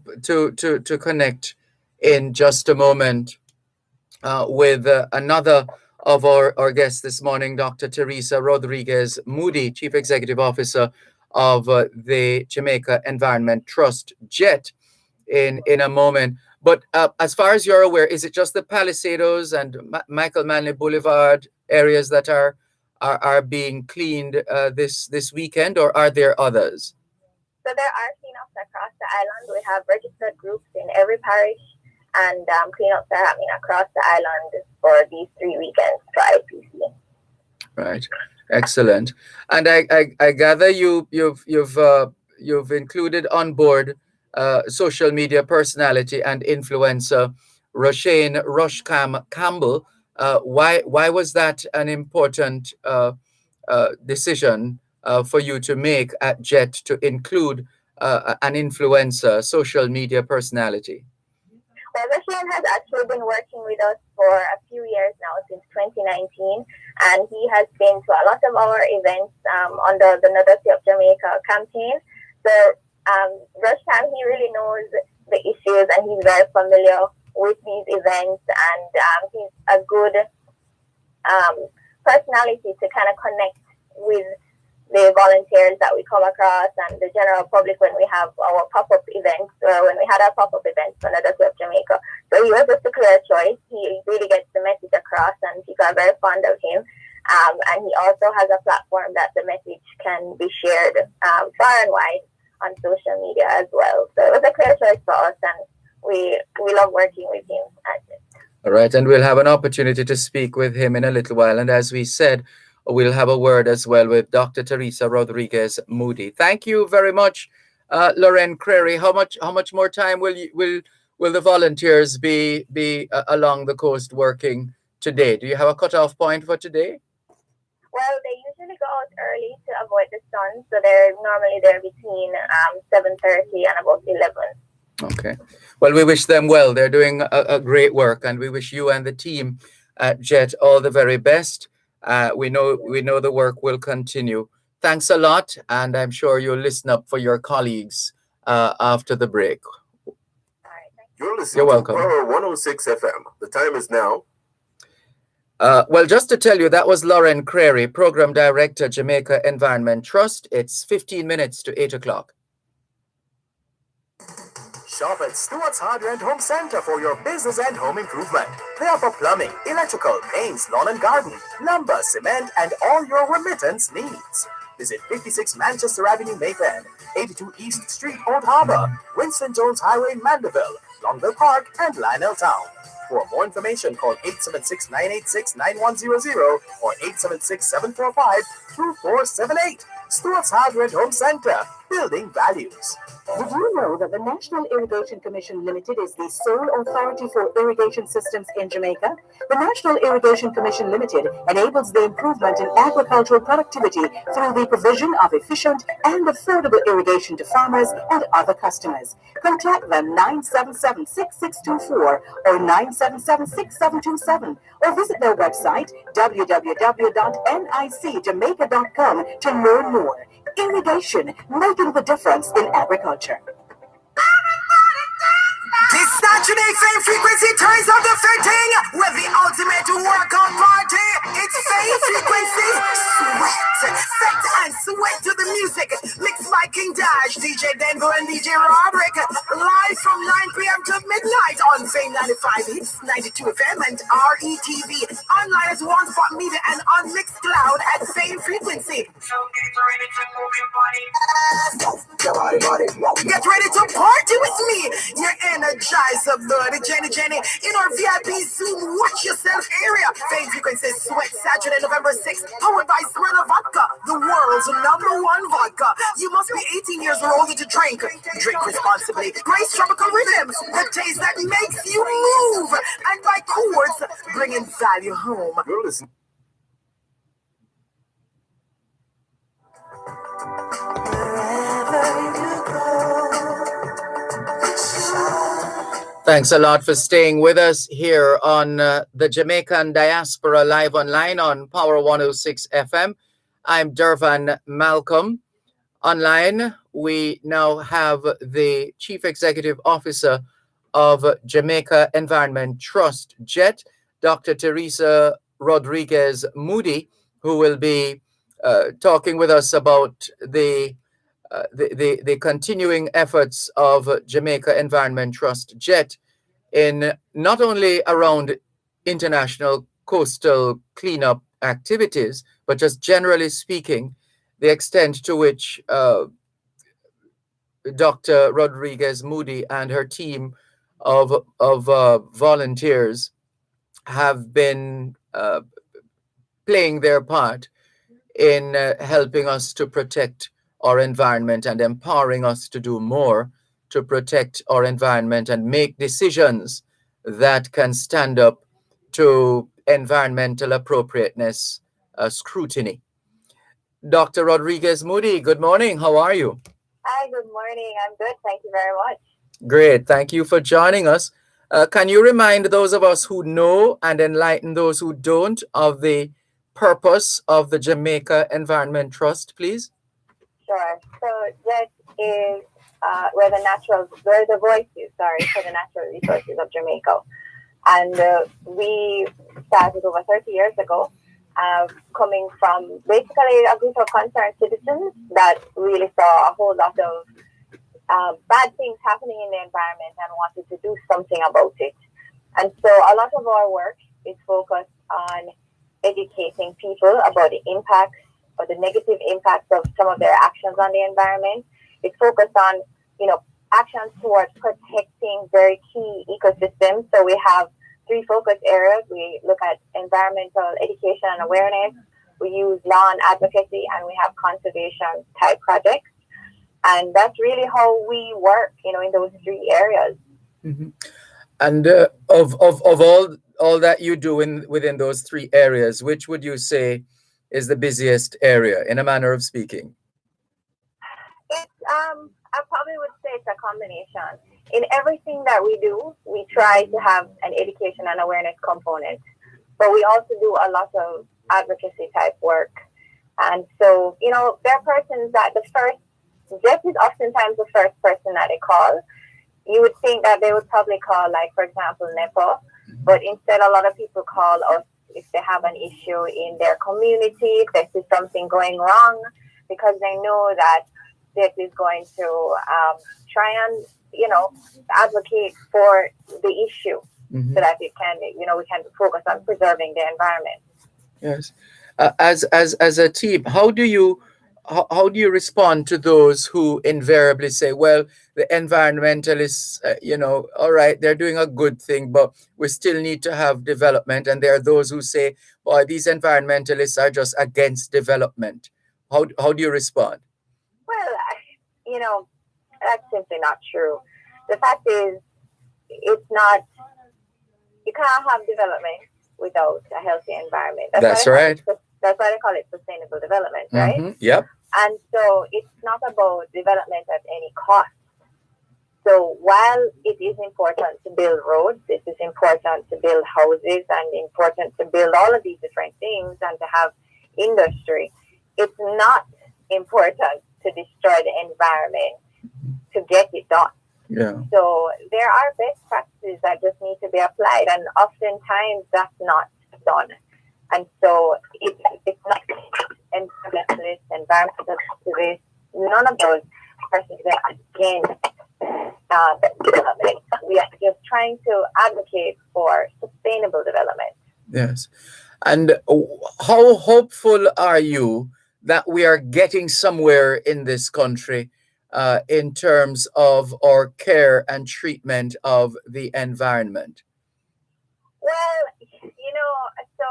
connect in just a moment with another of our guests this morning, Dr. Teresa Rodriguez Moody, Chief Executive Officer of the Jamaica Environment Trust, JET, in a moment. But as far as you're aware, is it just the Palisados and Michael Manley Boulevard areas that are being cleaned this weekend, or are there others? So there are cleanups across the island. We have registered groups in every parish, and cleanups are happening across the island for these 3 weekends for ICC. Right, excellent. And I gather you've included on board social media personality and influencer Roshane Rush Campbell. Why was that an important decision for you to make at JET to include an influencer, social media personality? Well, Roshane has actually been working with us for a few years now, since 2019, and he has been to a lot of our events under the Nudity of Jamaica campaign. So Rusham, he really knows the issues, and he's very familiar with these events, and he's a good personality to kind of connect with the volunteers that we come across and the general public when we have our pop-up events, when we had our pop-up events for Nudity of Jamaica. So he was just a clear choice. He really gets the message across, and people are very fond of him. And he also has name as it. All right, and we'll have an opportunity to speak with him in a little while. And as we said, we'll have a word as well with Dr. Teresa Rodriguez Moody. Thank you very much, Lauren Crary. How much more time will the volunteers be along the coast working today? Do you have a cutoff point for today? Well, they usually go out early to avoid the sun, so they're normally there between 7:30 and about 11. Okay. Well, we wish them well. They're doing a great work, and we wish you and the team at JET all the very best. We know the work will continue. Thanks a lot, and I'm sure you'll listen up for your colleagues after the break. All right, thank You're listening You're to welcome. Power 106 FM. The time is now. Well, just to tell you, that was Lauren Crary, Program Director, Jamaica Environment Trust. It's 15 minutes to 8 o'clock. Shop at Stewart's Hardware and Home Center for your business and home improvement. They offer plumbing, electrical, paints, lawn and garden, lumber, cement, and all your remittance needs. Visit 56 Manchester Avenue, Mayfair, 82 East Street, Old Harbor, Winston Jones Highway, Mandeville, Longville Park, and Lionel Town. For more information, call 876-986-9100 or 876-745-2478. Stewart's Hardware and Home Center, building values. Did you know that the National Irrigation Commission Limited is the sole authority for irrigation systems in Jamaica? The National Irrigation Commission Limited enables the improvement in agricultural productivity through the provision of efficient and affordable irrigation to farmers and other customers. Contact them 977-6624 or 977-6727 or visit their website www.nicjamaica.com to learn more. Irrigation, making the difference in agriculture. This Saturday, Fame Frequency turns up the fitting with the ultimate workout party. It's Fame Frequency. Sweat, fete and sweat to the music. Mixed by King Dash, DJ Denver, and DJ Roderick. Live from 9 p.m. to midnight on Fame 95 Hits, 92 FM, and RETV. Online as One Spot Media and on Mixcloud at Fame Frequency. Get ready to party with me. You're energized up, buddy. Jenny, in our VIP Zoom Watch Yourself area. Fame Frequency Sweat Saturday, November 6th, powered by Smyrna Vodka, the world's #1 vodka. You must be 18 years or older to drink. Drink responsibly. Grace Tropical Rhythms, the taste that makes you move. And by Coors, bringing value home. You're listening. Thanks a lot for staying with us here on the Jamaican Diaspora live online on Power 106 FM. I'm Dervan Malcolm. Online, we now have the Chief Executive Officer of Jamaica Environment Trust, JET, Dr. Teresa Rodriguez Moody, who will be talking with us about the continuing efforts of Jamaica Environment Trust, JET, in not only around international coastal cleanup activities, but just generally speaking, the extent to which Dr. Rodriguez Moody and her team of volunteers have been playing their part in helping us to protect our environment and empowering us to do more to protect our environment and make decisions that can stand up to environmental appropriateness scrutiny. Dr. Rodriguez Moody, good morning. How are you? Hi, good morning. I'm good. Thank you very much. Great. Thank you for joining us. Can you remind those of us who know and enlighten those who don't of the purpose of the Jamaica Environment Trust, please? Sure. So that is we're the voices, for the natural resources of Jamaica. And we started over 30 years ago, coming from basically a group of concerned citizens that really saw a whole lot of bad things happening in the environment and wanted to do something about it. And so a lot of our work is focused on educating people about the impacts or the negative impacts of some of their actions on the environment. It's focused on, actions towards protecting very key ecosystems. So we have 3 focus areas. We look at environmental education and awareness. We use law and advocacy, and we have conservation type projects. And that's really how we work, in those 3 areas. Mm-hmm. And of all that you do within those 3 areas, which would you say is the busiest area, in a manner of speaking? I probably would say it's a combination. In everything that we do, we try to have an education and awareness component, but we also do a lot of advocacy type work. And so, there are persons that Jeff is oftentimes the first person that they call. You would think that they would probably call, like, for example, NEPA, but instead a lot of people call us if they have an issue in their community, if they see something going wrong, because they know that this is going to try and, advocate for the issue, so that it can, we can focus on preserving the environment. Yes. As a team, how do you respond to those who invariably say, well, the environmentalists, all right, they're doing a good thing, but we still need to have development. And there are those who say, boy, these environmentalists are just against development. How do you respond? Well, that's simply not true. The fact is, it's not, you can't have development without a healthy environment. That's right. That's why they call it sustainable development, right? Mm-hmm. Yep. And so it's not about development at any cost. So while it is important to build roads, it is important to build houses and important to build all of these different things and to have industry, it's not important to destroy the environment to get it done. Yeah. So there are best practices that just need to be applied, and oftentimes that's not done. And so it's not environmentalists, environmental activists, none of those persons are against development. We are just trying to advocate for sustainable development. Yes. And how hopeful are you that we are getting somewhere in this country in terms of our care and treatment of the environment? Well, so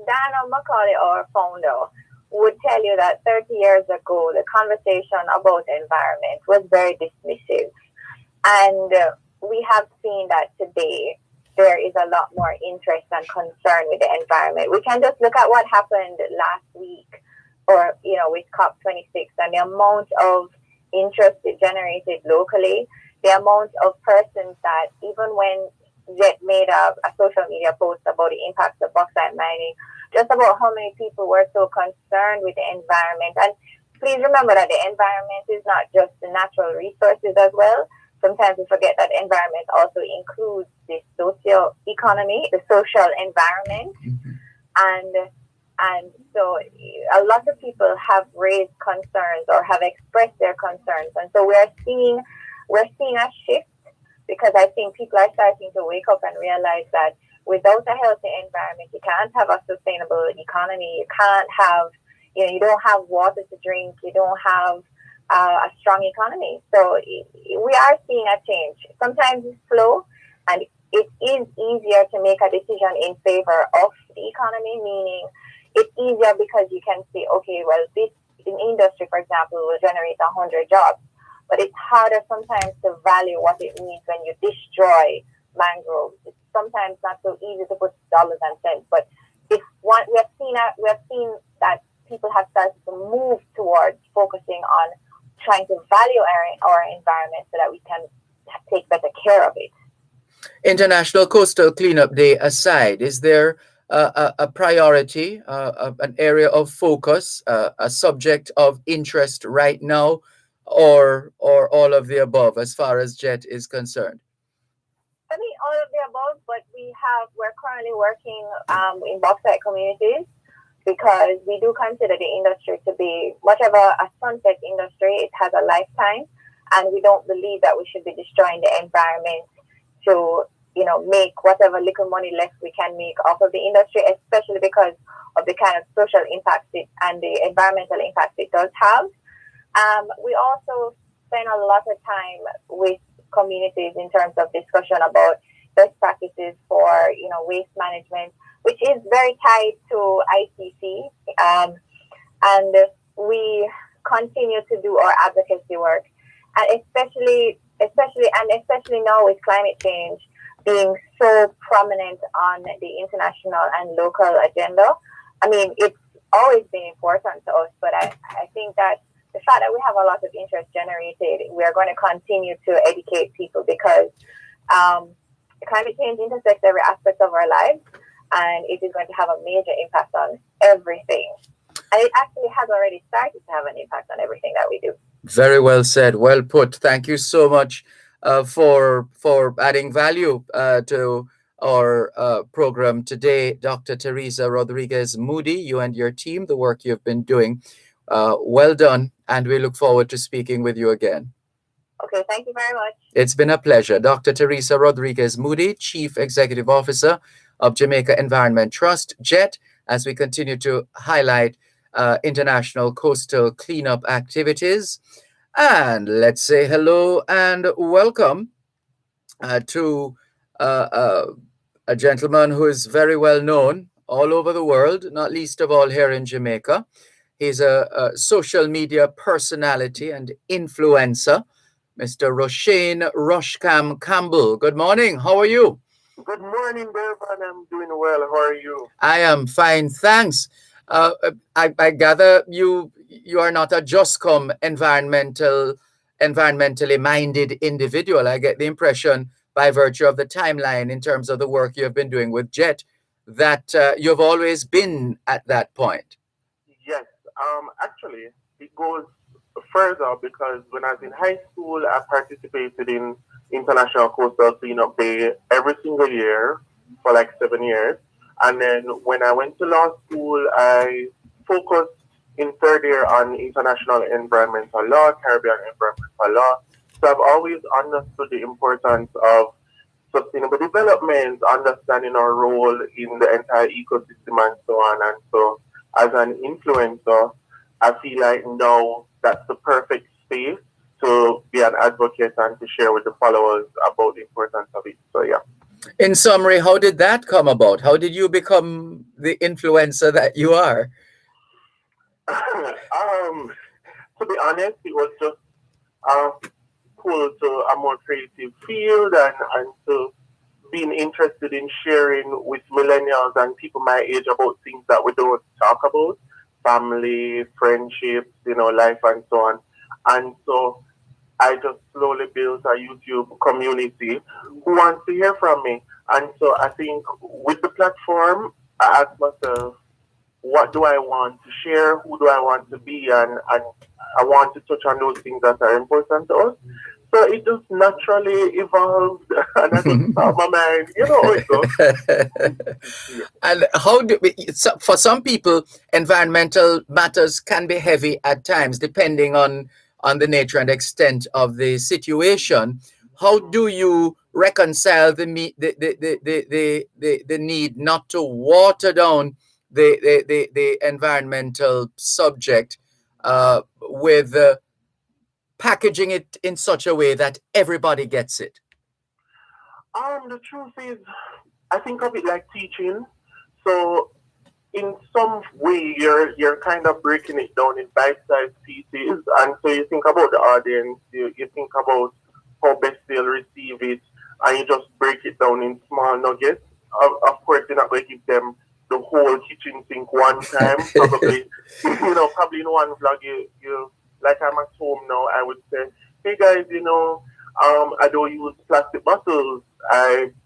Dana Macaulay, our founder, would tell you that 30 years ago, the conversation about the environment was very dismissive. And we have seen that today there is a lot more interest and concern with the environment. We can just look at what happened last week, or, with COP26, and the amount of interest it generated locally, the amount of persons that even when Jet made a social media post about the impacts of bauxite mining, just about how many people were so concerned with the environment. And please remember that the environment is not just the natural resources as well. Sometimes we forget that the environment also includes the socio-economy, the social environment. Mm-hmm. And so a lot of people have raised concerns or have expressed their concerns. And so we're seeing a shift, because I think people are starting to wake up and realize that without a healthy environment, you can't have a sustainable economy. You can't have, you don't have water to drink. You don't have a strong economy. So we are seeing a change. Sometimes it's slow, and it is easier to make a decision in favor of the economy, meaning it's easier because you can say, okay, well, this in industry, for example, will generate 100 jobs. But it's harder sometimes to value what it means when you destroy mangroves. It's sometimes not so easy to put dollars and cents. But we have seen that people have started to move towards focusing on trying to value our environment so that we can take better care of it. International Coastal Cleanup Day aside, is there a priority, an area of focus, a subject of interest right now, or all of the above as far as JET is concerned? I mean, all of the above, but we're currently working in bauxite communities, because we do consider the industry to be much of a sunset industry. It has a lifetime, and we don't believe that we should be destroying the environment to, make whatever little money left we can make off of the industry, especially because of the kind of social impacts and the environmental impacts it does have. We also spend a lot of time with communities in terms of discussion about best practices for, waste management, which is very tied to ICC. And we continue to do our advocacy work, and especially now with climate change being so prominent on the international and local agenda. I mean, it's always been important to us, but I think that the fact that we have a lot of interest generated, we are going to continue to educate people, because climate change intersects every aspect of our lives, and it is going to have a major impact on everything. And it actually has already started to have an impact on everything that we do. Very well said. Well put. Thank you so much for adding value to our program today, Dr. Teresa Rodriguez Moody. You and your team, the work you've been doing, well done, and we look forward to speaking with you again. Okay, thank you very much. It's been a pleasure. Dr. Teresa Rodriguez Moody, Chief Executive Officer of Jamaica Environment Trust, JET, as we continue to highlight international coastal cleanup activities. And let's say hello and welcome to a gentleman who is very well known all over the world, not least of all here in Jamaica. He's a social media personality and influencer, Mr. Roshane Rushcam Campbell. Good morning. How are you? Good morning, Dervan. I'm doing well. How are you? I am fine, thanks. I gather you are not a just come environmentally minded individual. I get the impression, by virtue of the timeline in terms of the work you have been doing with JET, that you've always been at that point. Yes. Actually, it goes further, because when I was in high school, I participated in International Coastal Cleanup Day every single year for like 7 years. And then when I went to law school, I focused in third year on international environmental law, Caribbean environmental law. So I've always understood the importance of sustainable development, understanding our role in the entire ecosystem and so on. And so as an influencer, I feel like now that's the perfect space to be an advocate and to share with the followers about the importance of it. So yeah. In summary, how did that come about? How did you become the influencer that you are? To be honest, it was just pull to a more creative field and to being interested in sharing with millennials and people my age about things that we don't talk about, family, friendships, life and so on. And so I just slowly built a YouTube community who wants to hear from me. And so I think with the platform, I asked myself, what do I want to share? Who do I want to be? And I want to touch on those things that are important to us. So it just naturally evolved, and I just thought my mind, it goes. And for some people, environmental matters can be heavy at times, depending on the nature and extent of the situation. How do you reconcile the need not to water down the environmental subject with packaging it in such a way that everybody gets it? The truth is, I think of it like teaching. So in some way, you're kind of breaking it down in bite-sized pieces. And so you think about the audience, you think about how best they'll receive it, and you just break it down in small nuggets. Of course, you're not going to give them the whole kitchen sink one time. Probably, probably in one vlog, you like I'm at home now, I would say, hey guys, I don't use plastic bottles.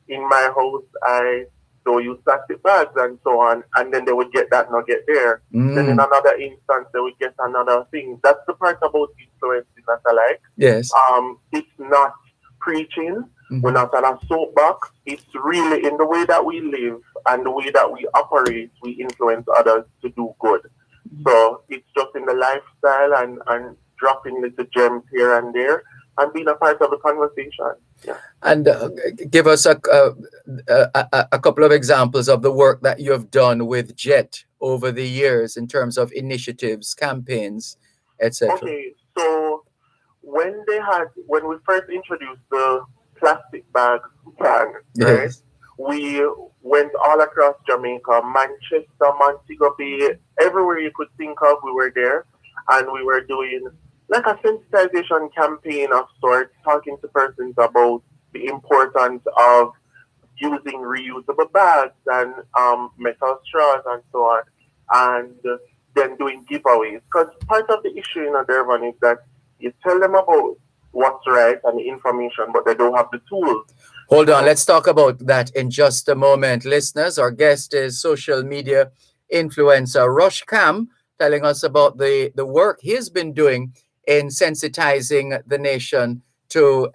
In my house, I don't use plastic bags and so on. And then they would get that nugget there. Then in another instance, they would get another thing. That's the part about influencing that I like. Yes. It's not preaching. We're not on a soapbox. It's really in the way that we live and the way that we operate, we influence others to do good. So it's just in the lifestyle and dropping little gems here and there and being a part of the conversation. Yeah. And give us a couple of examples of the work that you have done with JET over the years in terms of initiatives, campaigns, etc. Okay, so when we first introduced the plastic bag ban, right? Yes. We went all across Jamaica, Manchester, Montego Bay, everywhere you could think of, we were there. And we were doing like a sensitization campaign of sorts, talking to persons about the importance of using reusable bags and metal straws and so on, and then doing giveaways. Because part of the issue in Dervan is that you tell them about what's right and the information, but they don't have the tools. Hold on, let's talk about that in just a moment. Listeners, our guest is social media influencer Rush Cam, telling us about the work he's been doing in sensitizing the nation to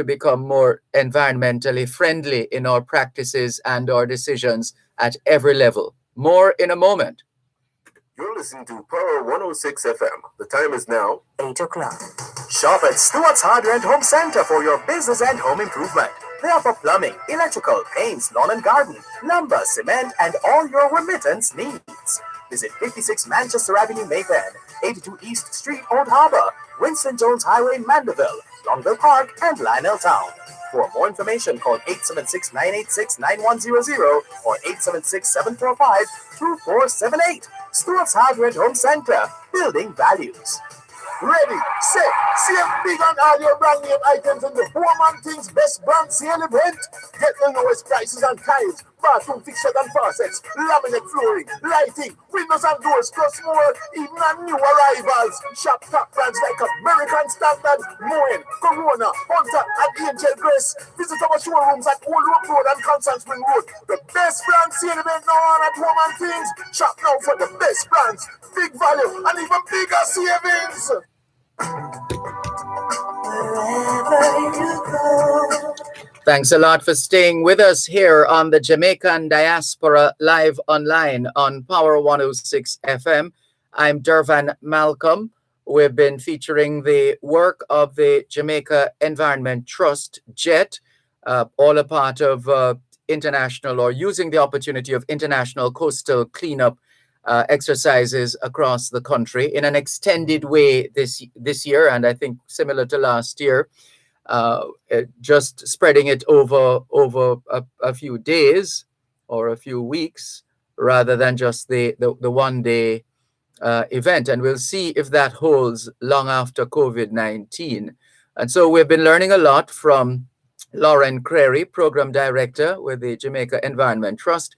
become more environmentally friendly in our practices and our decisions at every level. More in a moment. You're listening to Power 106 FM. The time is now 8 o'clock. Shop at Stewart's Hardware and Home Center for your business and home improvement. They offer plumbing, electrical, paints, lawn and garden, lumber, cement, and all your remittance needs. Visit 56 Manchester Avenue, Mayfair, 82 East Street, Old Harbor, Winston Jones Highway, Mandeville, Longville Park, and Lionel Town. For more information, call 876-986-9100 or 876-745-2478. Stewart's Hardware and Home Center, building values. Ready, set, save big on all your brand name items in the 4-man things best brand sale event. Get the lowest prices on tiles, bathroom fixtures and faucets, laminate flooring, lighting, windows and doors, plus more, even on new arrivals. Shop top brands like American Standard, Moen, Corona, Hunter, and Angel Grace. Visit our showrooms at Old Road Road and Constant Spring Road. The best brand sale event now on at 4-man things. Shop now for the best brands, big value, and even bigger savings. Thanks a lot for staying with us here on the Jamaican Diaspora live online on Power 106 FM. I'm Dervan Malcolm. We've been featuring the work of the Jamaica Environment Trust, JET, all a part of international, or using the opportunity of international coastal cleanup exercises across the country in an extended way this year, and I think similar to last year, just spreading it over a few days or a few weeks rather than just the one day event. And we'll see if that holds long after COVID-19. And so we've been learning a lot from Lauren Crary, Program Director with the Jamaica Environment Trust,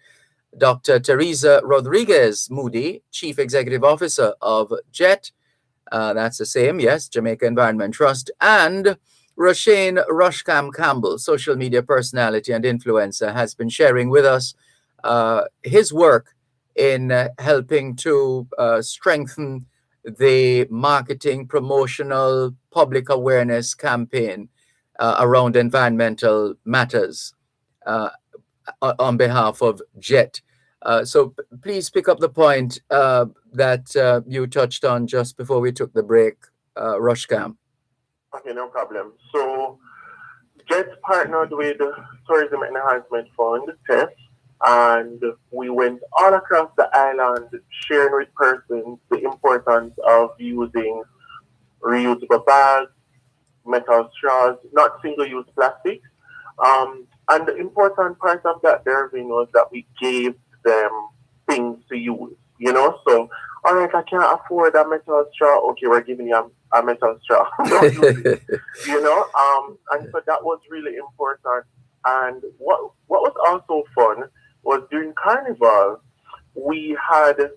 Dr. Teresa Rodriguez Moody, Chief Executive Officer of JET, that's the same, yes, Jamaica Environment Trust, and Roshane Rushcam Campbell, social media personality and influencer, has been sharing with us his work in helping to strengthen the marketing, promotional, public awareness campaign around environmental matters on behalf of JET. So please pick up the point that you touched on just before we took the break, Rushcam. Okay, no problem. So JET partnered with Tourism Enhancement Fund, TEF, and we went all across the island sharing with persons the importance of using reusable bags, metal straws, not single-use plastics. And the important part of that, Dervan, was that we gave them things to use, you know? So, all right, I can't afford a metal straw. Okay, we're giving you a metal straw. You know? And so that was really important. And what was also fun was during Carnival, we had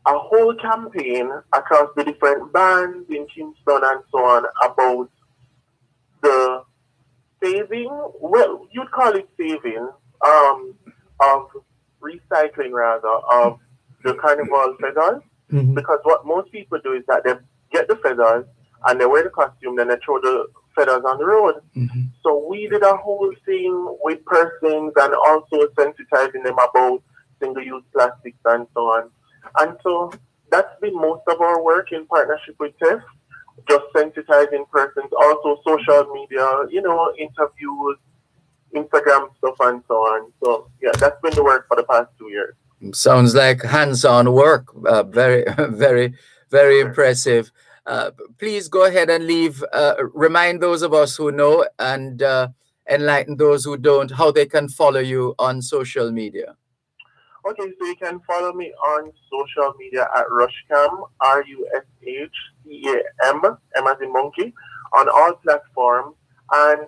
a whole campaign across the different bands in Kingston and so on about the saving, well, you'd call it saving, of recycling rather, of the Carnival feathers. Mm-hmm. Because what most people do is that they get the feathers and they wear the costume, then they throw the feathers on the road. Mm-hmm. So we did a whole thing with persons and also sensitizing them about single-use plastics and so on. And so that's been most of our work in partnership with TEF, just sensitizing persons, also social media, you know, interviews, Instagram stuff and so on. So yeah, that's been the work for the past 2 years. Sounds like hands-on work. Very, very, very impressive. Please go ahead and remind those of us who know and enlighten those who don't how they can follow you on social media. Okay, so you can follow me on social media at Rushcam, Rushcam, M as in monkey, on all platforms. And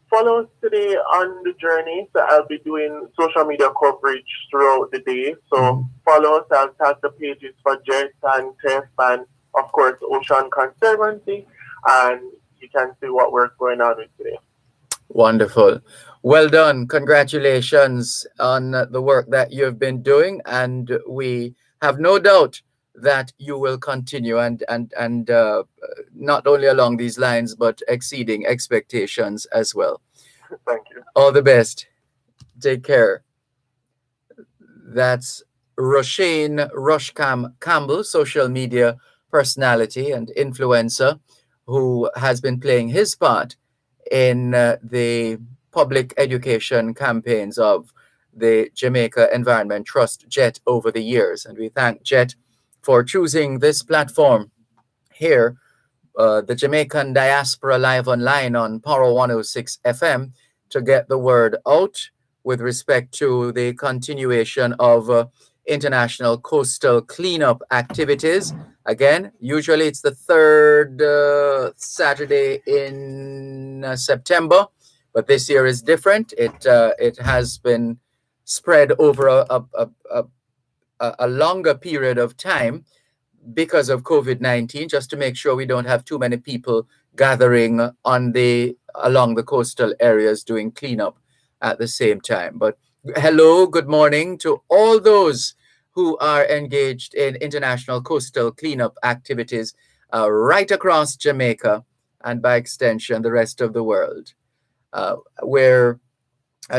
follow us today on the journey. So I'll be doing social media coverage throughout the day. So follow us. I'll tag the pages for Jet and Tef and, of course, Ocean Conservancy. And you can see what we're going on with today. Wonderful. Well done. Congratulations on the work that you've been doing. And we have no doubt that you will continue and not only along these lines, but exceeding expectations as well. Thank you. All the best. Take care. That's Roshane Rushcam Campbell, social media personality and influencer, who has been playing his part in the public education campaigns of the Jamaica Environment Trust, JET, over the years. And we thank JET for choosing this platform here, the Jamaican Diaspora Live Online on Power 106 FM, to get the word out with respect to the continuation of international coastal cleanup activities. Again, usually it's the third Saturday in September, but this year is different. It has been spread over a longer period of time because of COVID-19, just to make sure we don't have too many people gathering along the coastal areas doing cleanup at the same time. But hello, good morning to all those who are engaged in international coastal cleanup activities right across Jamaica and by extension the rest of the world. We're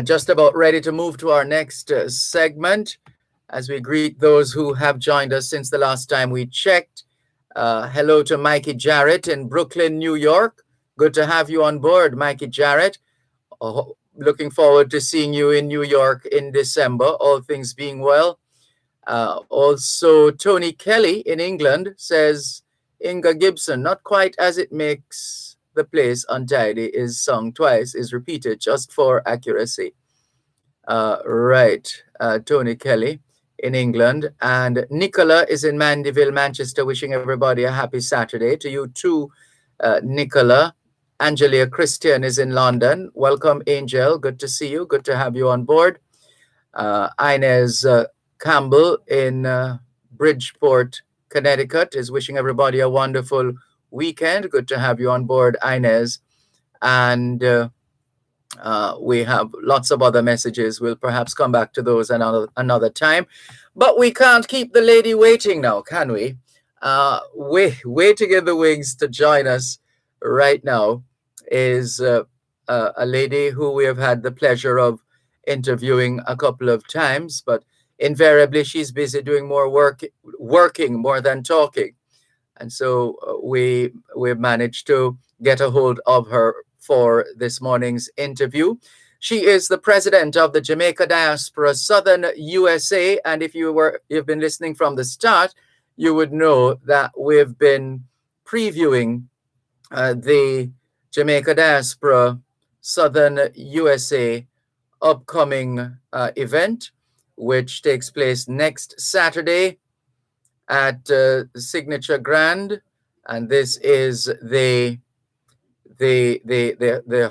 just about ready to move to our next segment as we greet those who have joined us since the last time we checked. Hello to Mikey Jarrett in Brooklyn, New York. Good to have you on board, Mikey Jarrett. Looking forward to seeing you in New York in December, all things being well. Also, Tony Kelly in England says, Inga Gibson, not quite as it makes the place untidy, is sung twice, is repeated just for accuracy. Right, Tony Kelly in England. And Nicola is in Mandeville, Manchester, wishing everybody a happy Saturday. To you too, Nicola. Angelia Christian is in London. Welcome, Angel. Good to see you. Good to have you on board. Inez Campbell in Bridgeport, Connecticut is wishing everybody a wonderful weekend. Good to have you on board, Inez. And we have lots of other messages. We'll perhaps come back to those another time. But we can't keep the lady waiting now, can we? Waiting in the wings to join us right now is a lady who we have had the pleasure of interviewing a couple of times, but invariably she's busy doing more working more than talking. And so we've managed to get a hold of her for this morning's interview. She is the president of the Jamaica Diaspora Southern USA. And if you've been listening from the start, you would know that we've been previewing the Jamaica Diaspora Southern USA upcoming event, which takes place next Saturday at Signature Grand, and this is the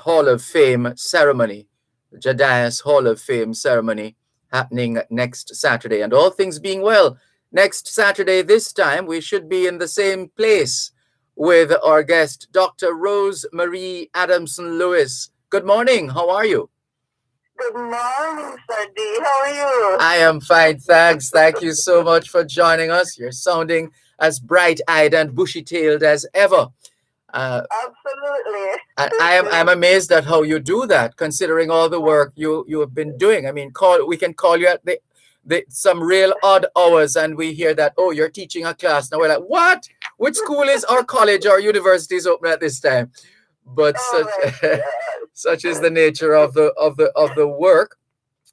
Hall of Fame ceremony, Jadias Hall of Fame ceremony, happening next Saturday. And all things being well, next Saturday this time we should be in the same place with our guest, Dr. Rose Marie Adamson Lewis. Good morning. How are you? Good morning, Sir D. How are you? I am fine, thanks. Thank you so much for joining us. You're sounding as bright-eyed and bushy-tailed as ever. Absolutely. I'm amazed at how you do that, considering all the work you have been doing. I mean, we can call you at some real odd hours, and we hear that, oh, you're teaching a class. Now we're like, what? Which school is or college or university is open at this time? But such is the nature of the work.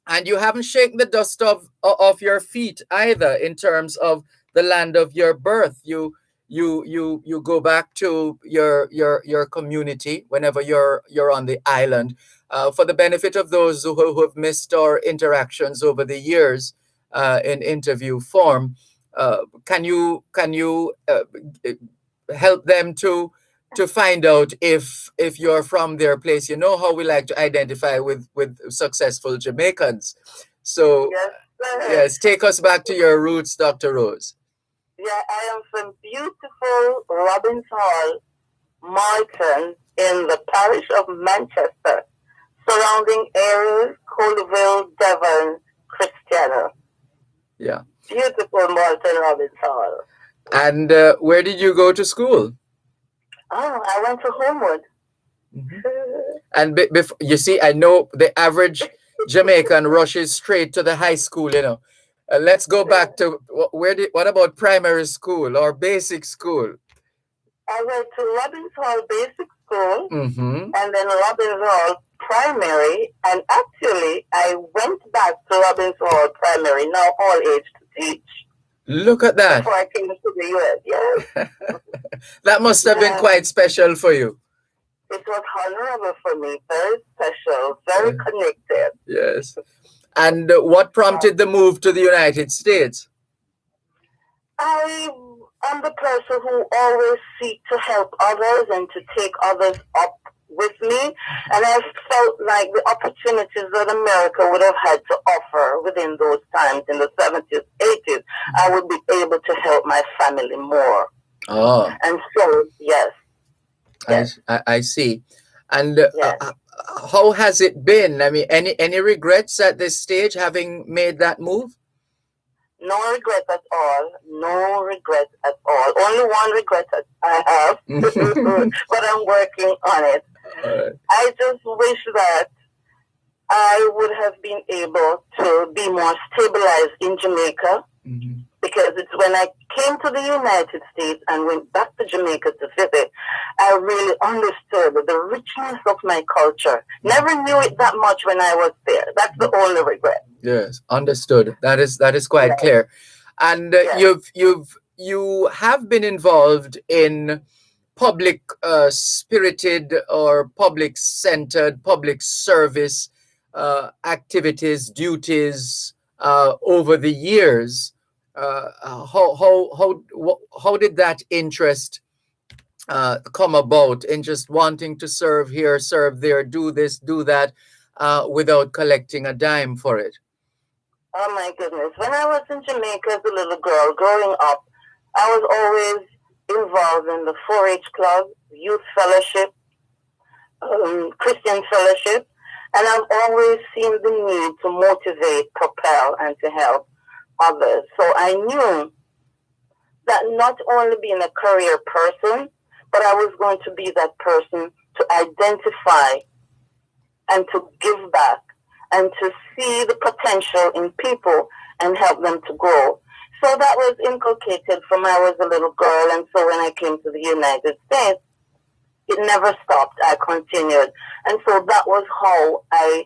And you haven't shaken the dust off your feet either in terms of the land of your birth. You you go back to your community whenever you're on the island. For the benefit of those who have missed our interactions over the years in interview form, can you help them to find out if you're from their place? You know how we like to identify with successful Jamaicans. So Yes, sir. yes, take us back to your roots, Dr. Rose. Yeah, I am from beautiful Robbins Hall, Martin, in the parish of Manchester, surrounding areas, Colville, Devon, Christiana. Yeah. Beautiful Martin Robbins Hall. And where did you go to school? Oh, I went to Homewood. And before, you see, I know the average Jamaican rushes straight to the high school. Let's go back to what about primary school or basic school? I went to Robbins Hall Basic School Mm-hmm. and then Robbins Hall Primary. And actually, I went back to Robbins Hall Primary, now all age to teach. Look at that. Before I came to the U.S., yes. That must have been quite special for you. It was honorable for me, very special, very connected. Yes. And what prompted the move to the United States? I am the person who always seek to help others and to take others up with me. And I felt like the opportunities that America would have had to offer within those times in the 70s, 80s, I would be able to help my family more. Oh. And so, yes. I see. And how has it been? I mean, any regrets at this stage having made that move? No regret at all. No regret at all. Only one regret that I have, but I'm working on it. I just wish that I would have been able to be more stabilized in Jamaica, because it's when I came to the United States and went back to Jamaica to visit, I really understood the richness of my culture. Never knew it that much when I was there. That's the only regret. Yes, understood. That is quite clear. And you have been involved in public spirited or public centered public service activities, duties over the years. How did that interest come about, in just wanting to serve here, serve there, do this, do that, without collecting a dime for it? Oh my goodness. When I was in Jamaica as a little girl, growing up, I was always involved in the 4-H club, youth fellowship, Christian fellowship, and I've always seen the need to motivate, propel, and to help others. So I knew that not only being a career person, but I was going to be that person to identify and to give back and to see the potential in people and help them to grow. So that was inculcated from when I was a little girl. And so when I came to the United States, it never stopped. I continued. And so that was how I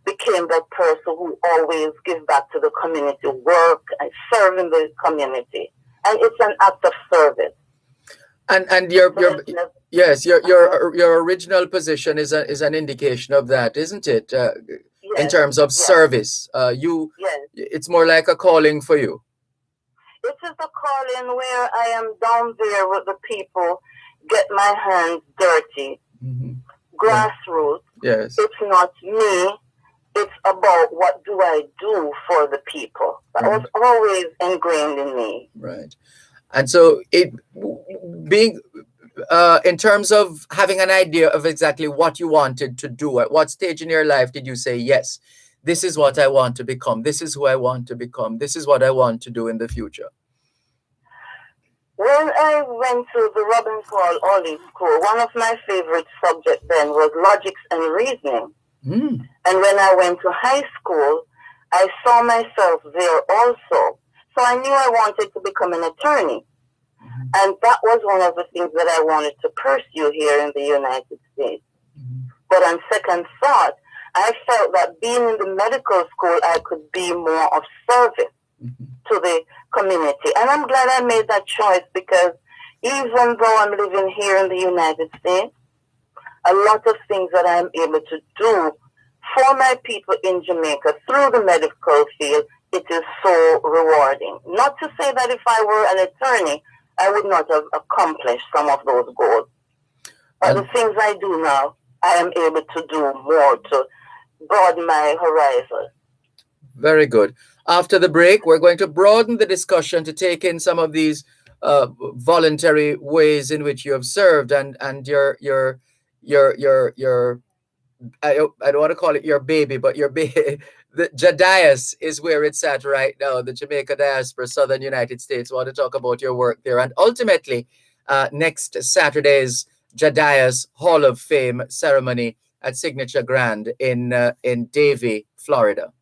became that person who always gives back to the community, work and serving the community. And it's an act of service. And your original position is an indication of that, isn't it? In terms of service, it's more like a calling for you. It is a calling where I am down there with the people, get my hands dirty, grassroots. Yes. It's not me. It's about what do I do for the people. That was always ingrained in me. Right. And so it being in terms of having an idea of exactly what you wanted to do, at what stage in your life did you say, yes, this is what I want to become, this is who I want to become, this is what I want to do in the future? When I went to the Robbins Hall Olive School, one of my favorite subjects then was logics and reasoning. And when I went to high school, I saw myself there also. So I knew I wanted to become an attorney. And that was one of the things that I wanted to pursue here in the United States. But on second thought, I felt that being in the medical school, I could be more of service to the community. And I'm glad I made that choice, because Even though I'm living here in the United States, a lot of things that I'm able to do for my people in Jamaica through the medical field, it is so rewarding. Not to say that if I were an attorney, I would not have accomplished some of those goals. But the things I do now, I am able to do more to broaden my horizon. Very good. After the break, we're going to broaden the discussion to take in some of these voluntary ways in which you have served and your I don't want to call it your baby, but your baby. The Jadias is where it's at right now, the Jamaica Diaspora, Southern United States. I want to talk about your work there. And ultimately, next Saturday's Jadias Hall of Fame ceremony at Signature Grand in Davie, Florida.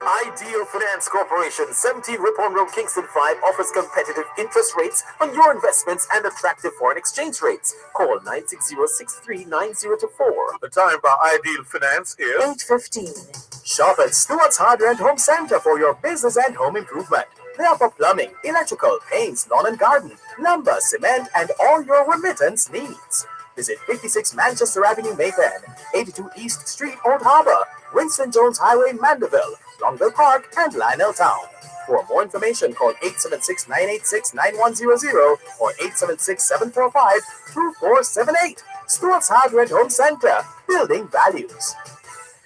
Ideal Finance Corporation, 17 Ripon Road, Kingston 5, offers competitive interest rates on your investments and attractive foreign exchange rates. Call 960-639-024. The time for Ideal Finance is 8:15. Shop at Stewart's Hardware and Home Center for your business and home improvement. They offer plumbing, electrical, paints, lawn and garden, lumber, cement, and all your remittance needs. Visit 56 Manchester Avenue, Mayfair, 82 East Street, Old Harbor, Winston Jones Highway, Mandeville, Longville Park, and Lionel Town. For more information, call 876-986-9100 or 876-745-2478. Stewart's Hardware and Home Center, building values.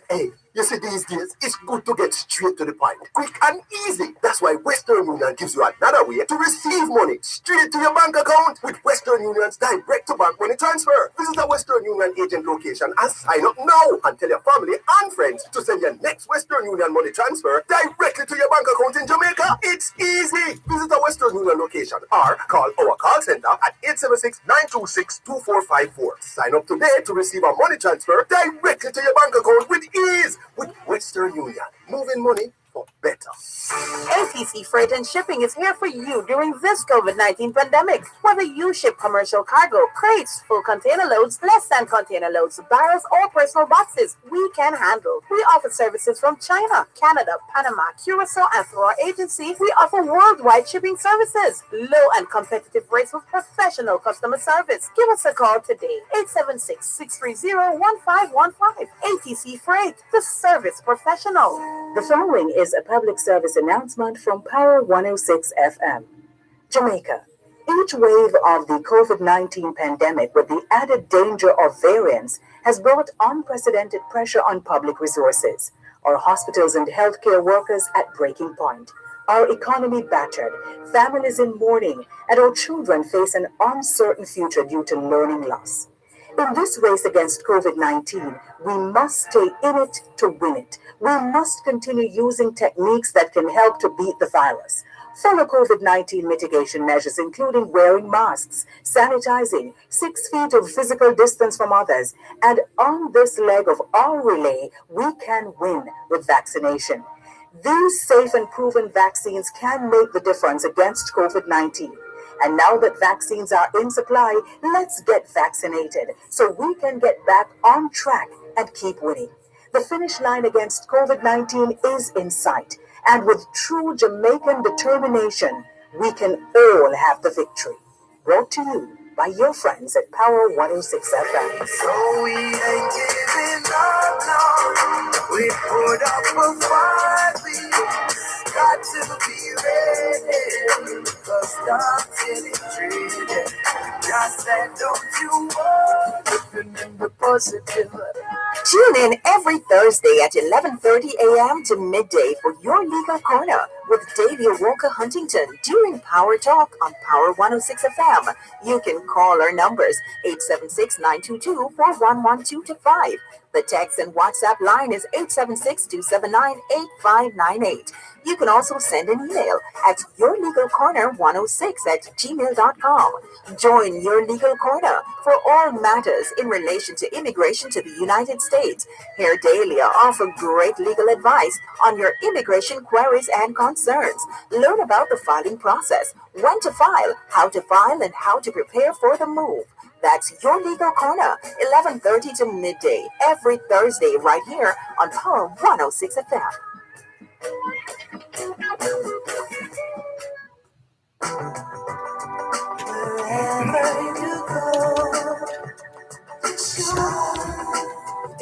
Hey, you see these days, it's good to get straight to the point. Quick and easy. That's why Western Union gives you another way to receive money straight to your bank account with Western Union's direct-to-bank money transfer. Visit a Western Union agent location and sign up now and tell your family and friends to send your next Western Union money transfer directly to your bank account in Jamaica. It's easy. Visit a Western Union location or call our call center at 876-926-2454. Sign up today to receive a money transfer directly to your bank account with ease. With Western Union, moving money for better. ATC Freight and Shipping is here for you during this COVID-19 pandemic. Whether you ship commercial cargo, crates, full container loads, less than container loads, barrels, or personal boxes, we can handle. We offer services from China, Canada, Panama, Curacao, and through our agency, we offer worldwide shipping services. Low and competitive rates with professional customer service. Give us a call today, 876-630-1515. ATC Freight, the service professional. The following is a public service announcement from Power 106 FM. Jamaica. Each wave of the COVID-19 pandemic with the added danger of variants has brought unprecedented pressure on public resources. Our hospitals and healthcare workers at breaking point. Our economy battered, families in mourning, and our children face an uncertain future due to learning loss. In this race against COVID-19, we must stay in it to win it. We must continue using techniques that can help to beat the virus. Follow COVID-19 mitigation measures, including wearing masks, sanitizing, 6 feet of physical distance from others, and on this leg of our relay, we can win with vaccination. These safe and proven vaccines can make the difference against COVID-19. And now that vaccines are in supply, let's get vaccinated so we can get back on track and keep winning. The finish line against COVID-19 is in sight. And with true Jamaican determination, we can all have the victory. Brought to you by your friends at Power 106 FM. So we ain't giving up, no. We put up a fight, we got to be ready. Cause God's getting treated. Just said, don't you worry, remember positive. Tune in every Thursday at 11:30 a.m. to midday for your Legal Corner with Davey Walker Huntington during Power Talk on Power 106 FM. You can call our numbers 876-922-41125. The text and WhatsApp line is 876-279-8598. You can also send an email at yourlegalcorner106@gmail.com. Join Your Legal Corner for all matters in relation to immigration to the United States. Hair Dahlia offer great legal advice on your immigration queries and concerns. Learn about the filing process, when to file, and how to prepare for the move. That's Your Legal Corner, 11:30 to midday, every Thursday right here on Power 106 FM.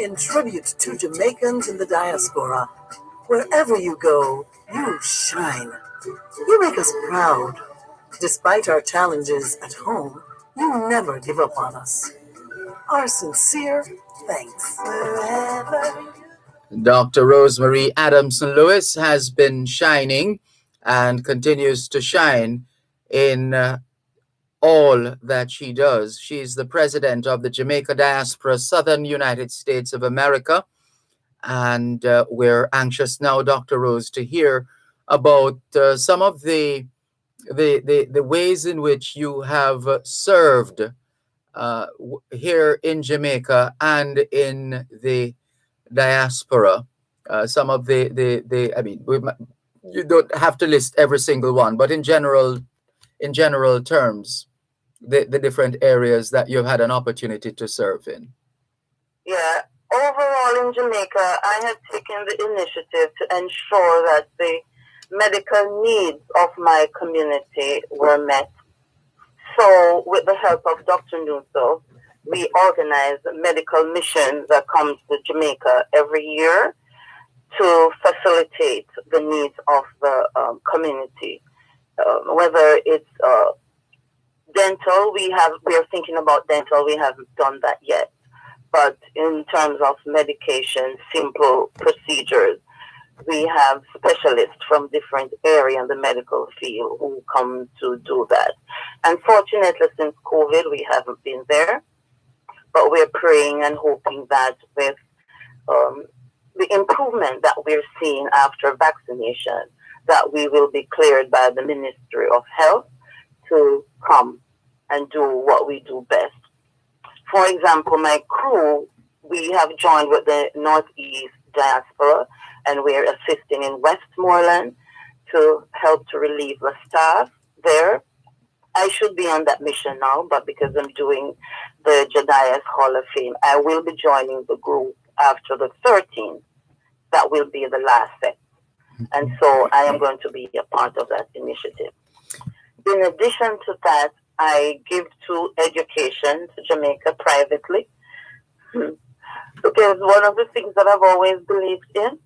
In tribute to Jamaicans in the diaspora, wherever you go, you shine. You make us proud. Despite our challenges at home, you never give up on us. Our sincere thanks. Wherever Dr. Rosemary Adamson Lewis has been shining and continues to shine in all that she does. She's the president of the Jamaica Diaspora, Southern United States of America. And we're anxious now, Dr. Rose, to hear about some of the ways in which you have served here in Jamaica and in the diaspora. Some of I mean, you don't have to list every single one, but in general terms, the different areas that you've had an opportunity to serve in. Yeah, overall in Jamaica, I have taken the initiative to ensure that the medical needs of my community were met. So with the help of Dr. Nuso, we organize medical missions that comes to Jamaica every year to facilitate the needs of the community. Whether it's dental, we are thinking about dental. We haven't done that yet. But in terms of medication, simple procedures, we have specialists from different areas in the medical field who come to do that. Unfortunately, since COVID, we haven't been there. But we're praying and hoping that with the improvement that we're seeing after vaccination, that we will be cleared by the Ministry of Health to come and do what we do best. For example, my crew, we have joined with the Northeast Diaspora, and we're assisting in Westmoreland to help to relieve the staff there. I should be on that mission now, but because I'm doing the Jedias Hall of Fame, I will be joining the group after the 13th. That will be the last set. And so I am going to be a part of that initiative. In addition to that, I give to education to Jamaica privately. Because one of the things that I've always believed in,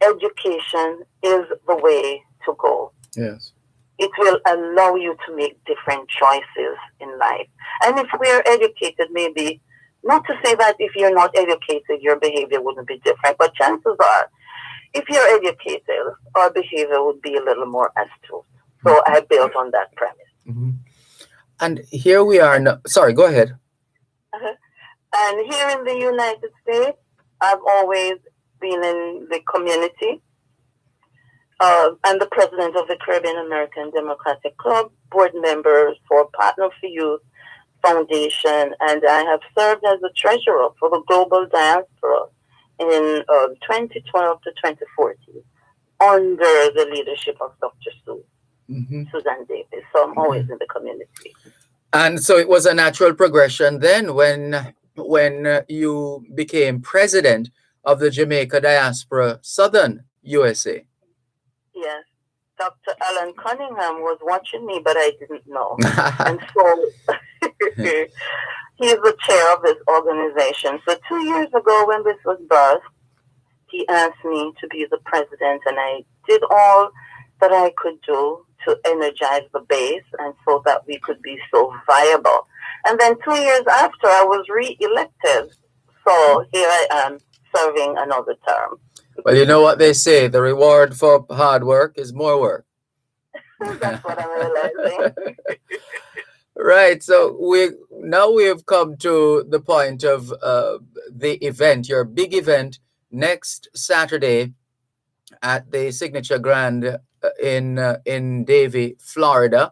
education is the way to go. Yes. It will allow you to make different choices in life. And if we're educated, maybe, not to say that if you're not educated, your behavior wouldn't be different, but chances are, if you're educated, our behavior would be a little more astute. So I built on that premise. Mm-hmm. And here we are now. Sorry, go ahead. And here in the United States, I've always been in the community. I'm the president of the Caribbean American Democratic Club, board member for Partner for Youth Foundation, and I have served as the treasurer for the Global Diaspora in 2012 to 2014 under the leadership of Dr. Susan Davis. So I'm always in the community. And so it was a natural progression then when you became president of the Jamaica Diaspora, Southern USA. Yes. Dr. Alan Cunningham was watching me, but I didn't know. And so he's the chair of this organization. So 2 years ago when this was birthed, he asked me to be the president, and I did all that I could do to energize the base and so that we could be so viable. And then 2 years after, I was re-elected. So here I am serving another term. Well, you know what they say, the reward for hard work is more work. That's what I'm realizing. Right. So we have come to the point of the event, your big event next Saturday at the Signature Grand in Davie, Florida.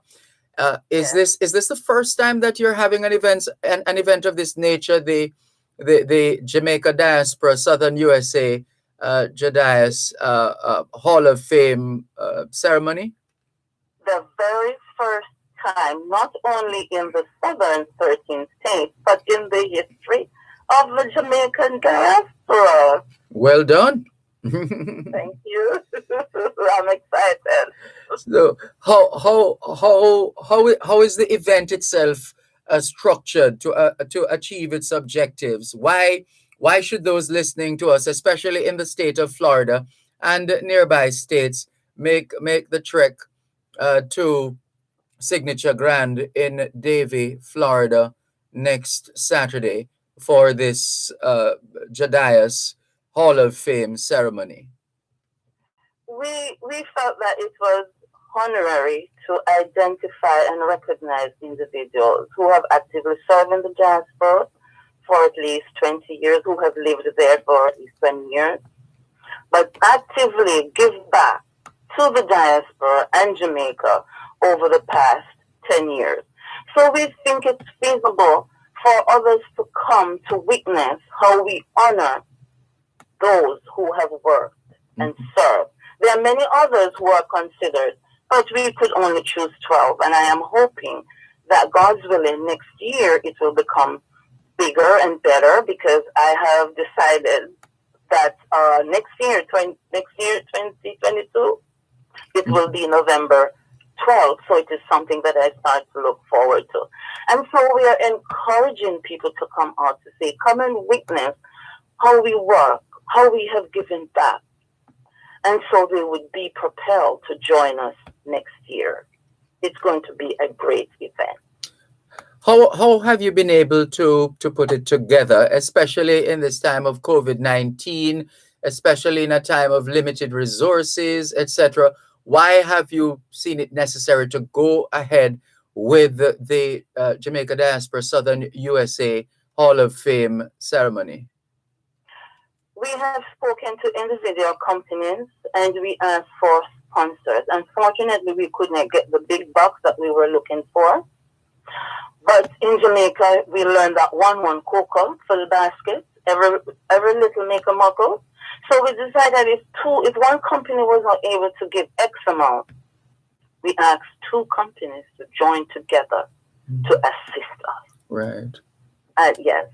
Is this the first time that you're having an event of this nature? The Jamaica Diaspora, Southern USA, Jedias Hall of Fame ceremony? The very first time, not only in the Southern 13 states, but in the history of the Jamaican diaspora. Well done. Thank you. I'm excited. So how is the event itself structured to achieve its objectives? Why why should those listening to us, especially in the state of Florida and nearby states, make the trek to Signature Grand in Davie, Florida, next Saturday for this Jadias Hall of Fame ceremony? We felt that it was honorary to identify and recognize individuals who have actively served in the diaspora for at least 20 years, who have lived there for at least 20 years, but actively give back to the diaspora and Jamaica over the past 10 years. So we think it's feasible for others to come to witness how we honor those who have worked and served. There are many others who are considered, but we could only choose 12. And I am hoping that God's willing, next year it will become bigger and better, because I have decided that next year, 2022, it will be November 12th. So it is something that I start to look forward to. And so we are encouraging people to come out to say, come and witness how we work, how we have given back. And so they would be propelled to join us next year. It's going to be a great event. How have you been able to put it together, especially in this time of COVID-19, especially in a time of limited resources, etc.? Why have you seen it necessary to go ahead with the Jamaica Diaspora Southern USA Hall of Fame ceremony? We have spoken to individual companies and we asked for sponsors. Unfortunately, we couldn't get the big bucks that we were looking for. But in Jamaica, we learned that one cocoa for the basket, every little make a muckle. So we decided if one company was not able to give X amount, we asked 2 companies to join together to assist us. Right. Yes.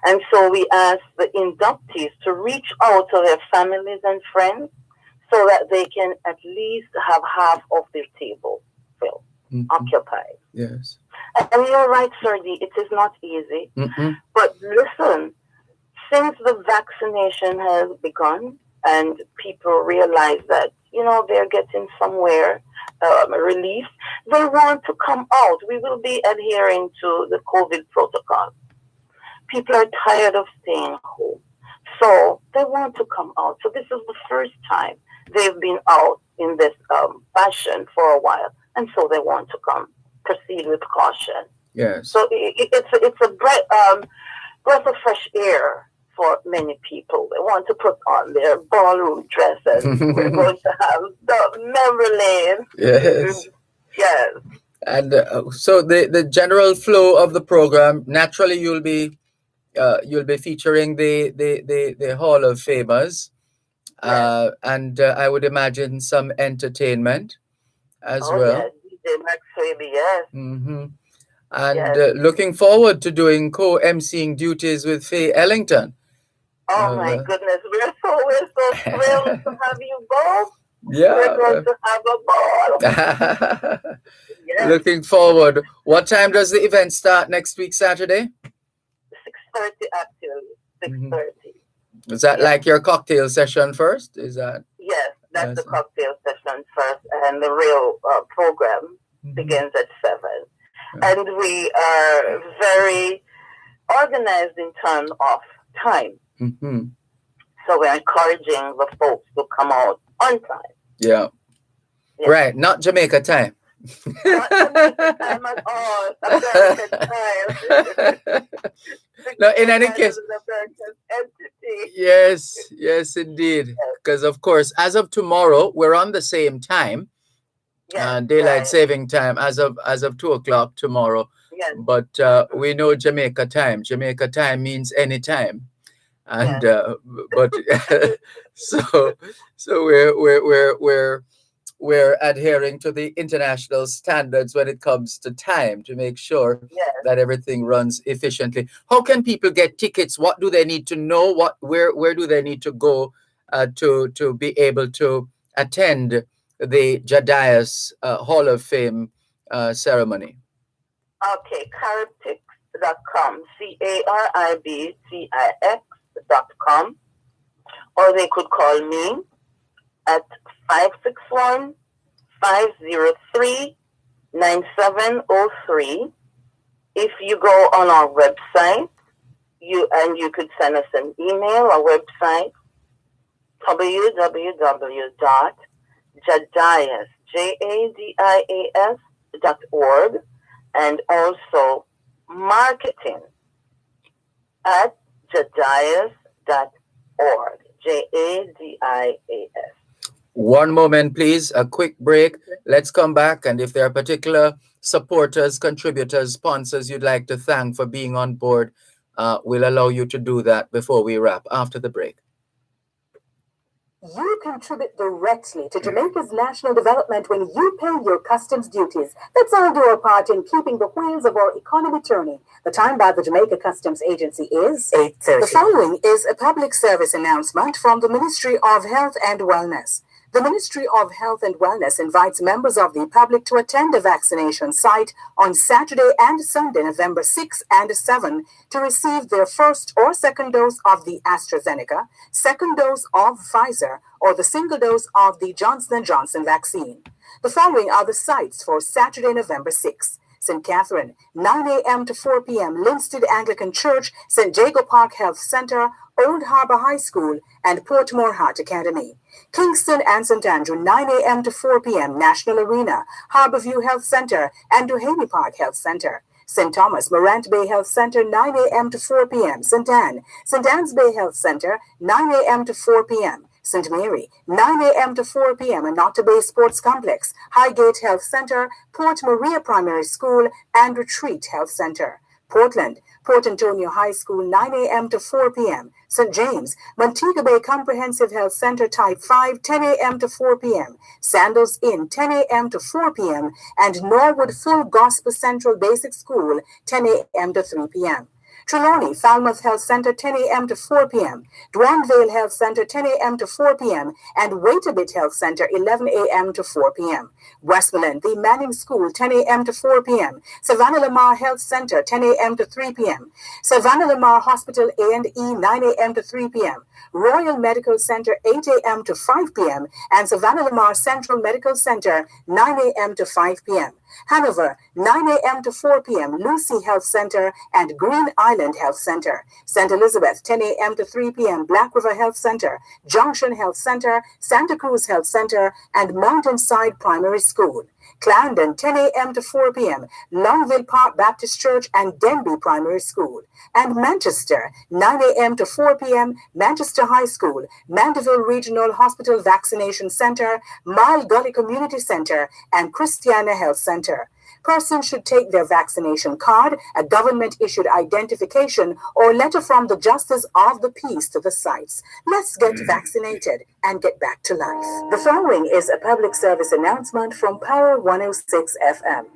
And so we asked the inductees to reach out to their families and friends so that they can at least have half of their table filled, occupied. Yes. And you're right, Sir D, it is not easy. But listen, since the vaccination has begun and people realize that, they're getting somewhere, relief, they want to come out. We will be adhering to the COVID protocol. People are tired of staying home. So they want to come out. So this is the first time they've been out in this fashion for a while. And so they want to proceed with caution. Yes. So it's a breath of fresh air for many people. They want to put on their ballroom dresses. We're going to have the memory lane. Yes. Yes. And so the general flow of the program, naturally you'll be featuring the Hall of Famers, and I would imagine some entertainment as well. Yes, DJ Max Faby, yes. And looking forward to doing co-emceeing duties with Faye Ellington. Oh my goodness, we're so thrilled to have you both. Yeah, we're going to have a ball. Yes. Looking forward. What time does the event start next week, Saturday? 6:30 actually. 6:30. Is that like your cocktail session first? Is that? Yes, that's the cocktail session first, and the real program begins at 7. And we are very organized in terms of time. So we're encouraging the folks to come out on time. Yeah. Right, not Jamaica time. Not Jamaica time at all. American time. No, in any case. Yes, indeed. Because of course, as of tomorrow, we're on the same time. Daylight saving time as of 2:00 tomorrow. Yes. But we know Jamaica time. Jamaica time means any time. And but so we're adhering to the international standards when it comes to time to make sure that everything runs efficiently. How can people get tickets? What do they need to know? Where do they need to go to be able to attend the Jadias Hall of Fame ceremony? Okay, caribtix.com, CARIBTIX jamaicanexpress.com, or they could call me at 561-503-9703. If you go on our website, you could send us an email. Our website, www.jadias.org, and also marketing@jadias.org. JADIAS. One moment, please. A quick break. Let's come back. And if there are particular supporters, contributors, sponsors you'd like to thank for being on board, we'll allow you to do that before we wrap after the break. You contribute directly to Jamaica's national development when you pay your customs duties. Let's all do our part in keeping the wheels of our economy turning. The time by the Jamaica Customs Agency is 8:30. The following is a public service announcement from the Ministry of Health and Wellness. The Ministry of Health and Wellness invites members of the public to attend a vaccination site on Saturday and Sunday, November 6 and 7, to receive their first or second dose of the AstraZeneca, second dose of Pfizer, or the single dose of the Johnson & Johnson vaccine. The following are the sites for Saturday, November 6. St. Catherine, 9 a.m. to 4 p.m., Linstead Anglican Church, St. Jago Park Health Center, Old Harbour High School, and Portmore Hart Academy. Kingston and St. Andrew, 9 a.m. to 4 p.m., National Arena, Harbourview Health Center, and Duhaney Park Health Center. St. Thomas, Morant Bay Health Center, 9 a.m. to 4 p.m. St. Anne's Bay Health Center, 9 a.m. to 4 p.m. St. Mary, 9 a.m. to 4 p.m. and Otter Bay Sports Complex, Highgate Health Center, Port Maria Primary School, and Retreat Health Center. Portland, Port Antonio High School, 9 a.m. to 4 p.m. St. James, Montego Bay Comprehensive Health Center Type 5, 10 a.m. to 4 p.m. Sandals Inn, 10 a.m. to 4 p.m. and Norwood Full Gospel Central Basic School, 10 a.m. to 3 p.m. Trelawney, Falmouth Health Center, 10 a.m. to 4 p.m. Dwanvale Health Center, 10 a.m. to 4 p.m. and Waitabit Health Center, 11 a.m. to 4 p.m. Westmoreland, the Manning School, 10 a.m. to 4 p.m. Savannah Lamar Health Center, 10 a.m. to 3 p.m. Savannah Lamar Hospital A&E, 9 a.m. to 3 p.m. Royal Medical Center, 8 a.m. to 5 p.m. and Savannah Lamar Central Medical Center, 9 a.m. to 5 p.m. Hanover, 9 a.m. to 4 p.m. Lucy Health Center and Green Island Health Center. St. Elizabeth, 10 a.m. to 3 p.m. Black River Health Center, Junction Health Center, Santa Cruz Health Center, and Mountainside Primary School. Clarendon, 10 a.m. to 4 p.m. Longville Park Baptist Church and Denby Primary School. And Manchester, 9 a.m. to 4 p.m. Manchester High School, Mandeville Regional Hospital Vaccination Center, Mile Gully Community Center, and Christiana Health Center. Persons should take their vaccination card, a government-issued identification, or letter from the Justice of the Peace to the sites. Let's get vaccinated and get back to life. The following is a public service announcement from Power 106 FM.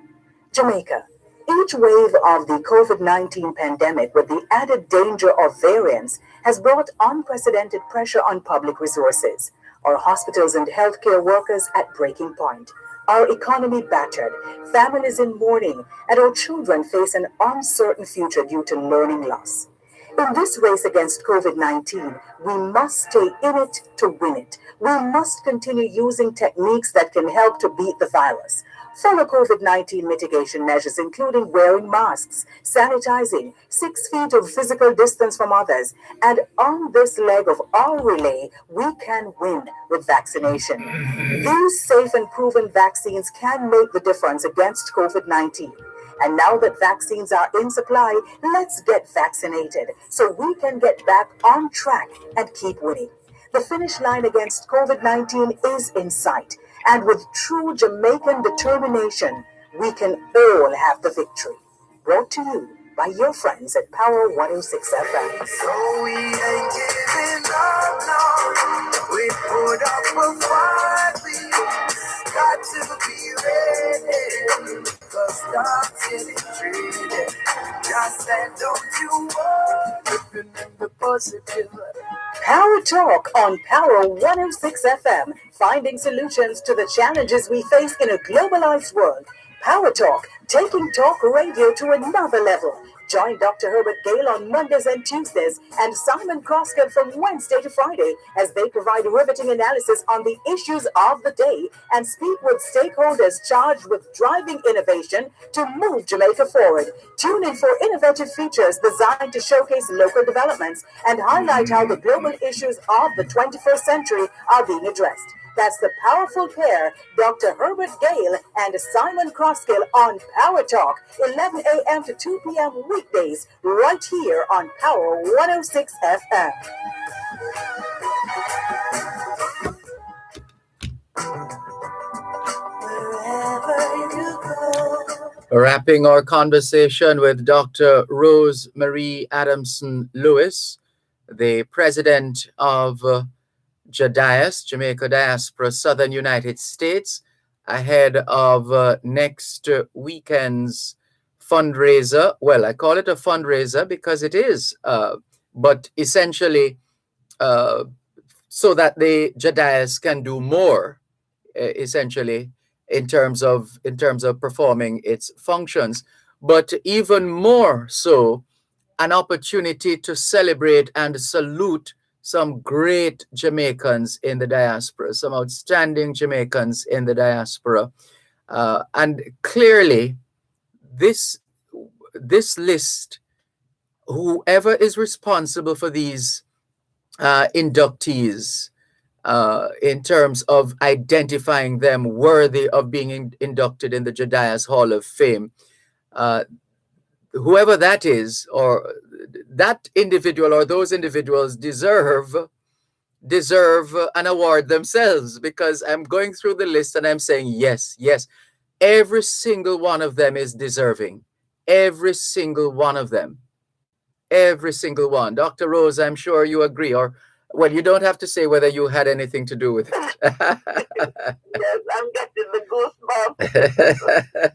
Jamaica. Each wave of the COVID-19 pandemic, with the added danger of variants, has brought unprecedented pressure on public resources. Our hospitals and healthcare workers at breaking point. Our economy battered, families in mourning, and our children face an uncertain future due to learning loss. In this race against COVID-19, we must stay in it to win it. We must continue using techniques that can help to beat the virus. Follow COVID-19 mitigation measures, including wearing masks, sanitizing, 6 feet of physical distance from others, and on this leg of our relay, we can win with vaccination. These safe and proven vaccines can make the difference against COVID-19. And now that vaccines are in supply, let's get vaccinated so we can get back on track and keep winning. The finish line against COVID-19 is in sight. And with true Jamaican determination, we can all have the victory. Brought to you by your friends at Power 106 FM. So we ain't giving up, no. We put up a fight. We got to be ready. Cause God's getting treated. Just that don't you worry. Living in the positive. Power Talk on Power 106 FM, finding solutions to the challenges we face in a globalized world. Power Talk, taking talk radio to another level. Join Dr. Herbert Gale on Mondays and Tuesdays and Simon Croskett from Wednesday to Friday as they provide riveting analysis on the issues of the day and speak with stakeholders charged with driving innovation to move Jamaica forward. Tune in for innovative features designed to showcase local developments and highlight how the global issues of the 21st century are being addressed. That's the powerful pair, Dr. Herbert Gale and Simon Croskill on Power Talk, 11 a.m. to 2 p.m. weekdays, right here on Power 106 FM. Wrapping our conversation with Dr. Rose Marie Adamson Lewis, the president of JDIAS, Jamaica Diaspora, Southern United States, ahead of next weekend's fundraiser. Well, I call it a fundraiser because it is, but essentially so that the JDIAS can do more, essentially, in terms of performing its functions, but even more so, an opportunity to celebrate and salute some great Jamaicans in the diaspora, some outstanding Jamaicans in the diaspora. And clearly, this list, whoever is responsible for these inductees, in terms of identifying them worthy of being inducted in the JDIAS Hall of Fame, whoever that is, or that individual or those individuals deserve an award themselves, because I'm going through the list and I'm saying, yes, every single one of them is deserving. Every single one of them. Every single one. Dr. Rose, I'm sure you agree, or, well, you don't have to say whether you had anything to do with it. Yes, I'm getting the goosebumps.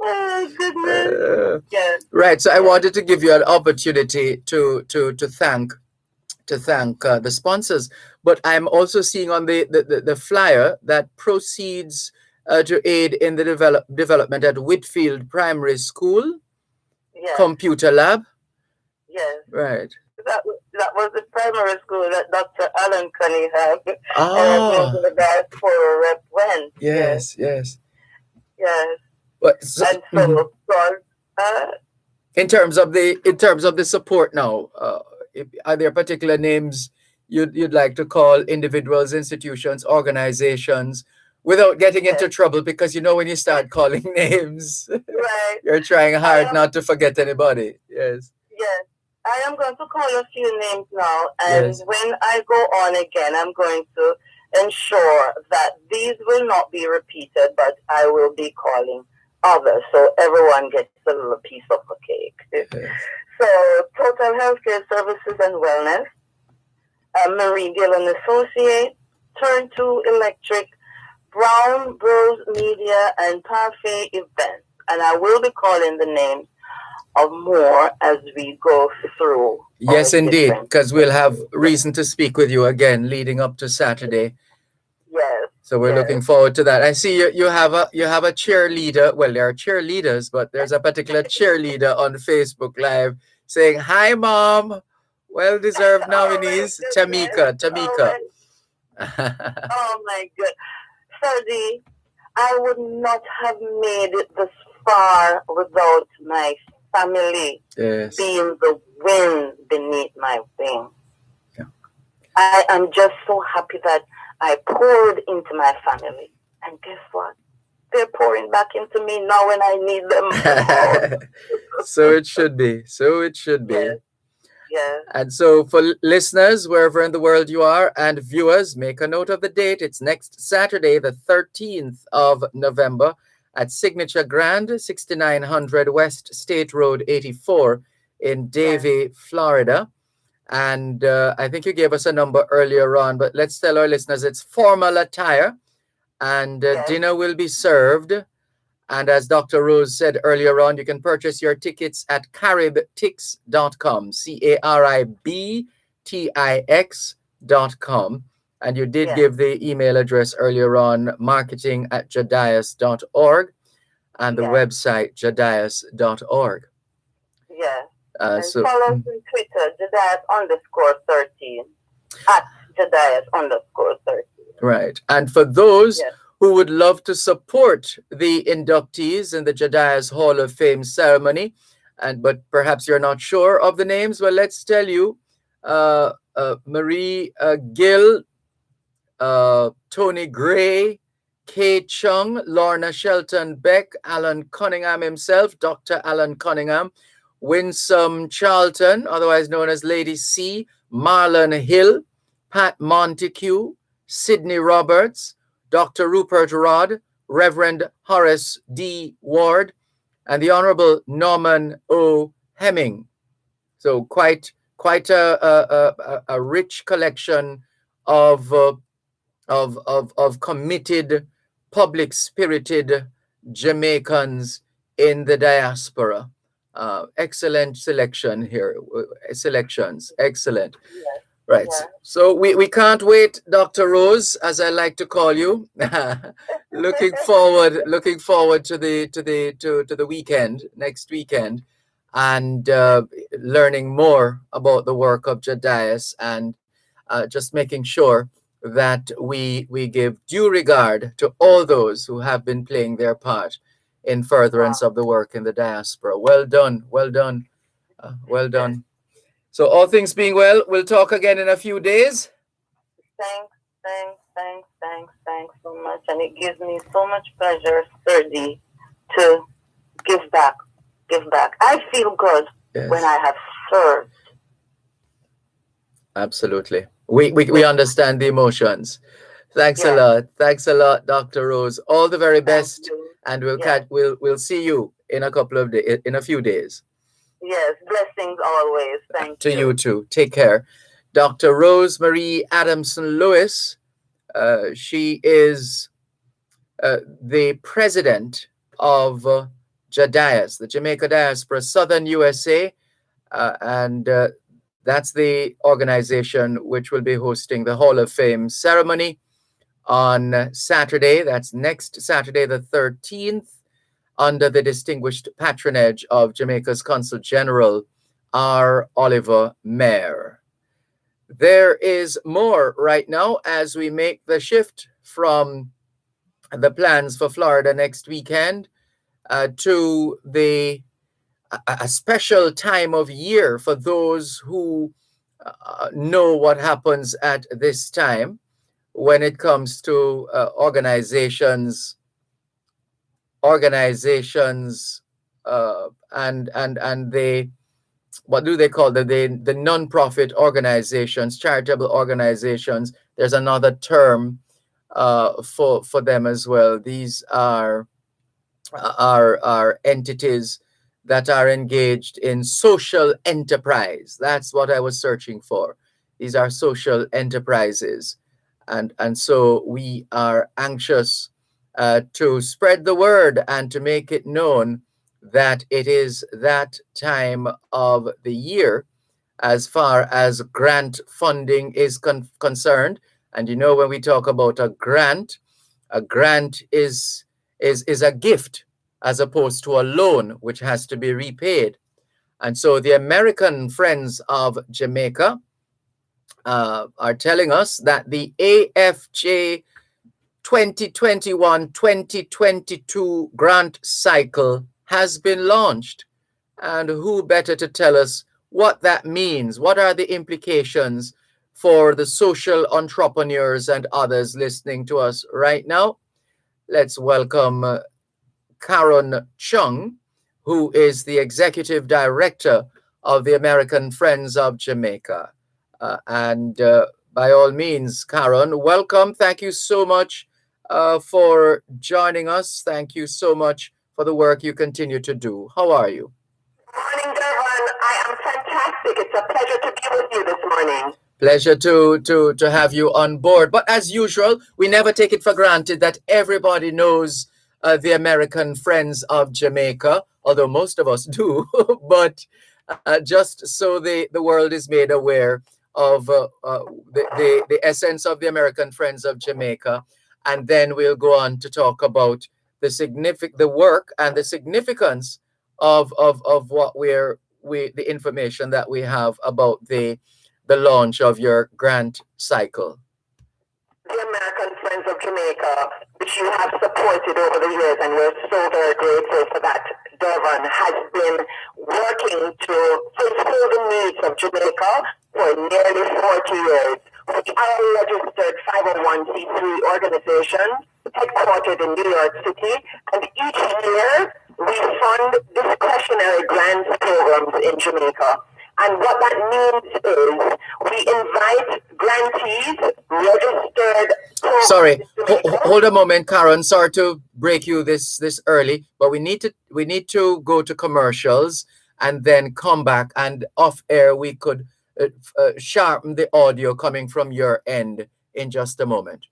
Oh, goodness. Yes. Right. So I wanted to give you an opportunity to thank the sponsors, but I'm also seeing on the flyer that proceeds to aid in the development at Whitfield Primary School, Yes. Computer Lab. Yes. Right. That was the primary school that Dr. Alan Cunningham, the Diaspora rep, went. Yes. Yes. But And so, in terms of the support now, are there particular names you'd like to call, individuals, institutions, organizations, without getting into trouble? Because when you start calling names, right, you're trying hard not to forget anybody. Yes. I am going to call a few names now, and when I go on again, I'm going to ensure that these will not be repeated, but I will be calling others, so everyone gets a little piece of the cake. So, Total Healthcare Services and Wellness, Marie Gillen Associate, Turn 2 Electric, Brown Bros Media, and Parfait Events. And I will be calling the names of more as we go through. Yes, indeed, because we'll have reason to speak with you again leading up to Saturday. Yes. So we're looking forward to that. I see you have a cheerleader. Well, there are cheerleaders, but there's a particular cheerleader on Facebook Live saying, "Hi, Mom. Well-deserved nominees, Tamika." Oh my God. Ferdy, I would not have made it this far without my family being the wind beneath my wings. Yeah. I am just so happy that I poured into my family. And guess what? They're pouring back into me now when I need them. So it should be. Yes. And so for listeners, wherever in the world you are, and viewers, make a note of the date. It's next Saturday, the 13th of November, at Signature Grand, 6900 West State Road 84 in Davie, Florida. And I think you gave us a number earlier on, but let's tell our listeners it's formal attire, and dinner will be served. And as Dr. Rose said earlier on, you can purchase your tickets at caribtix.com, CARIBTIX.com. And you did give the email address earlier on, marketing@jadias.org. and the website jadias.org. Yes. And follow us on Twitter, Jadias_13. At Jadias_13. Right. And for those who would love to support the inductees in the Jadias Hall of Fame ceremony, but perhaps you're not sure of the names, well, let's tell you. Marie Gill, Tony Gray, Kay Chung, Lorna Shelton Beck, Alan Cunningham himself, Dr. Alan Cunningham, Winsome Charlton, otherwise known as Lady C, Marlon Hill, Pat Montague, Sidney Roberts, Dr. Rupert Rodd, Reverend Horace D. Ward, and the Honorable Norman O. Hemming. So quite a rich collection of committed, public-spirited Jamaicans in the diaspora. Excellent selection here. Selections, excellent. Yes. Right. Yes. So we can't wait, Dr. Rose, as I like to call you. looking forward to the weekend, next weekend, and learning more about the work of Jadias, and just making sure that we give due regard to all those who have been playing their part in furtherance of the work in the diaspora. Well done, well done, well done. So all things being well, we'll talk again in a few days. Thanks so much. And it gives me so much pleasure, Sturdy, to give back. I feel good when I have served. Absolutely. We understand the emotions. Thanks a lot. Thanks a lot, Dr. Rose. All the very best. And we'll see you in a few days. Yes, blessings always. Thank you. To you too. Take care. Dr. Rosemary Adamson Lewis, she is the president of Jadias, the Jamaica Diaspora, Southern USA, and that's the organization which will be hosting the Hall of Fame ceremony on Saturday. That's next Saturday, the 13th. Under the distinguished patronage of Jamaica's Consul General, R. Oliver Mayer. There is more right now as we make the shift from the plans for Florida next weekend to a special time of year for those who know what happens at this time when it comes to organizations and they, what do they call the non-profit organizations, charitable organizations. There's another term for them as well. These are entities that are engaged in social enterprise. That's what I was searching for. These are social enterprises, and so we are anxious to spread the word and to make it known that it is that time of the year as far as grant funding is concerned. And you know, when we talk about a grant is a gift as opposed to a loan which has to be repaid. And so the American Friends of Jamaica are telling us that the AFJ 2021-2022 grant cycle has been launched. And who better to tell us what that means? What are the implications for the social entrepreneurs and others listening to us right now? Let's welcome Karen Chung, who is the Executive Director of the American Friends of Jamaica. By all means, Karen, welcome. Thank you so much for joining us. Thank you so much for the work you continue to do. How are you? Morning, Dervan. I am fantastic. It's a pleasure to be with you this morning. Pleasure to have you on board. But as usual, we never take it for granted that everybody knows the American Friends of Jamaica, although most of us do. But just so the world is made aware of the essence of the American Friends of Jamaica. And then we'll go on to talk about the work and the significance of what the information that we have about the launch of your grant cycle. The American Friends of Jamaica, which you have supported over the years, and we're so very grateful for that. Dervan has been working to fulfill the needs of Jamaica for nearly 40 years. We are a registered 501c3 organization headquartered in New York City, and each year we fund discretionary grants programs in Jamaica. And what that means is we invite grantees, registered... Sorry, hold a moment, Karen. Sorry to break you this early, but we need to go to commercials and then come back, and off air we could sharpen the audio coming from your end in just a moment.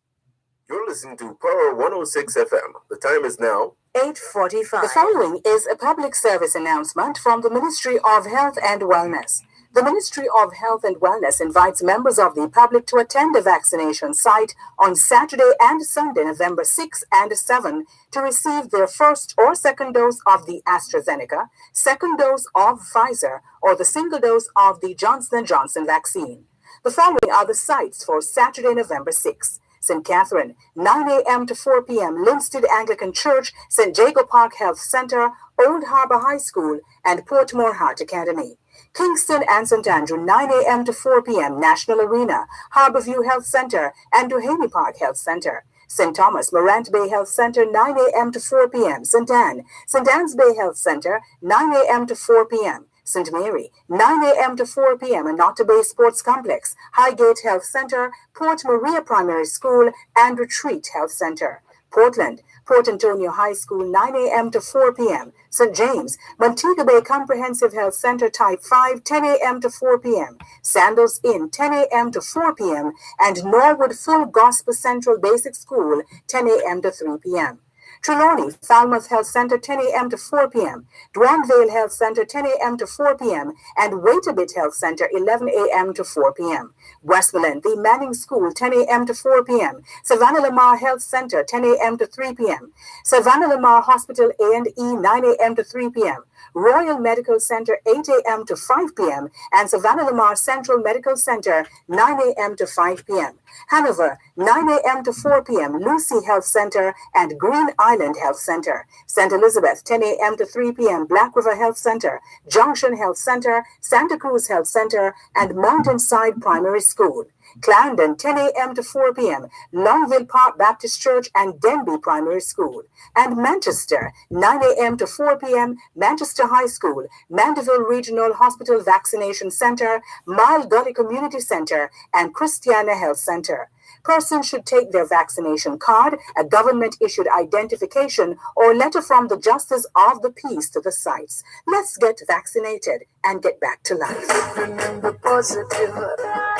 You're listening to Power 106 FM. The time is now 8:45. The following is a public service announcement from the Ministry of Health and Wellness. The Ministry of Health and Wellness invites members of the public to attend a vaccination site on Saturday and Sunday, November 6 and 7, to receive their first or second dose of the AstraZeneca, second dose of Pfizer, or the single dose of the Johnson & Johnson vaccine. The following are the sites for Saturday, November 6. St. Catherine, 9 a.m. to 4 p.m., Linstead Anglican Church, St. Jago Park Health Center, Old Harbor High School, and Portmore Hart Academy. Kingston and St. Andrew, 9 a.m. to 4 p.m., National Arena, Harborview Health Center, and Duhaney Park Health Center. St. Thomas, Morant Bay Health Center, 9 a.m. to 4 p.m. St. Anne's Bay Health Center, 9 a.m. to 4 p.m. St. Mary, 9 a.m. to 4 p.m. and Otter Bay Sports Complex, Highgate Health Center, Port Maria Primary School, and Retreat Health Center. Portland, Port Antonio High School, 9 a.m. to 4 p.m. St. James, Montego Bay Comprehensive Health Center, Type 5, 10 a.m. to 4 p.m. Sandals Inn, 10 a.m. to 4 p.m. and Norwood Full Gospel Central Basic School, 10 a.m. to 3 p.m. Trelawney, Falmouth Health Center, 10 a.m. to 4 p.m. Dwanvale Health Center, 10 a.m. to 4 p.m. and Waitabit Health Center, 11 a.m. to 4 p.m. Westmoreland, the Manning School, 10 a.m. to 4 p.m. Savannah Lamar Health Center, 10 a.m. to 3 p.m. Savannah Lamar Hospital A&E, 9 a.m. to 3 p.m. Royal Medical Center, 8 a.m. to 5 p.m. and Savannah Lamar Central Medical Center, 9 a.m. to 5 p.m. Hanover, 9 a.m. to 4 p.m. Lucy Health Center and Green Island Health Center. St. Elizabeth, 10 a.m. to 3 p.m. Black River Health Center, Junction Health Center, Santa Cruz Health Center, and Mountainside Primary School. Clarendon, 10 a.m. to 4 p.m. Longville Park Baptist Church and Denby Primary School. And Manchester, 9 a.m. to 4 p.m. Manchester High School, Mandeville Regional Hospital Vaccination Center, Mile Gully Community Center, and Christiana Health Center. Persons should take their vaccination card, a government-issued identification, or letter from the Justice of the Peace to the sites. Let's get vaccinated and get back to life. Remember positive.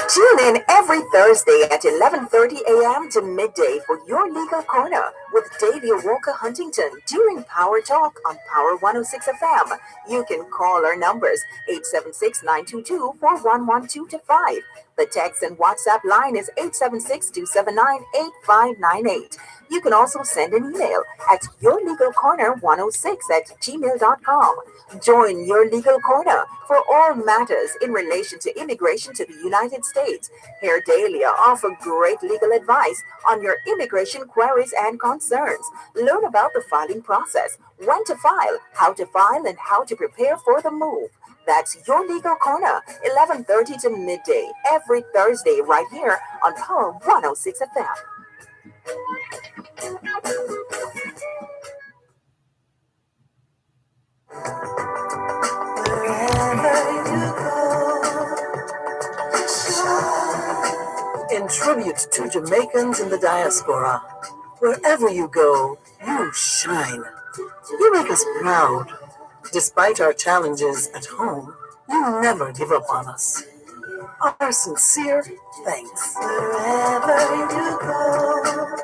Tune in every Thursday at 11:30 a.m. to midday for your legal corner with Davia Walker Huntington during Power Talk on Power 106 FM. You can call our numbers 876-922-4112-5. The text and WhatsApp line is 876-279-8598. You can also send an email at yourlegalcorner106@gmail.com. Join Your Legal Corner for all matters in relation to immigration to the United States. Here Dahlia offer great legal advice on your immigration queries and concerns. Learn about the filing process, when to file, and how to prepare for the move. That's Your Legal Corner, 11:30 to midday, every Thursday right here on Power 106 FM. In tribute to Jamaicans in the diaspora, wherever you go, you shine. You make us proud. Despite our challenges at home, you never give up on us. Our sincere thanks. Wherever you go.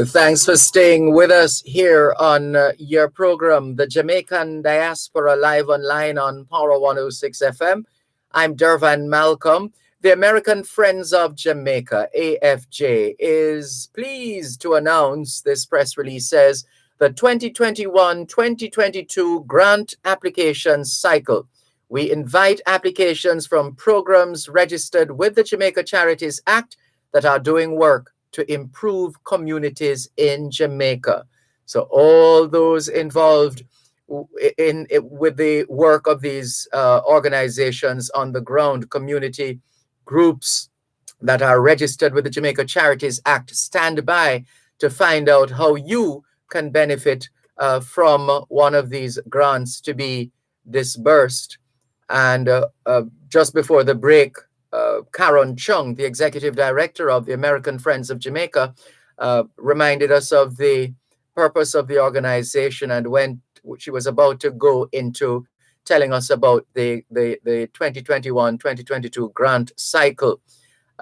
Thanks for staying with us here on your program, The Jamaican Diaspora, live online on Power 106 FM. I'm Dervan Malcolm. The American Friends of Jamaica, AFJ, is pleased to announce, this press release says, the 2021-2022 grant application cycle. We invite applications from programs registered with the Jamaica Charities Act that are doing work to improve communities in Jamaica. So all those involved with the work of these organizations on the ground, community groups that are registered with the Jamaica Charities Act, stand by to find out how you can benefit from one of these grants to be disbursed. And just before the break, Karen Chung, the executive director of the American Friends of Jamaica, reminded us of the purpose of the organization, and when she was about to go into telling us about the 2021-2022 grant cycle.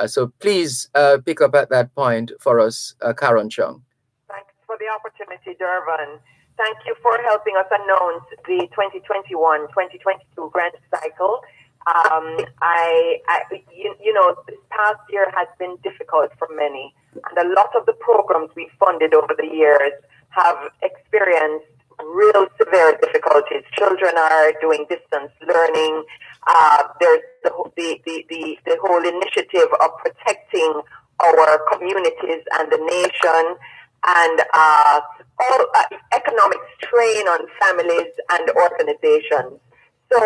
So please pick up at that point for us, Karen Chung. Thanks for the opportunity, Dervan. Thank you for helping us announce the 2021-2022 grant cycle. This past year has been difficult for many, and a lot of the programs we funded over the years have experienced real severe difficulties. Children are doing distance learning. There's the whole initiative of protecting our communities and the nation, and all economic strain on families and organizations. So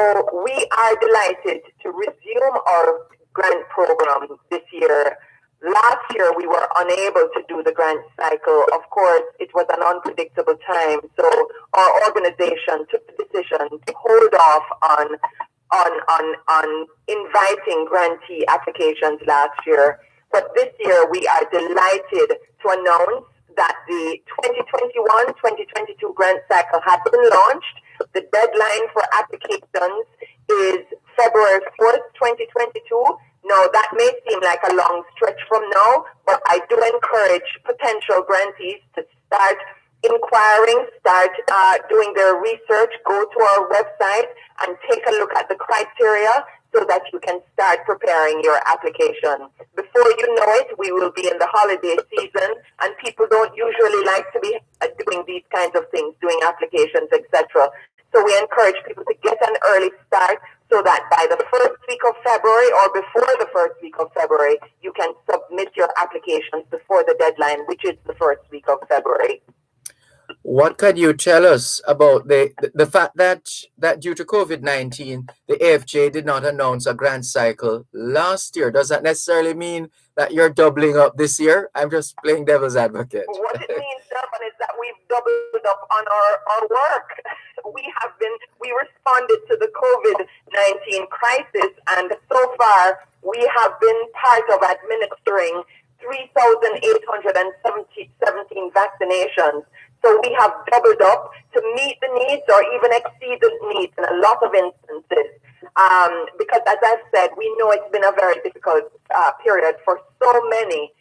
we are delighted to resume our grant program this year. Last year, we were unable to do the grant cycle. Of course, it was an unpredictable time. So our organization took the decision to hold off on inviting grantee applications last year. But this year, we are delighted to announce that the 2021-2022 grant cycle has been launched. The deadline for applications is February 4th, 2022. Now, that may seem like a long stretch from now, but I do encourage potential grantees to start inquiring, start doing their research, go to our website and take a look at the criteria so that you can start preparing your application. Before you know it, we will be in the holiday season, and people don't usually like to be doing these kinds of things, doing applications, etc. So we encourage people to get an early start so that by the first week of February or before the first week of February, you can submit your applications before the deadline, which is the first week of February. What can you tell us about the fact that due to COVID-19, the AFJ did not announce a grant cycle last year? Does that necessarily mean that you're doubling up this year? I'm just playing devil's advocate. What it means, Dervan, is that we've doubled up on our work. We responded to the COVID-19 crisis, and so far we have been part of administering 3,817 vaccinations. So we have doubled up to meet the needs or even exceed the needs in a lot of instances. Because as I've said, we know it's been a very difficult period for so many.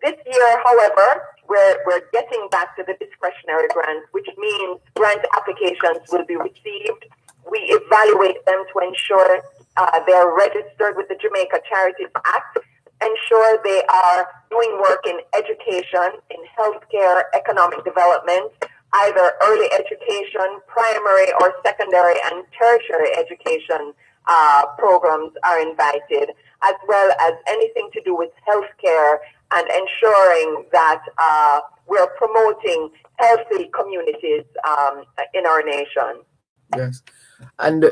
This year, however, we're getting back to the discretionary grants, which means grant applications will be received. We evaluate them to ensure they're registered with the Jamaica Charities Act, ensure they are doing work in education, in healthcare, economic development, either early education, primary or secondary and tertiary education programs are invited, as well as anything to do with healthcare and ensuring that we're promoting healthy communities in our nation. Yes. And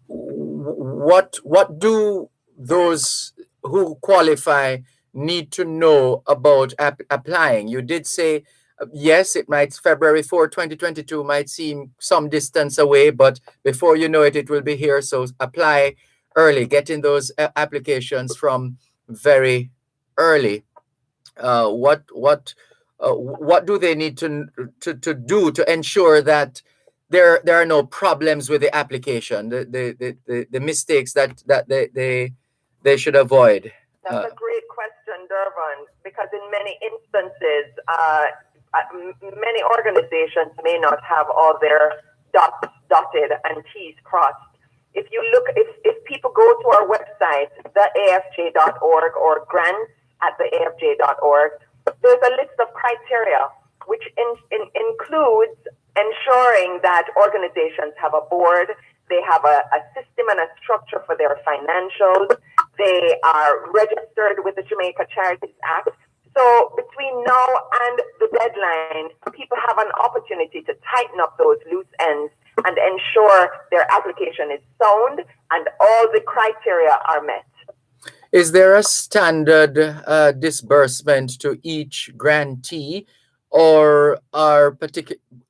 what do those who qualify need to know about applying? You did say, yes, it might, February 4, 2022 might seem some distance away, but before you know it, it will be here. So apply early, get in those applications from very early. What do they need to do to ensure that there are no problems with the application, the mistakes that they should avoid? That's a great question, Dervan, because in many instances, many organizations may not have all their dots dotted and T's crossed. If people go to our website, theafj.org or grants@theafj.org, there's a list of criteria which includes ensuring that organizations have a board, they have a system and a structure for their financials, they are registered with the Jamaica Charities Act. So between now and the deadline, people have an opportunity to tighten up those loose ends and ensure their application is sound and all the criteria are met. Is there a standard disbursement to each grantee, or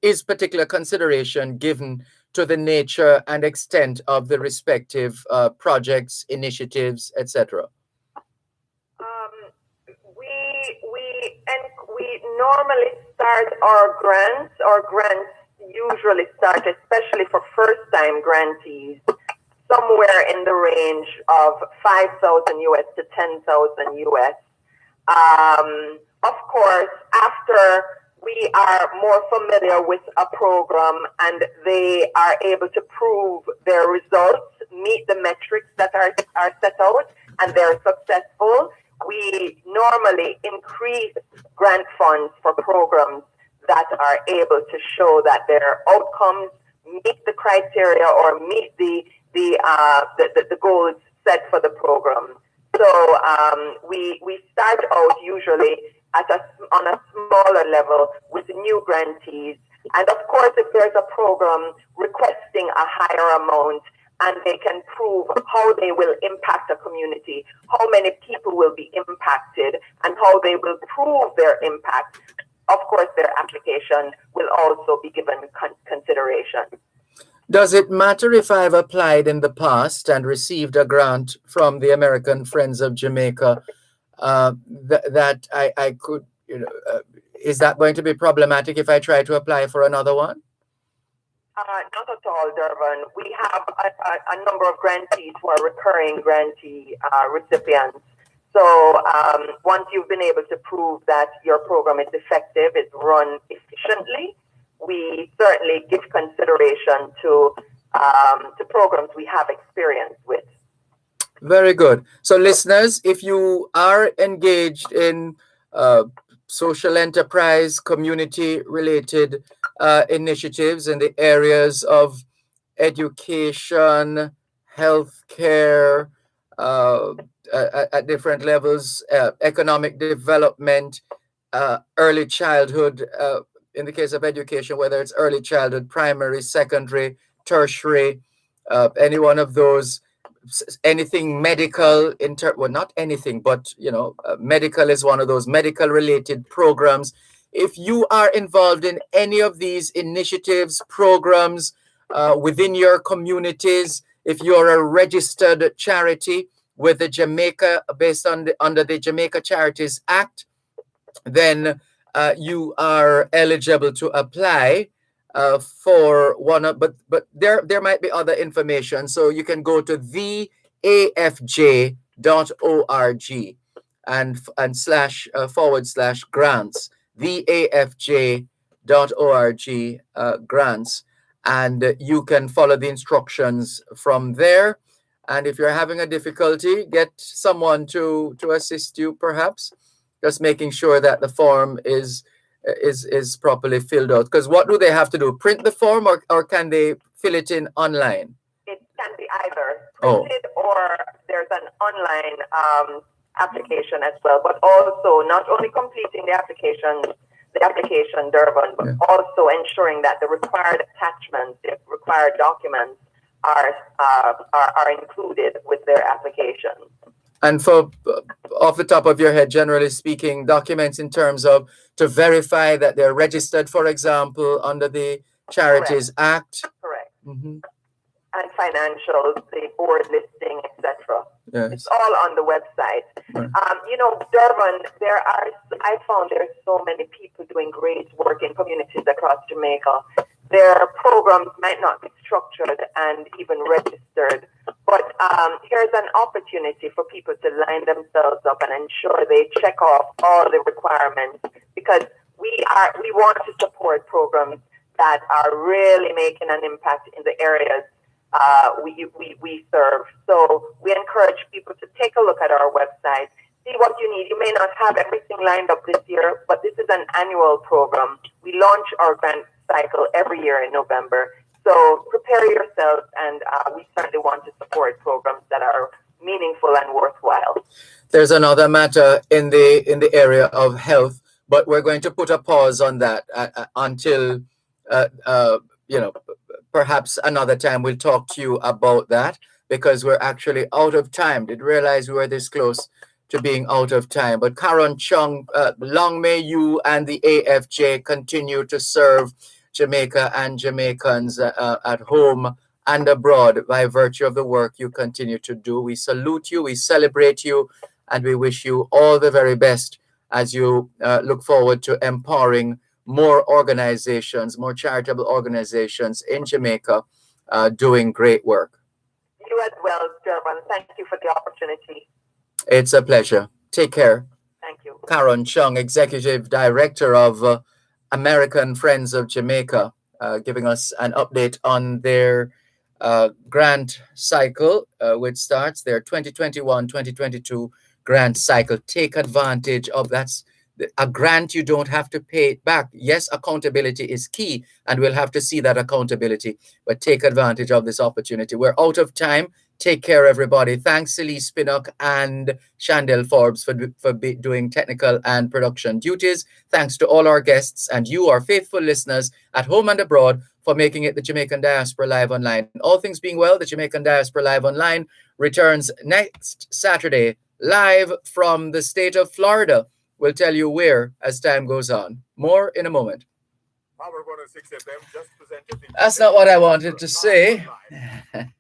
is particular consideration given to the nature and extent of the respective projects, initiatives, etc.? We normally start our grants. Our grants usually start, especially for first-time grantees, somewhere in the range of 5,000 US to 10,000 US. Of course, after we are more familiar with a program and they are able to prove their results, meet the metrics that are set out, and they're successful, we normally increase grant funds for programs that are able to show that their outcomes meet the criteria or meet the goals set for the program. So we start out usually on a smaller level with new grantees. And of course, if there's a program requesting a higher amount and they can prove how they will impact a community, how many people will be impacted, and how they will prove their impact, of course, their application will also be given consideration. Does it matter if I've applied in the past and received a grant from the American Friends of Jamaica that I could, is that going to be problematic if I try to apply for another one? Not at all, Dervan. We have a number of grantees who are recurring grantee recipients. So once you've been able to prove that your program is effective, it's run efficiently, we certainly give consideration to programs we have experience with. Very good. So listeners, if you are engaged in social enterprise, community-related initiatives in the areas of education, healthcare, at different levels, economic development, early childhood, in the case of education, whether it's early childhood, primary, secondary, tertiary, any one of those, anything medical, well, not anything, but, medical is one of those medical related programs. If you are involved in any of these initiatives, programs within your communities, if you're a registered charity with the Jamaica, based on under the Jamaica Charities Act, then you are eligible to apply for one of, but there might be other information. So you can go to theafj.org and slash / grants, theafj.org grants, and you can follow the instructions from there. And if you're having a difficulty, get someone to assist you, perhaps, just making sure that the form is properly filled out. Because what do they have to do? Print the form, or can they fill it in online? It can be either printed or there's an online application as well. But also not only completing the application, Dervan, but also ensuring that the required attachments, the required documents are included with their application. And for, off the top of your head, generally speaking, documents in terms of to verify that they're registered, for example, under the Charities Act. Correct. Mm-hmm. And financials, the board listing, etc. Yes. It's all on the website. Right. Durban, I found there's so many people doing great work in communities across Jamaica. Their programs might not be structured and even registered, but here's an opportunity for people to line themselves up and ensure they check off all the requirements, because we want to support programs that are really making an impact in the areas we serve. So we encourage people to take a look at our website, see what you need. You may not have everything lined up this year, but this is an annual program. We launch our grant cycle every year in November. So prepare yourselves, and we certainly want to support programs that are meaningful and worthwhile. There's another matter in the area of health, but we're going to put a pause on that until perhaps another time we'll talk to you about that, because we're actually out of time. Didn't realize we were this close to being out of time. But Karen Chung, long may you and the AFJ continue to serve Jamaica and Jamaicans at home and abroad by virtue of the work you continue to do. We salute you, we celebrate you, and we wish you all the very best as you look forward to empowering more organizations, more charitable organizations in Jamaica doing great work. You as well, Dervan. Thank you for the opportunity. It's a pleasure. Take care. Thank you. Karen Chung, Executive Director of American Friends of Jamaica, giving us an update on their grant cycle, which starts their 2021-2022 grant cycle. Take advantage of that's a grant you don't have to pay back. Yes, accountability is key, and we'll have to see that accountability, but take advantage of this opportunity. We're out of time. Take care, everybody. Thanks, Celise Pinnock and Chandel Forbes for doing technical and production duties. Thanks to all our guests and you, our faithful listeners at home and abroad, for making it the Jamaican Diaspora Live Online. All things being well, the Jamaican Diaspora Live Online returns next Saturday, live from the state of Florida. We'll tell you where as time goes on. More in a moment. Power 106 FM just presented. That's not what I wanted to say. You're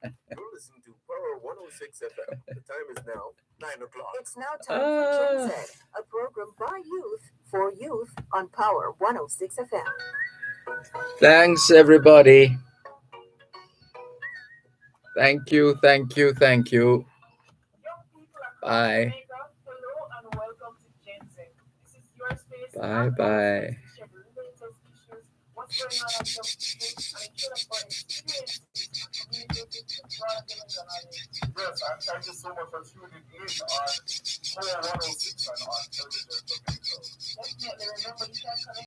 listening to Power 106 FM. The time is now 9 o'clock. It's now time for Gen Z, a program by youth for youth on Power 106 FM. Thanks, everybody. Thank you, thank you, thank you. Bye. Bye-bye. Yes, and thank you so much for